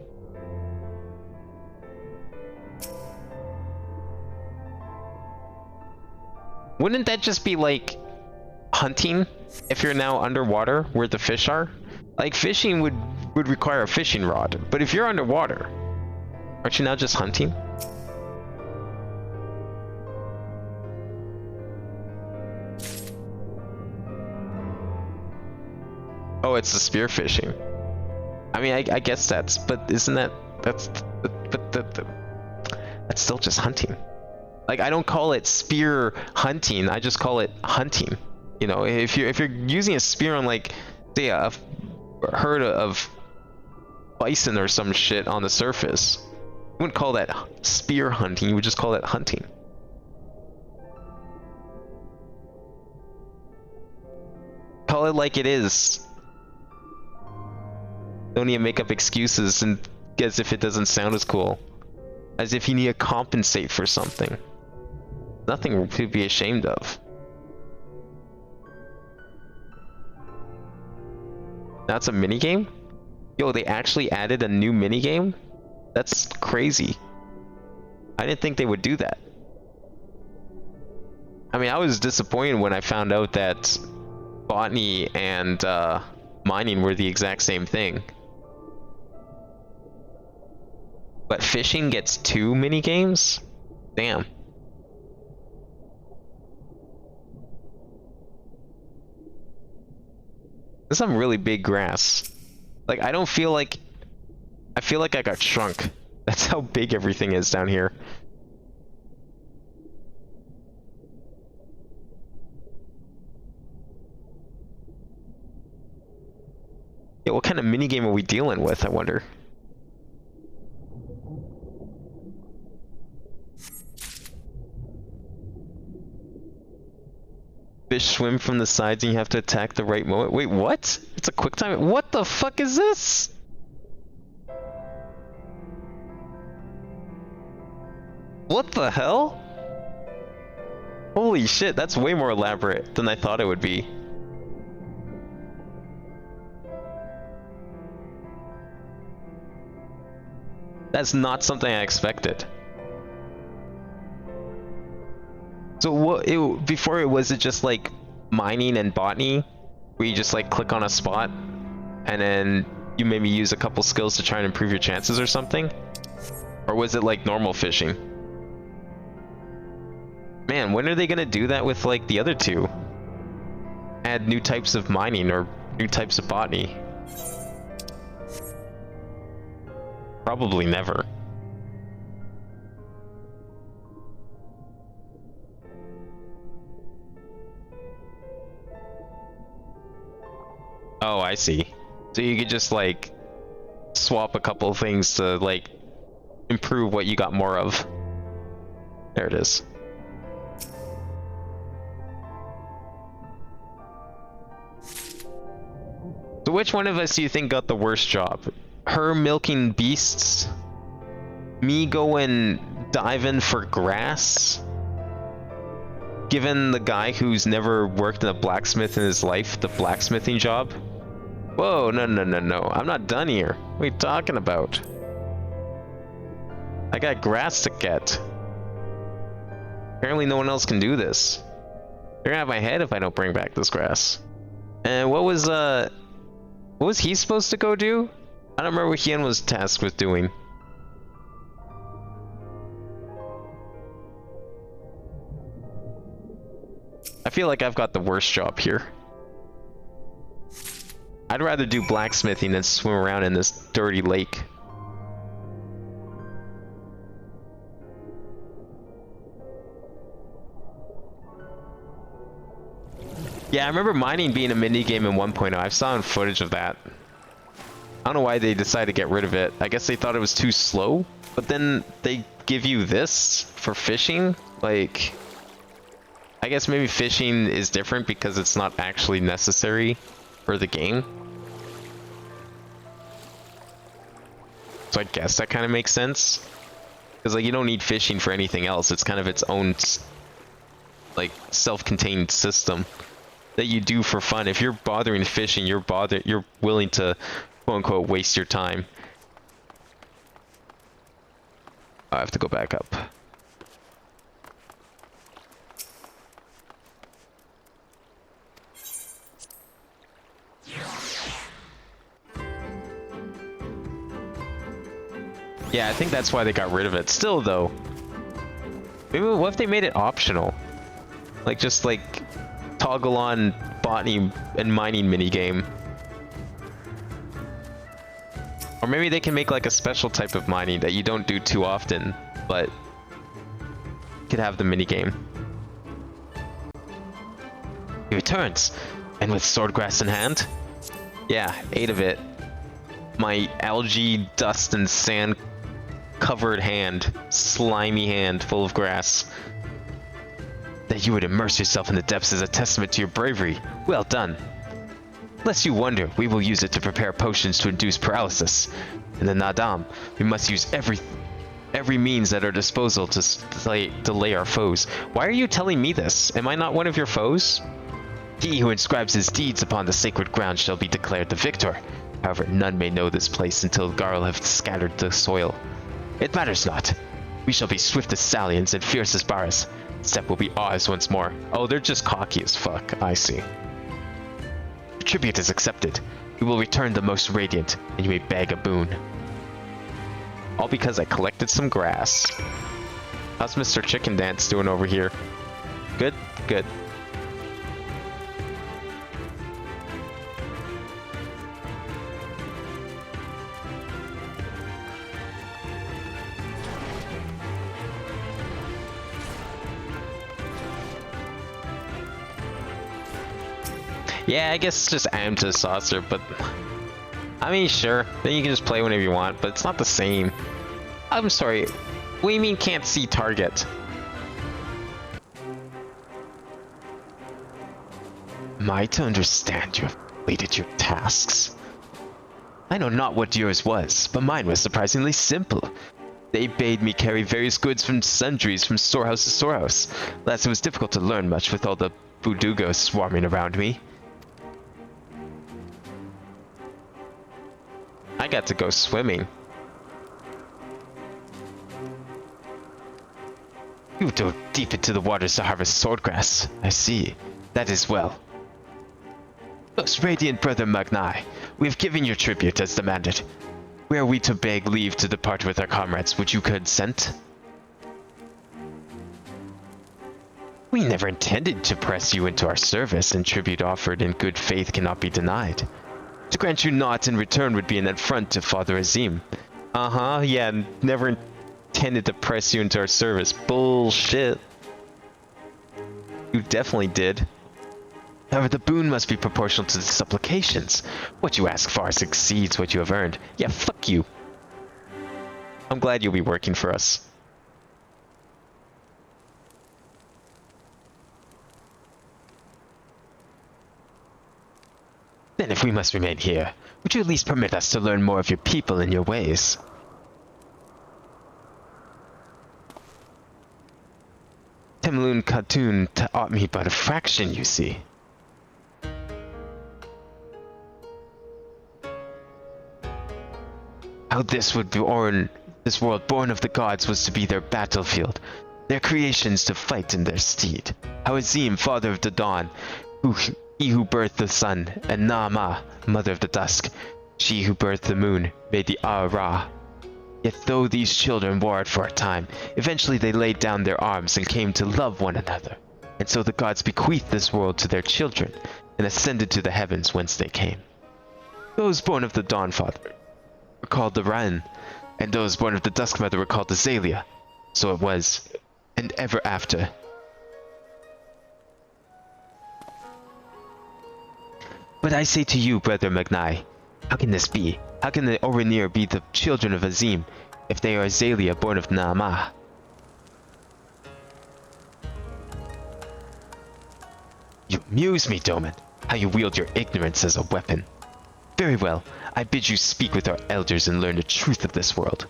Wouldn't that just be like hunting if you're now underwater where the fish are? Like, fishing would require a fishing rod, but if you're underwater, aren't you now just hunting? Oh, it's the spear fishing. I mean, I guess but isn't that's still just hunting. Like, I don't call it spear hunting, I just call it hunting. You know, if you're using a spear on, like, say a herd of bison or some shit on the surface, you wouldn't call that spear hunting, you would just call it hunting. Call it like it is. Don't need to make up excuses and as if it doesn't sound as cool. As if you need to compensate for something. Nothing to be ashamed of. That's a minigame? Yo, they actually added a new minigame? That's crazy. I didn't think they would do that. I mean, I was disappointed when I found out that botany and mining were the exact same thing. But fishing gets 2 minigames? Damn. There's some really big grass. Like, I don't feel like... I feel like I got shrunk. That's how big everything is down here. Yeah, what kind of minigame are we dealing with, I wonder? Fish swim from the sides and you have to attack the right moment. Wait, what? It's a quick time. What the fuck is this? What the hell? Holy shit, that's way more elaborate than I thought it would be. That's not something I expected. So before was it just like mining and botany, where you just like click on a spot, and then you maybe use a couple skills to try and improve your chances or something? Or was it like normal fishing? Man, when are they gonna do that with like the other two? Add new types of mining or new types of botany? Probably never. Oh, I see. So you could just like swap a couple of things to like improve what you got more of. There it is. So which one of us do you think got the worst job? Her milking beasts? Me going diving for grass? Given the guy who's never worked in a blacksmith in his life the blacksmithing job? Whoa, no, no, no, no. I'm not done here. What are you talking about? I got grass to get. Apparently no one else can do this. They're gonna have my head if I don't bring back this grass. And what was he supposed to go do? I don't remember what Hien was tasked with doing. I feel like I've got the worst job here. I'd rather do blacksmithing than swim around in this dirty lake. Yeah, I remember mining being a minigame in 1.0. I've saw footage of that. I don't know why they decided to get rid of it. I guess they thought it was too slow, but then they give you this for fishing? Like, I guess maybe fishing is different because it's not actually necessary for the game. So I guess that kind of makes sense. Because like you don't need fishing for anything else. It's kind of its own like self-contained system that you do for fun. If you're bothering fishing, you're willing to quote unquote waste your time. I have to go back up. Yeah, I think that's why they got rid of it. Still though, maybe what if they made it optional? Like just like toggle on botany and mining minigame. Or maybe they can make like a special type of mining that you don't do too often, but could have the minigame. He returns, and with swordgrass in hand. Yeah, 8 of it. My algae, dust, and sand covered hand, slimy hand full of grass. That you would immerse yourself in the depths is a testament to your bravery. Well done. Lest you wonder, we will use it to prepare potions to induce paralysis. In the Nadam, we must use every means at our disposal to delay our foes. Why are you telling me this? Am I not one of your foes? He who inscribes his deeds upon the sacred ground shall be declared the victor. However, none may know this place until Garl have scattered the soil. It matters not. We shall be swift as stallions and fierce as Baras. Step will be ours once more. Oh, they're just cocky as fuck. I see. Your tribute is accepted. We will return the most radiant, and you may beg a boon. All because I collected some grass. How's Mr. Chicken Dance doing over here? Good? Good. Yeah, I guess it's just add him to the saucer, but I mean, sure. Then you can just play whenever you want, but it's not the same. I'm sorry. What do you mean can't see target? Am I to understand you have completed your tasks? I know not what yours was, but mine was surprisingly simple. They bade me carry various goods from sundries from storehouse to storehouse. Last, it was difficult to learn much with all the Budugos swarming around me. I got to go swimming. You dove deep into the waters to harvest swordgrass. I see. That is well. Most radiant brother Magnai, we have given your tribute as demanded. Were we to beg leave to depart with our comrades, would you consent? We never intended to press you into our service, and tribute offered in good faith cannot be denied. To grant you naught in return would be an affront to Father Azim. Yeah, never intended to press you into our service. Bullshit. You definitely did. However, the boon must be proportional to the supplications. What you ask far exceeds what you have earned. Yeah, fuck you. I'm glad you'll be working for us. Then if we must remain here, would you at least permit us to learn more of your people and your ways? Temlun Khatun taught me but a fraction, you see. How this world born of the gods was to be their battlefield, their creations to fight in their stead. How Azim, father of the dawn, he who birthed the sun, and Naama, mother of the dusk, she who birthed the moon, made the Ra. Yet though these children warred for a time, eventually they laid down their arms and came to love one another. And so the gods bequeathed this world to their children, and ascended to the heavens whence they came. Those born of the Dawn Father were called the Ran, and those born of the Dusk Mother were called the Zalia. So it was, and ever after. But I say to you, brother Magnai, how can this be? How can the Orenir be the children of Azim, if they are Zalia born of Naamah? You amuse me, Doman, how you wield your ignorance as a weapon. Very well, I bid you speak with our elders and learn the truth of this world.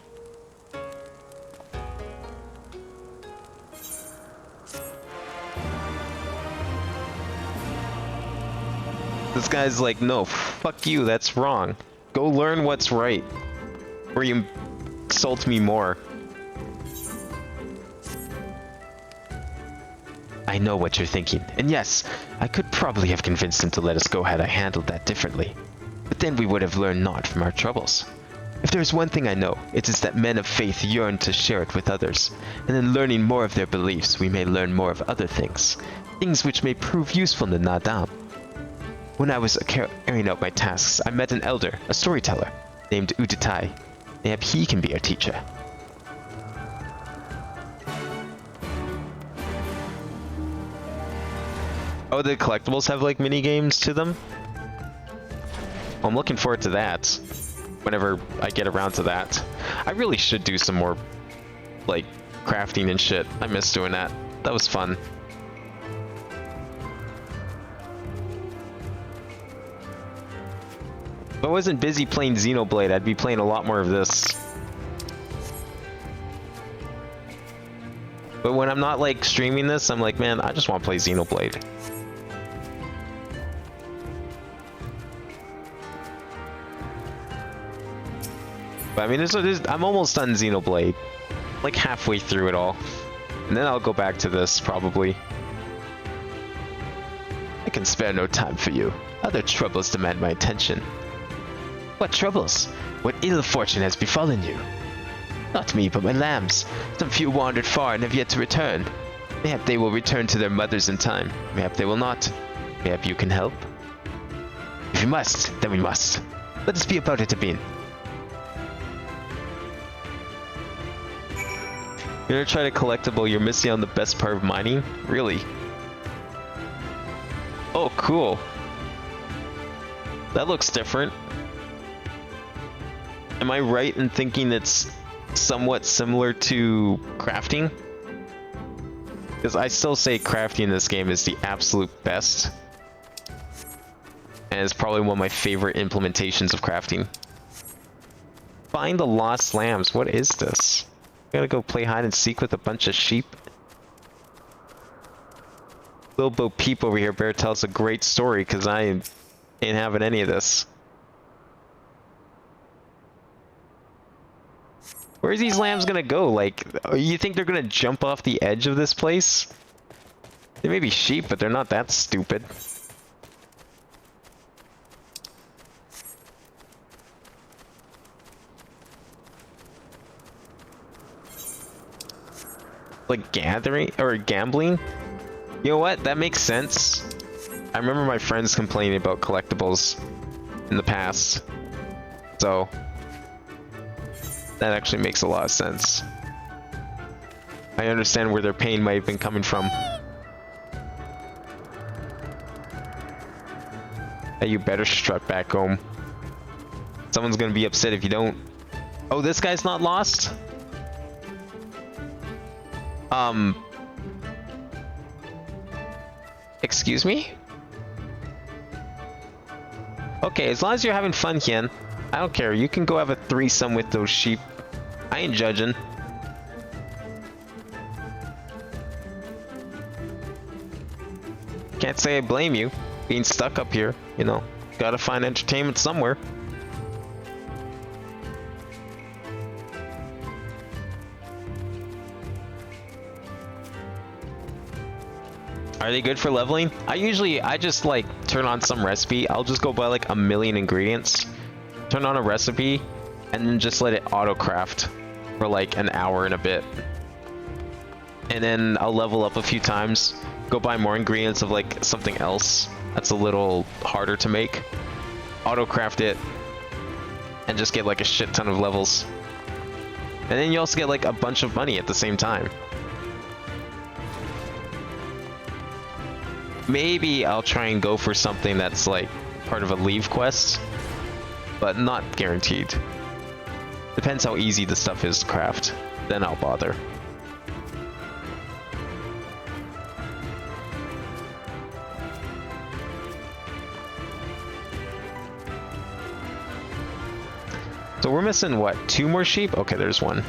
This guy's like, no, fuck you, that's wrong. Go learn what's right. Or you insult me more. I know what you're thinking, and yes, I could probably have convinced him to let us go had I handled that differently. But then we would have learned naught from our troubles. If there is one thing I know, it is that men of faith yearn to share it with others, and in learning more of their beliefs, we may learn more of other things, things which may prove useful to Nadam. When I was carrying out my tasks, I met an elder, a storyteller, named Uditai. Maybe he can be our teacher. Oh, the collectibles have like mini games to them? Well, I'm looking forward to that. Whenever I get around to that. I really should do some more like crafting and shit. I miss doing that. That was fun. If I wasn't busy playing Xenoblade, I'd be playing a lot more of this. But when I'm not like streaming this, I'm like, man, I just want to play Xenoblade. But I mean, I'm almost done Xenoblade. Like halfway through it all. And then I'll go back to this, probably. I can spare no time for you. Other troubles demand my attention. What troubles? What ill fortune has befallen you? Not me, but my lambs. Some few wandered far and have yet to return. Mayhap they will return to their mothers in time. Mayhap they will not. Mayhap you can help. If you must, then we must. Let us be about it, Abin. You're gonna try to collectible, you're missing on the best part of mining? Really? Oh, cool. That looks different. Am I right in thinking it's somewhat similar to crafting? Because I still say crafting in this game is the absolute best. And it's probably one of my favorite implementations of crafting. Find the lost lambs. What is this? Gotta go play hide and seek with a bunch of sheep. Little Bo Peep over here better tell us a great story, because I ain't having any of this. Where's these lambs gonna go? Like, you think they're gonna jump off the edge of this place? They may be sheep, but they're not that stupid. Like gathering or gambling? You know what? That makes sense. I remember my friends complaining about collectibles in the past. So that actually makes a lot of sense. I understand where their pain might have been coming from. Hey, you better strut back home. Someone's gonna be upset if you don't. Oh, this guy's not lost? Excuse me? Okay, as long as you're having fun, Hien. I don't care. You can go have a threesome with those sheep. I ain't judging. Can't say I blame you. Being stuck up here, you know. Gotta find entertainment somewhere. Are they good for leveling? I just like turn on some recipe. I'll just go buy like 1,000,000 ingredients, turn on a recipe, and then just let it auto craft for like an hour and a bit. And then I'll level up a few times, go buy more ingredients of like something else that's a little harder to make, auto craft it, and just get like a shit ton of levels. And then you also get like a bunch of money at the same time. Maybe I'll try and go for something that's like part of a leave quest, but not guaranteed. Depends how easy the stuff is to craft. Then I'll bother. So we're missing what? 2 more sheep? Okay, there's one.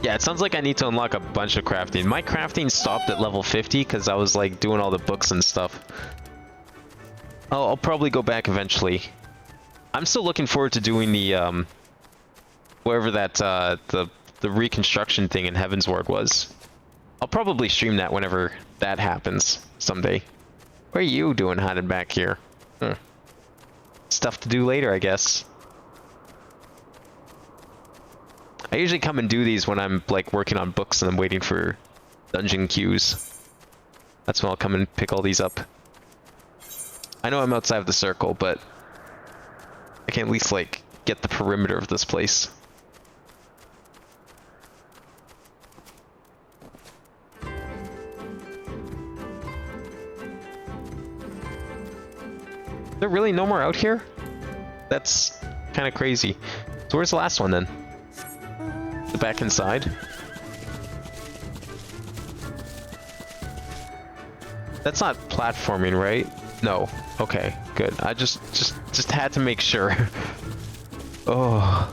Yeah, it sounds like I need to unlock a bunch of crafting. My crafting stopped at level 50 because I was like doing all the books and stuff. I'll probably go back eventually. I'm still looking forward to doing the wherever that the reconstruction thing in Heavensward was. I'll probably stream that whenever that happens someday. What are you doing hiding back here? Stuff to do later, I guess. I usually come and do these when I'm like working on books and I'm waiting for dungeon queues. That's when I'll come and pick all these up. I know I'm outside of the circle, but I can at least like get the perimeter of this place. Is there really no more out here? That's kind of crazy. So where's the last one then? The back inside? That's not platforming, right? No. Okay, good. I just had to make sure. Oh.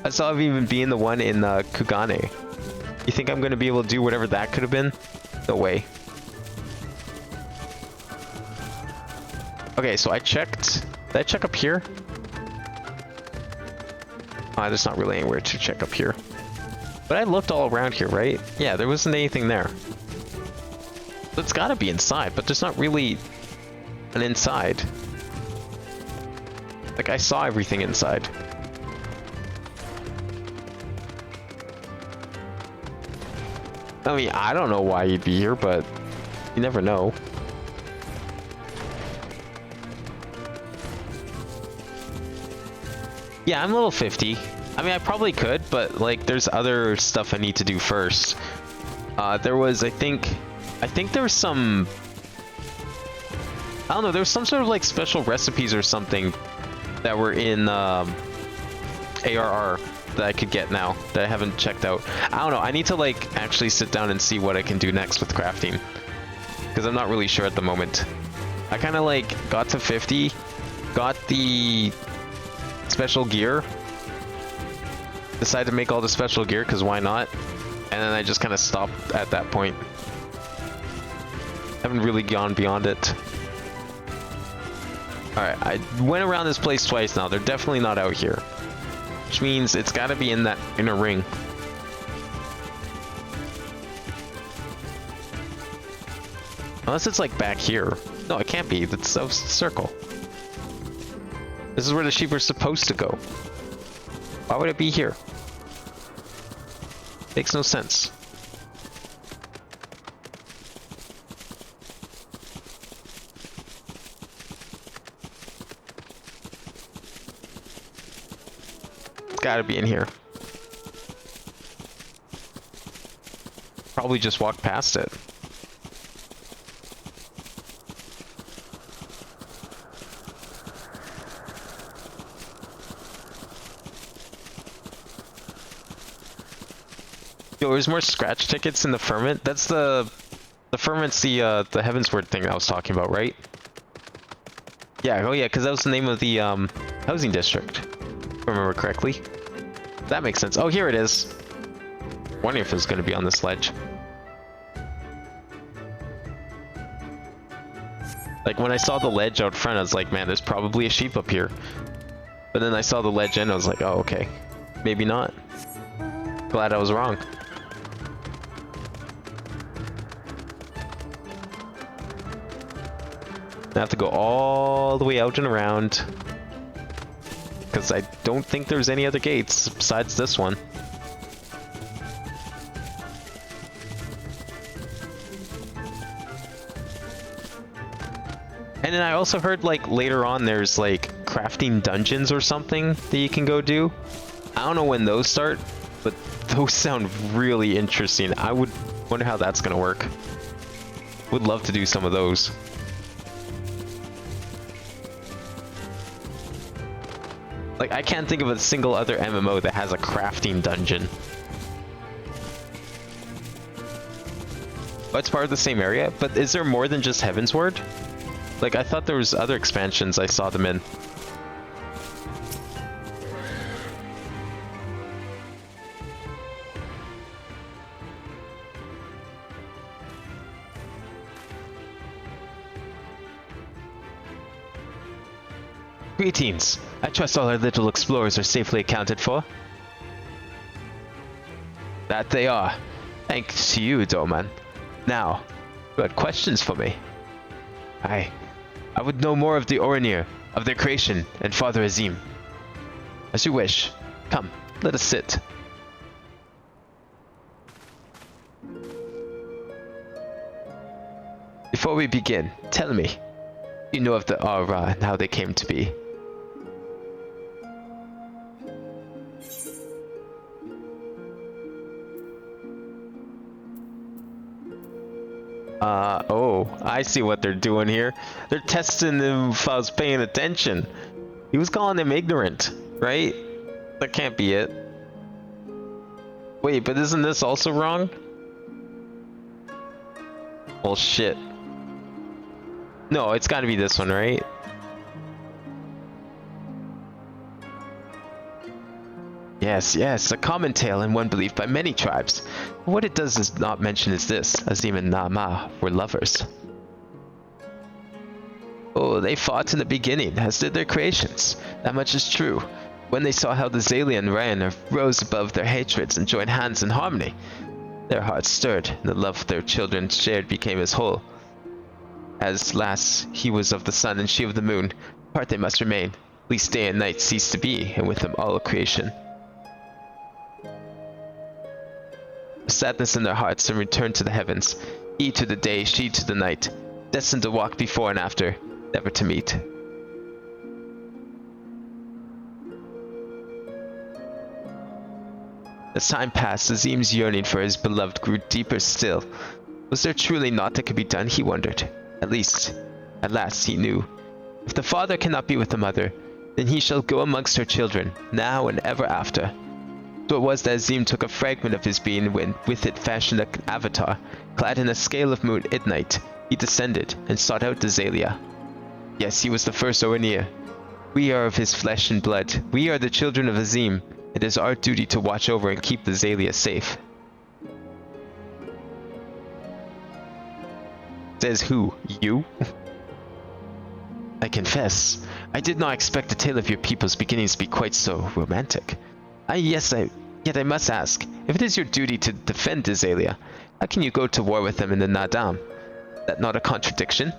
I saw it even being the one in Kugane. You think I'm gonna be able to do whatever that could have been? No way. Okay, so I checked. Did I check up here? There's not really anywhere to check up here. But I looked all around here, right? Yeah, there wasn't anything there. So it's gotta be inside, but there's not really an inside. Like, I saw everything inside. I mean, I don't know why you'd be here, but you never know. Yeah, I'm level 50. I mean, I probably could, but like, there's other stuff I need to do first. There was, I think there was some, I don't know, there was some sort of like special recipes or something that were in ARR that I could get now that I haven't checked out. I don't know, I need to like actually sit down and see what I can do next with crafting, because I'm not really sure at the moment. I kind of like got to 50, got the special gear, decided to make all the special gear because why not, and then I just kind of stopped at that point. Haven't really gone beyond it. Alright, I went around this place twice now. They're definitely not out here. Which means it's gotta be in that inner ring. Unless it's like back here. No, it can't be. That's a circle. This is where the sheep are supposed to go. Why would it be here? Makes no sense. It's gotta be in here. Probably just walked past it. Yo, there's more scratch tickets in the ferment. That's the ferment's the Heavensward thing I was talking about, right? Yeah, oh yeah, because that was the name of the housing district, if I remember correctly. That makes sense. Oh, here it is. Wondering if it was going to be on this ledge. Like when I saw the ledge out front, I was like, man, there's probably a sheep up here. But then I saw the ledge and I was like, oh, okay, maybe not. Glad I was wrong. I have to go all the way out and around because I don't think there's any other gates besides this one. And then I also heard like later on there's like crafting dungeons or something that you can go do. I don't know when those start, but those sound really interesting. I would wonder how that's gonna work. Would love to do some of those. Like, I can't think of a single other MMO that has a crafting dungeon. Oh, it's part of the same area? But is there more than just Heavensward? Like, I thought there was other expansions I saw them in. Greetings. I trust all our little explorers are safely accounted for. That they are. Thanks to you, Doman. Now, you had questions for me? I would know more of the Orinir, of their creation, and Father Azim. As you wish. Come, let us sit. Before we begin, tell me, you know of the Aura and how they came to be? Oh, I see what they're doing here. They're testing him if I was paying attention. He was calling him ignorant, right? That can't be it. Wait, but isn't this also wrong? Well, shit. No, it's gotta be this one, right? Yes, a common tale and one believed by many tribes. But what it does not mention is this: Azim and Nama were lovers. Oh, they fought in the beginning, as did their creations. That much is true. When they saw how the Zalian and Ryan rose above their hatreds and joined hands in harmony, their hearts stirred, and the love their children shared became as whole. As last he was of the sun and she of the moon, apart they must remain, least day and night cease to be, and with them all creation. Sadness in their hearts and return to the heavens, he to the day, she to the night, destined to walk before and after, never to meet. As time passed, Azim's yearning for his beloved grew deeper still. Was there truly naught that could be done, he wondered. At last he knew. If the father cannot be with the mother, then he shall go amongst her children, now and ever after. So it was that Azim took a fragment of his being when, with it fashioned an avatar, clad in a scale of moon at night, he descended and sought out Zalia. Yes, he was the first Orinir. We are of his flesh and blood. We are the children of Azim. It is our duty to watch over and keep the Zalia safe. Says who? You? I confess, I did not expect the tale of your people's beginnings to be quite so romantic. Yet I must ask, if it is your duty to defend Azalea, how can you go to war with them in the Nadam? Is that not a contradiction?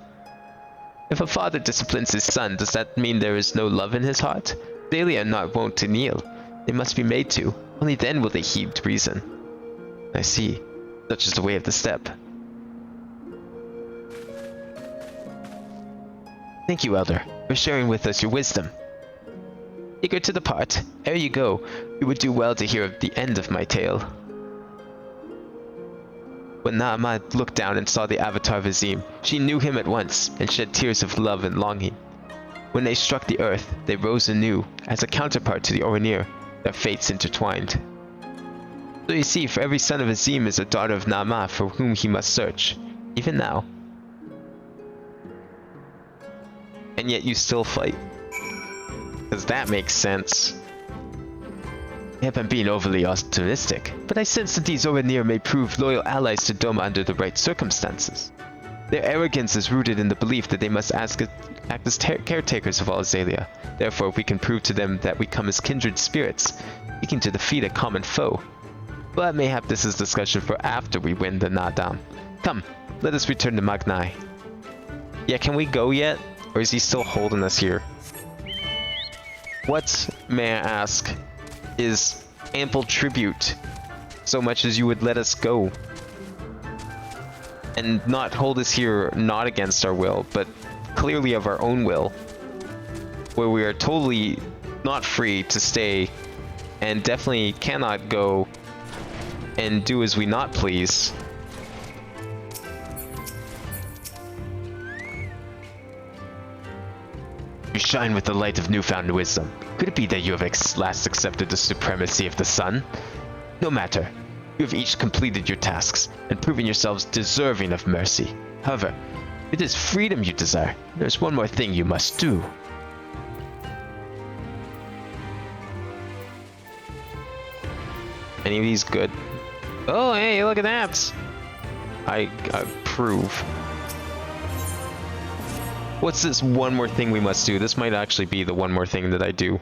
If a father disciplines his son, does that mean there is no love in his heart? Azalea are not wont to kneel. They must be made to. Only then will they heed reason. I see. Such is the way of the steppe. Thank you, Elder, for sharing with us your wisdom. Eager to depart, ere you go, you would do well to hear of the end of my tale. When Naamah looked down and saw the avatar of Azim, she knew him at once and shed tears of love and longing. When they struck the earth, they rose anew, as a counterpart to the Oranir, their fates intertwined. So you see, for every son of Azim is a daughter of Naamah for whom he must search, even now. And yet you still fight. Because that makes sense. Maybe I'm being overly optimistic, but I sense that these Oranir may prove loyal allies to Doma under the right circumstances. Their arrogance is rooted in the belief that they must act as caretakers of all Azalea. Therefore, we can prove to them that we come as kindred spirits, seeking to defeat a common foe. But mayhap this is discussion for after we win the Nadam. Come, let us return to Magnai. Yeah, can we go yet? Or is he still holding us here? What, may I ask, is ample tribute, so much as you would let us go? And not hold us here not against our will, but clearly of our own will. Where we are totally not free to stay, and definitely cannot go and do as we not please. You shine with the light of newfound wisdom. Could it be that you have last accepted the supremacy of the sun? No matter. You have each completed your tasks and proven yourselves deserving of mercy. However, it is freedom you desire. There's one more thing you must do. Any of these good? Oh, hey, look at that! I approve. What's this one more thing we must do? This might actually be the one more thing that I do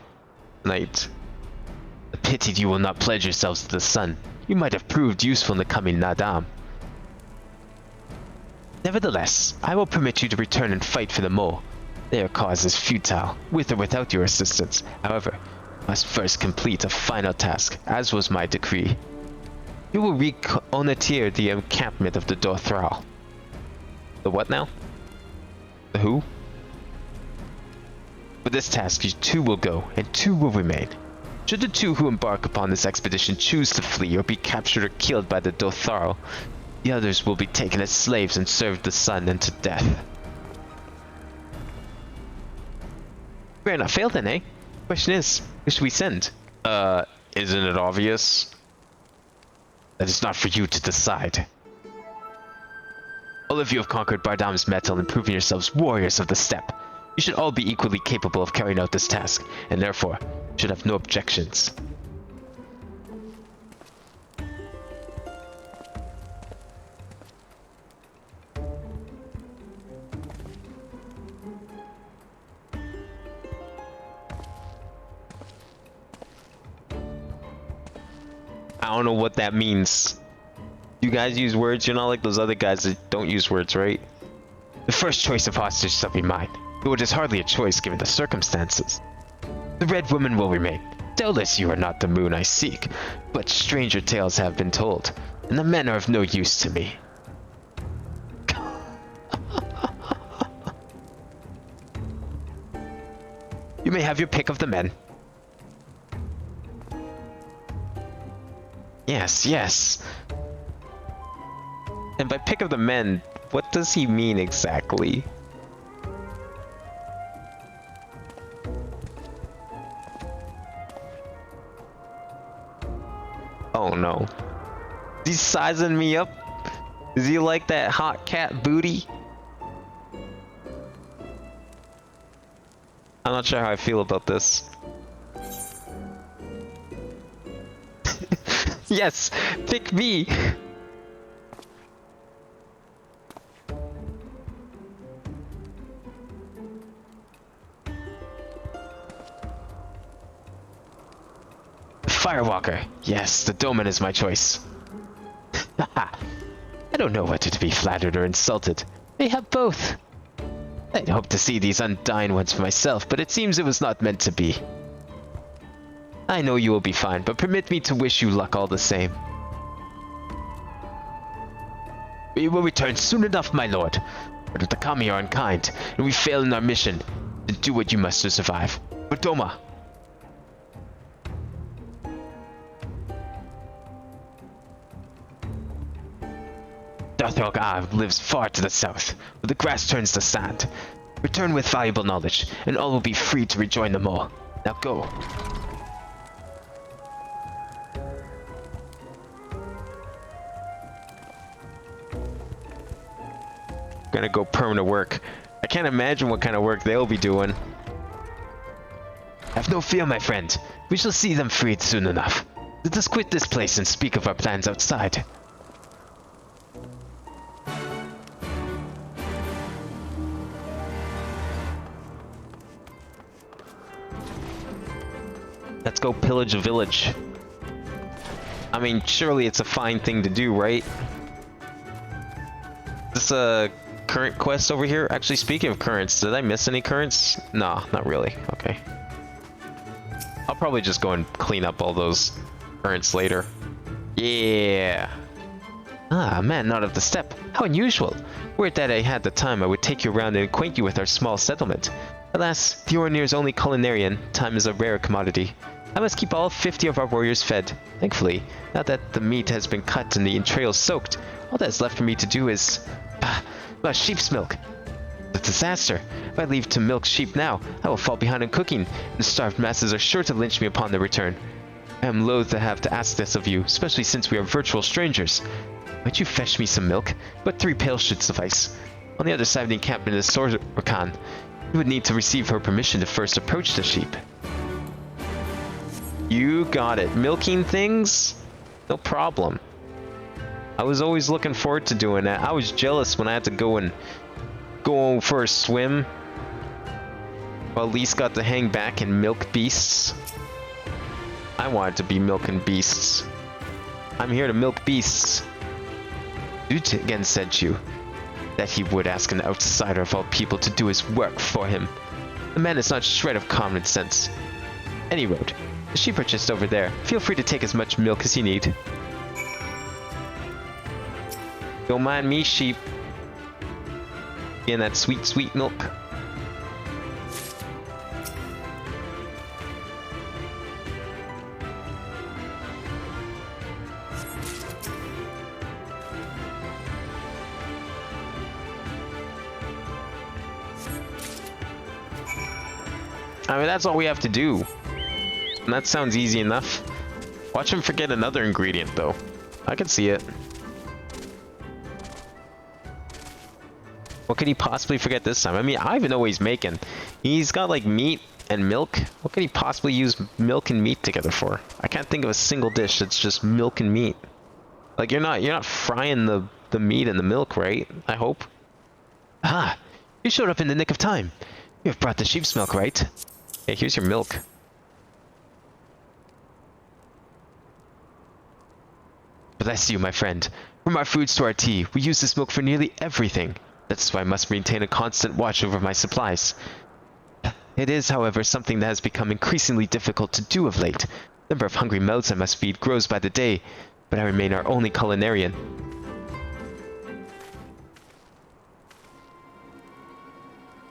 tonight. A pity you will not pledge yourselves to the sun. You might have proved useful in the coming Nadam. Nevertheless, I will permit you to return and fight for the mole. Their cause is futile, with or without your assistance. However, you must first complete a final task, as was my decree. You will reconnoiter the encampment of the Dothral. The what now? The who? For this task, you two will go, and two will remain. Should the two who embark upon this expedition choose to flee or be captured or killed by the Dothral, the others will be taken as slaves and served the sun unto death. We're not failed then, eh? Question is, who should we send? Isn't it obvious? That is not for you to decide. All of you have conquered Bardam's metal and proven yourselves warriors of the steppe. You should all be equally capable of carrying out this task, and therefore should have no objections. I don't know what that means. You guys use words, you're not like those other guys that don't use words, right? The first choice of hostage shall be mine, though it is hardly a choice given the circumstances. The Red Woman will remain. Doubtless you are not the moon I seek, but stranger tales have been told, and the men are of no use to me. You may have your pick of the men. Yes, yes. And by pick of the men, what does he mean exactly? Oh no. Is he sizing me up? Is he like that hot cat booty? I'm not sure how I feel about this. Yes, pick me. Firewalker. Yes, the Doman is my choice. Haha. I don't know whether to be flattered or insulted. They have both. I'd hoped to see these undying ones for myself, but it seems it was not meant to be. I know you will be fine, but permit me to wish you luck all the same. We will return soon enough, my lord. But the Kami are unkind, and we fail in our mission. Then do what you must to survive. Bodoma! Darthog lives far to the south, where the grass turns to sand. Return with valuable knowledge, and all will be free to rejoin the mall. Now go. Gonna go permanent work. I can't imagine what kind of work they'll be doing. Have no fear, my friend. We shall see them freed soon enough. Let us quit this place and speak of our plans outside. Let's go pillage a village. I mean, surely it's a fine thing to do, right? This a current quest over here? Actually, speaking of currents, did I miss any currents? No, not really. Okay. I'll probably just go and clean up all those currents later. Yeah. Ah, man, not of the steppe. How unusual. Were it that I had the time, I would take you around and acquaint you with our small settlement. Alas, the Orinir's only culinarian. Time is a rare commodity. I must keep all 50 of our warriors fed. Thankfully, now that the meat has been cut and the entrails soaked, all that is left for me to do is... sheep's milk. A disaster. If I leave to milk sheep now, I will fall behind in cooking, and the starved masses are sure to lynch me upon their return. I am loath to have to ask this of you, especially since we are virtual strangers. Might you fetch me some milk? But 3 pails should suffice. On the other side of the encampment is Sorkan. You would need to receive her permission to first approach the sheep. You got it. Milking things? No problem. I was always looking forward to doing that. I was jealous when I had to go for a swim. Well, at least got to hang back and milk beasts. I wanted to be milking beasts. I'm here to milk beasts. Dut again said you that he would ask an outsider of all people to do his work for him. The man is not a shred of common sense. Any road. The sheep are just over there. Feel free to take as much milk as you need. Don't mind me, sheep. Getting that sweet, sweet milk. I mean, that's all we have to do. And that sounds easy enough. Watch him forget another ingredient, though. I can see it. What could he possibly forget this time? I mean, I even know what he's making. He's got, like, meat and milk. What could he possibly use milk and meat together for? I can't think of a single dish that's just milk and meat. Like, you're not frying the meat and the milk, right? I hope. Ah, you showed up in the nick of time. You have brought the sheep's milk, right? Hey, here's your milk. Bless you, my friend. From our foods to our tea, we use this milk for nearly everything. That's why I must maintain a constant watch over my supplies. It is, however, something that has become increasingly difficult to do of late. The number of hungry mouths I must feed grows by the day, but I remain our only culinarian.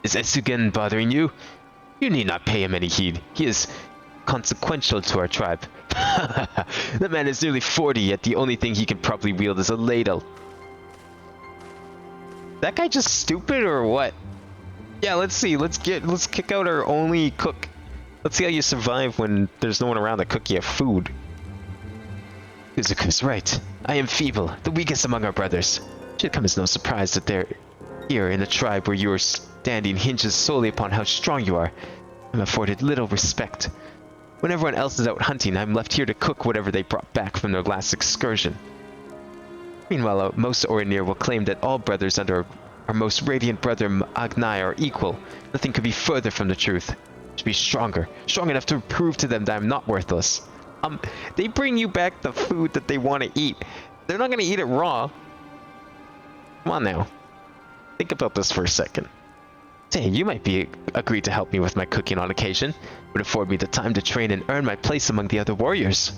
Is Esugen bothering you? You need not pay him any heed. He is consequential to our tribe. The man is nearly 40, yet the only thing he can properly wield is a ladle. That guy just stupid or what? Yeah, let's see. Let's kick out our only cook. Let's see how you survive when there's no one around to cook you food. Uzuku's right. I am feeble, the weakest among our brothers. It should come as no surprise that they're here in a tribe where your standing hinges solely upon how strong you are. I'm afforded little respect. When everyone else is out hunting, I'm left here to cook whatever they brought back from their last excursion. Meanwhile, most Orinir will claim that all brothers under our most radiant brother Agnai are equal. Nothing could be further from the truth. To be stronger, strong enough to prove to them that I'm not worthless. They bring you back the food that they want to eat. They're not going to eat it raw. Come on now. Think about this for a second. Say, you might be agree to help me with my cooking on occasion. Would afford me the time to train and earn my place among the other warriors.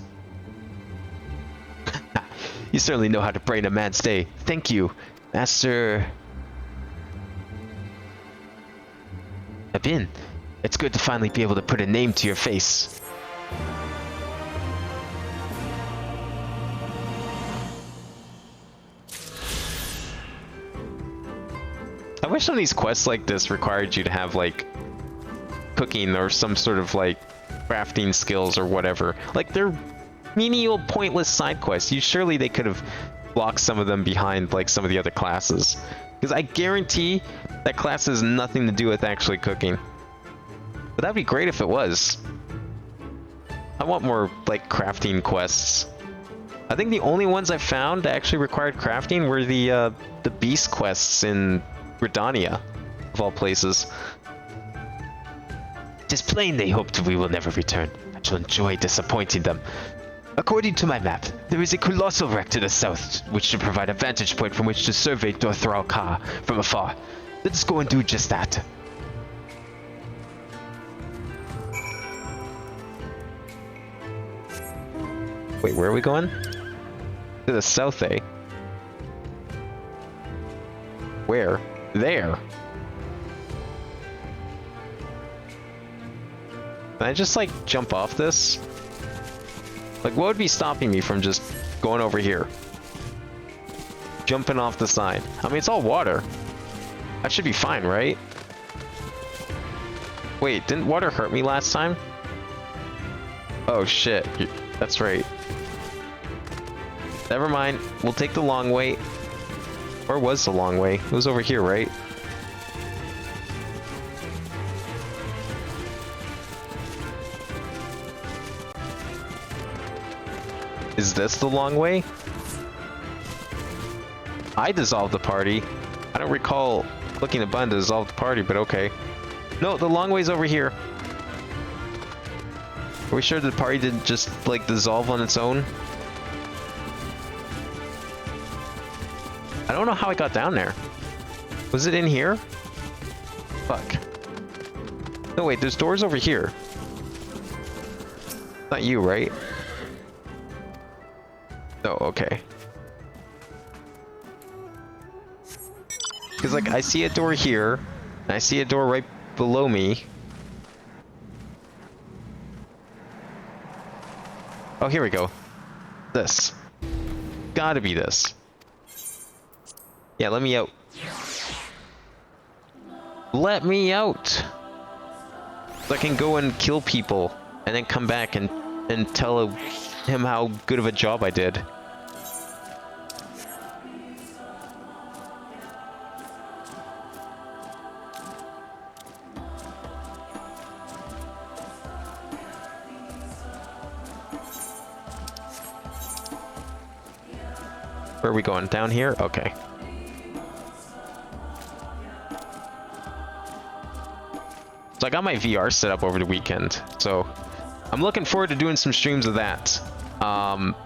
You certainly know how to brighten a man's day. Thank you, Master... Abin. It's good to finally be able to put a name to your face. I wish some of these quests like this required you to have, like, cooking or some sort of, like, crafting skills or whatever. Like, they're menial, pointless side quests. Surely they could have blocked some of them behind, like, some of the other classes. Because I guarantee that class has nothing to do with actually cooking. But that'd be great if it was. I want more, like, crafting quests. I think the only ones I found that actually required crafting were the beast quests in Redania, of all places. It is plain they hoped we will never return. I shall enjoy disappointing them. According to my map, there is a colossal wreck to the south, which should provide a vantage point from which to survey Dothral Ka from afar. Let us go and do just that. Wait, where are we going? To the south, eh? Where? There. Can I just, like, jump off this? Like, what would be stopping me from just going over here? Jumping off the side. I mean, it's all water. That should be fine, right? Wait, didn't water hurt me last time? Oh, shit. That's right. Never mind. We'll take the long way. Where was the long way? It was over here, right? Is this the long way? I dissolved the party. I don't recall clicking a button to dissolve the party, but okay. No, the long way's over here. Are we sure the party didn't just, like, dissolve on its own? I don't know how I got down there. Was it in here? Fuck. No, wait, there's doors over here. Not you, right? Oh, okay. Because, like, I see a door here, and I see a door right below me. Oh, here we go. This. Gotta be this. Yeah, let me out. Let me out! So I can go and kill people, and then come back and tell him how good of a job I did. Where are we going? Down here? Okay. So I got my VR set up over the weekend, so I'm looking forward to doing some streams of that.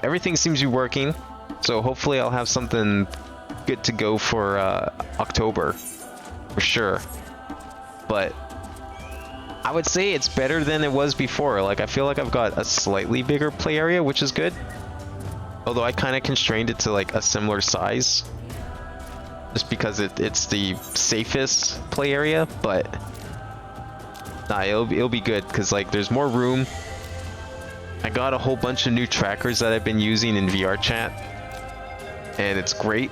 Everything seems to be working, so hopefully I'll have something good to go for October, for sure. But I would say it's better than it was before. Like, I feel like I've got a slightly bigger play area, which is good. Although I kind of constrained it to, like, a similar size, just because it's the safest play area, but nah, it'll be good, because, like, there's more room. I got a whole bunch of new trackers that I've been using in VR chat, and it's great.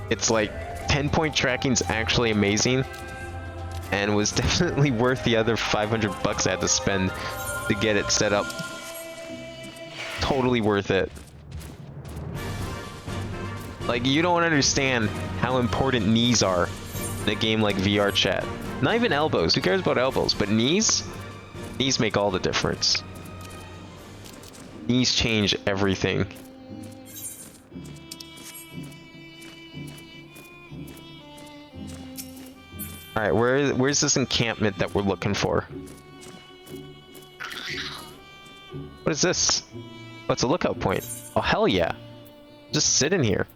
It's like 10-point tracking's actually amazing, and was definitely worth the other 500 bucks I had to spend to get it set up. Totally worth it. Like, you don't understand how important knees are in a game like VR chat. Not even elbows. Who cares about elbows? But knees? Knees make all the difference. Knees change everything. Alright, where's this encampment that we're looking for? What is this? Oh, it's a lookout point. Oh, hell yeah. Just sit in here.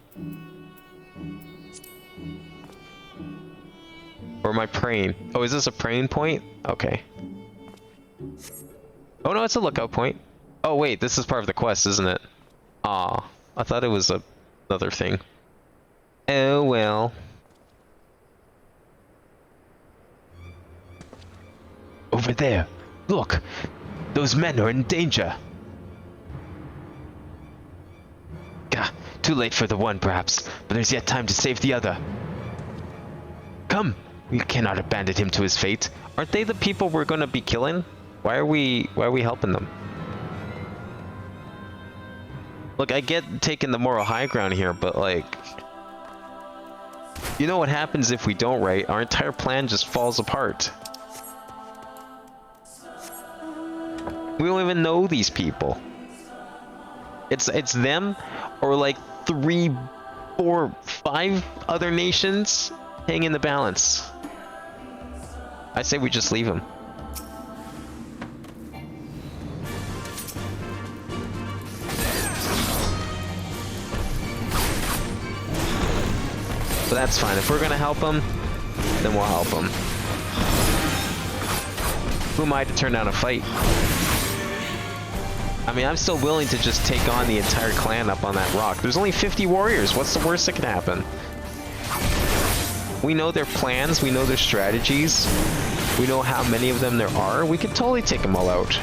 Or am I praying? Oh, is this a praying point? Okay. Oh no, it's a lookout point. Oh wait, this is part of the quest, isn't it? Aw, I thought it was another thing. Oh well. Over there. Look! Those men are in danger! Gah, too late for the one, perhaps, but there's yet time to save the other. Come! We cannot abandon him to his fate. Aren't they the people we're gonna be killing? Why are we helping them? Look, I get taking the moral high ground here, but like... You know what happens if we don't, right? Our entire plan just falls apart. We don't even know these people. It's them or like 3, 4, 5 other nations hang in the balance. I say we just leave him. But that's fine. If we're gonna help him, then we'll help him. Who am I to turn down a fight? I mean, I'm still willing to just take on the entire clan up on that rock. There's only 50 warriors. What's the worst that can happen? We know their plans. We know their strategies. We know how many of them there are. We could totally take them all out.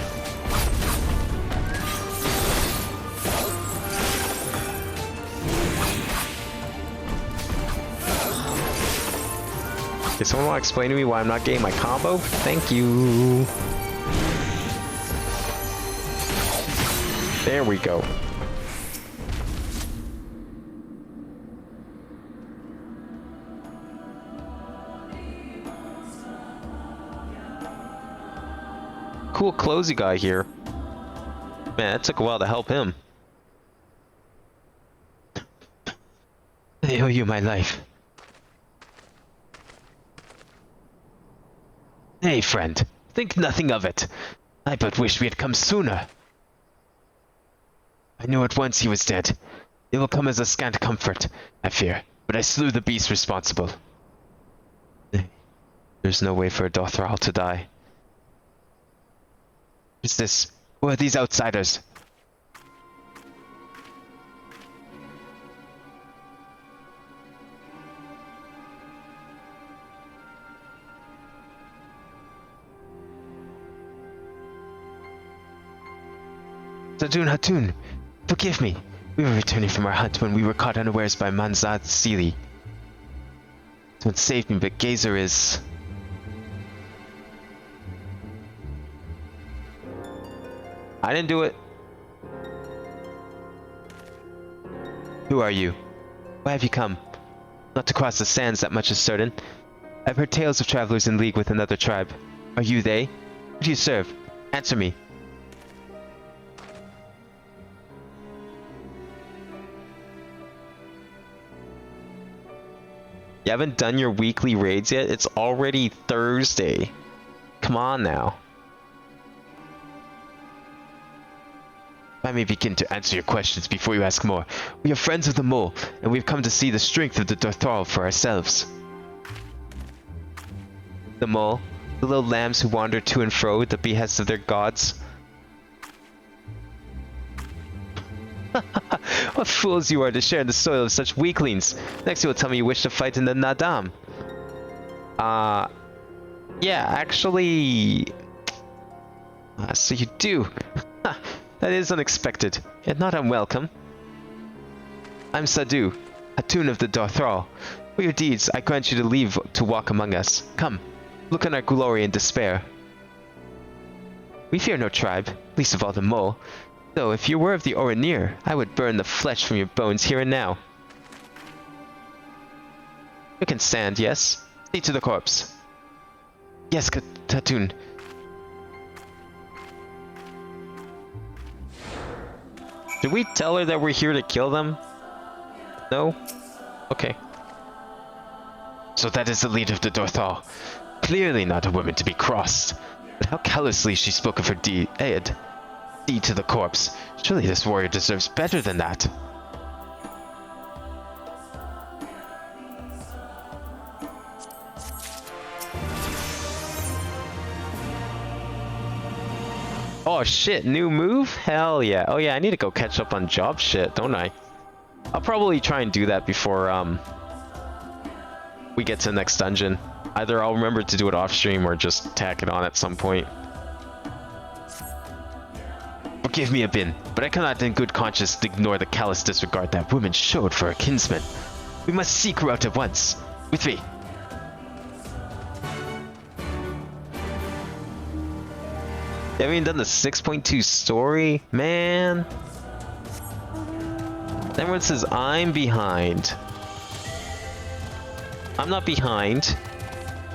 Okay, someone want to explain to me why I'm not getting my combo? Thank you. There we go. Cool clothes you got here. Man, that took a while to help him. I owe you my life. Hey, friend. Think nothing of it. I but wish we had come sooner. I knew at once he was dead. It will come as a scant comfort, I fear, but I slew the beast responsible. There's no way for a Dothral to die. What's this? Who are these outsiders? Sadun Hatun, forgive me. We were returning from our hunt when we were caught unawares by Manzad Sealy. Someone saved me, but Gazer is... I didn't do it. Who are you? Why have you come? Not to cross the sands, that much is certain. I've heard tales of travelers in league with another tribe. Are you they? Who do you serve? Answer me. You haven't done your weekly raids yet? It's already Thursday. Come on now. I may begin to answer your questions before you ask more. We are friends of the mole, and we've come to see the strength of the Dothral for ourselves. The mole, the little lambs who wander to and fro at the behest of their gods. What fools you are to share in the soil of such weaklings. Next you will tell me you wish to fight in the Nadam. Yeah, actually... so you do. That is unexpected, yet not unwelcome. I'm Sadu, Hatun of the Dothral. For your deeds, I grant you to leave to walk among us. Come, look on our glory and despair. We fear no tribe, least of all the mole. Though, if you were of the Oranir, I would burn the flesh from your bones here and now. You can stand, yes? See to the corpse. Yes, Hatun. Did we tell her that we're here to kill them? No? Okay. So that is the leader of the Dothral. Clearly not a woman to be crossed. But how callously she spoke of her dead. See to the corpse. Surely this warrior deserves better than that. Oh shit, new move? Hell yeah. Oh yeah, I need to go catch up on job shit, don't I? I'll probably try and do that before we get to the next dungeon. Either I'll remember to do it off stream or just tack it on at some point. Forgive me, Abin, but I cannot in good conscience ignore the callous disregard that woman showed for her kinsman. We must seek her out at once. With me. They haven't even done the 6.2 story? Man. Everyone says I'm behind. I'm not behind.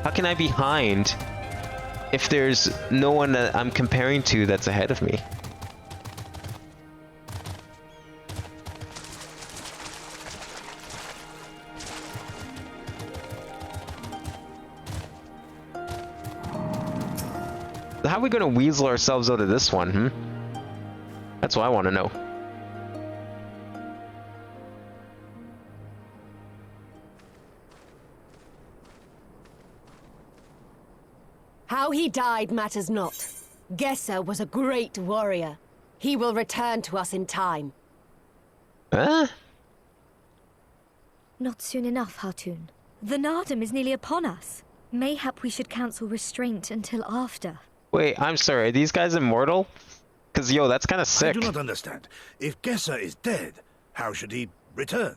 How can I be behind if there's no one that I'm comparing to that's ahead of me? How are we gonna weasel ourselves out of this one, That's what I want to know. How he died matters not. Gesser was a great warrior. He will return to us in time. Huh? Not soon enough, Hartun. The Nardum is nearly upon us. Mayhap we should cancel restraint until after. Wait, I'm sorry, are these guys immortal? Cause yo, that's kind of sick. I do not understand. If Gesser is dead, how should he return?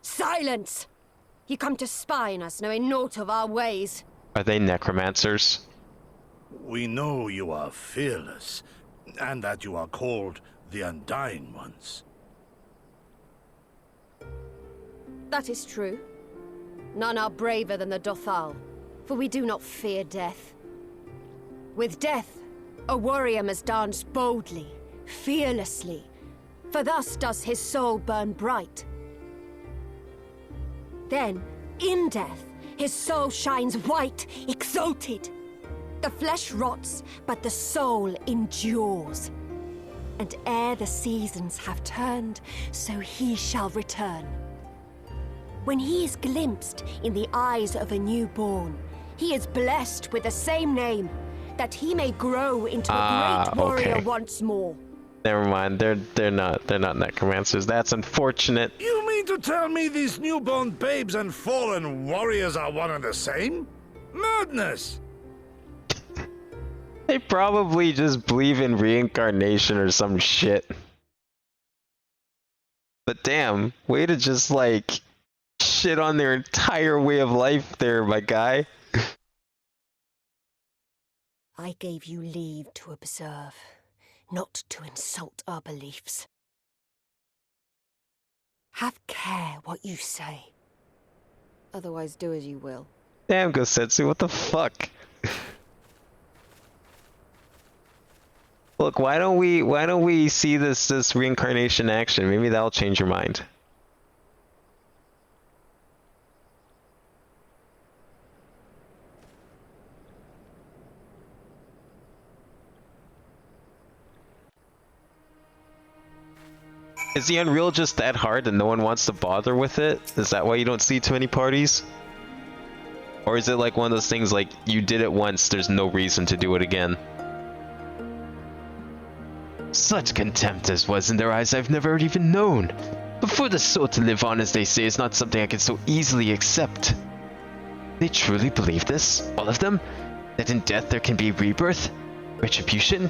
Silence! You come to spy on us, knowing naught of our ways. Are they necromancers? We know you are fearless, and that you are called the Undying Ones. That is true. None are braver than the Dothal, for we do not fear death. With death, a warrior must dance boldly, fearlessly, for thus does his soul burn bright. Then, in death, his soul shines white, exalted. The flesh rots, but the soul endures. And ere the seasons have turned, so he shall return. When he is glimpsed in the eyes of a newborn, he is blessed with the same name, that he may grow into a great warrior once more. Never mind, they're not necromancers. That's unfortunate. You mean to tell me these newborn babes and fallen warriors are one and the same? Madness! They probably just believe in reincarnation or some shit. But damn, way to just like shit on their entire way of life there, my guy. I gave you leave to observe, not to insult our beliefs. Have care what you say. Otherwise do as you will. Damn, Gosetsu, what the fuck? Look, why don't we see this reincarnation action? Maybe that'll change your mind. Is the Unreal just that hard and no one wants to bother with it? Is that why you don't see too many parties? Or is it like one of those things like, you did it once, there's no reason to do it again? Such contempt as was in their eyes I've never even known. But for the soul to live on, as they say, is not something I can so easily accept. They truly believe this, all of them? That in death there can be rebirth? Retribution?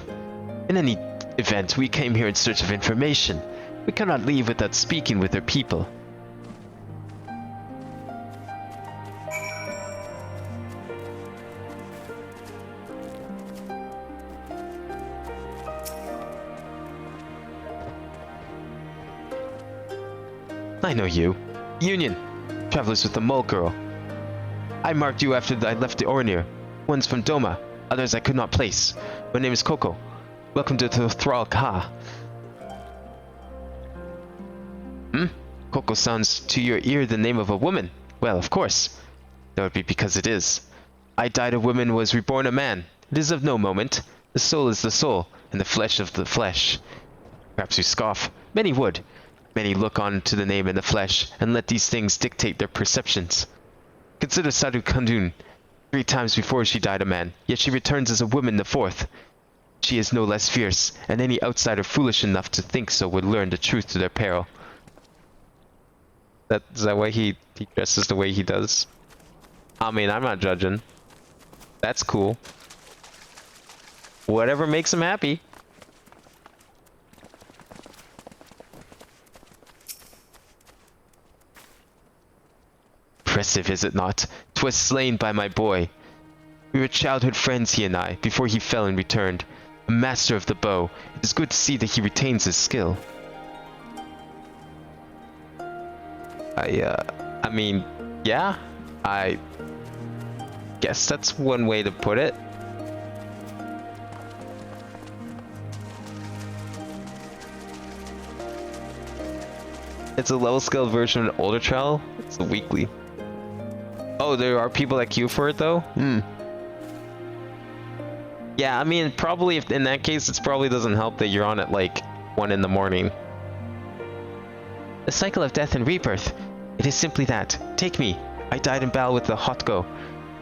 In any event, we came here in search of information. We cannot leave without speaking with their people. I know you. Union. Travelers with the Mole Girl. I marked you after I left the Ornir. One's from Doma, others I could not place. My name is Coco. Welcome to the Thrall Ka. Coco sounds to your ear the name of a woman. Well, of course. That would be because it is. I died a woman, was reborn a man. It is of no moment. The soul is the soul, and the flesh of the flesh. Perhaps you scoff. Many would. Many look on to the name and the flesh, and let these things dictate their perceptions. Consider Sadu Khandun. 3 times before she died a man, yet she returns as a woman the 4th. She is no less fierce, and any outsider foolish enough to think so would learn the truth to their peril. Is that why he dresses the way he does? I mean, I'm not judging. That's cool. Whatever makes him happy. Impressive, is it not? 'Twas slain by my boy. We were childhood friends, he and I, before he fell and returned. A master of the bow. It is good to see that he retains his skill. I mean, yeah, I guess that's one way to put it. It's a level scaled version of an older trial. It's a weekly. Oh, there are people that queue for it though? Yeah, I mean, probably if in that case, it probably doesn't help that you're on at like 1 in the morning. The cycle of death and rebirth. It is simply that. Take me. I died in battle with the Hotgo.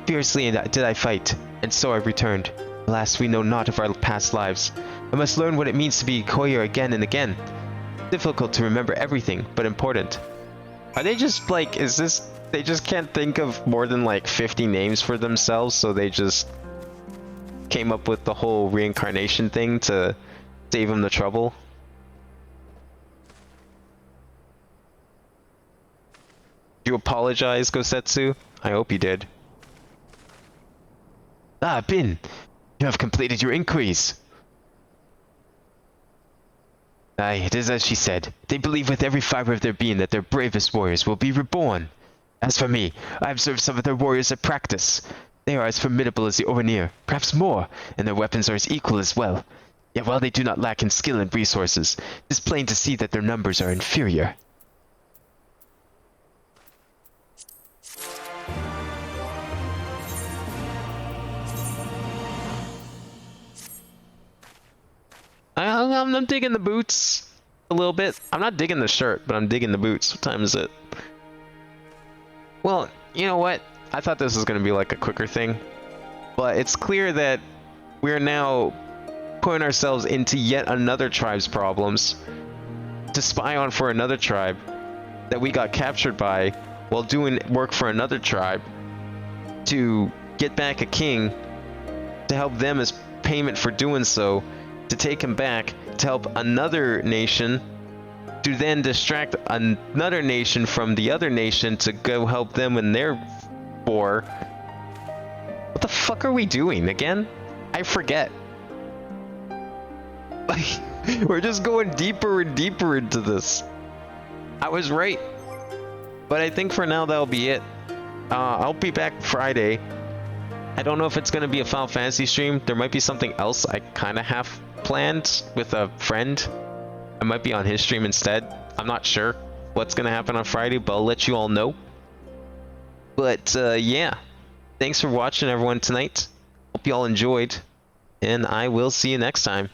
Fiercely did I fight, and so I returned. Alas, we know not of our past lives. I must learn what it means to be Koya again and again. Difficult to remember everything, but important. Are they just like, they just can't think of more than like 50 names for themselves, so they just came up with the whole reincarnation thing to save them the trouble? You apologize, Gosetsu? I hope you did. Ah, Bin! You have completed your inquiries! Aye, it is as she said. They believe with every fiber of their being that their bravest warriors will be reborn. As for me, I observed some of their warriors at practice. They are as formidable as the Oranir, perhaps more, and their weapons are as equal as well. Yet while they do not lack in skill and resources, it is plain to see that their numbers are inferior. I'm digging the boots a little bit. I'm not digging the shirt, but I'm digging the boots. What time is it? Well, you know what? I thought this was going to be like a quicker thing, but it's clear that we're now putting ourselves into yet another tribe's problems to spy on for another tribe that we got captured by while doing work for another tribe to get back a king to help them as payment for doing so, to take him back to help another nation, to then distract another nation from the other nation to go help them in their war. What the fuck are we doing again? I forget. We're just going deeper and deeper into this. I was right. But I think for now that'll be it. I'll be back Friday. I don't know if it's going to be a Final Fantasy stream. There might be something else I kind of have planned with a friend. I might be on his stream instead. I'm not sure what's going to happen on Friday, but I'll let you all know. But yeah, thanks for watching everyone tonight. Hope you all enjoyed, and I will see you next time.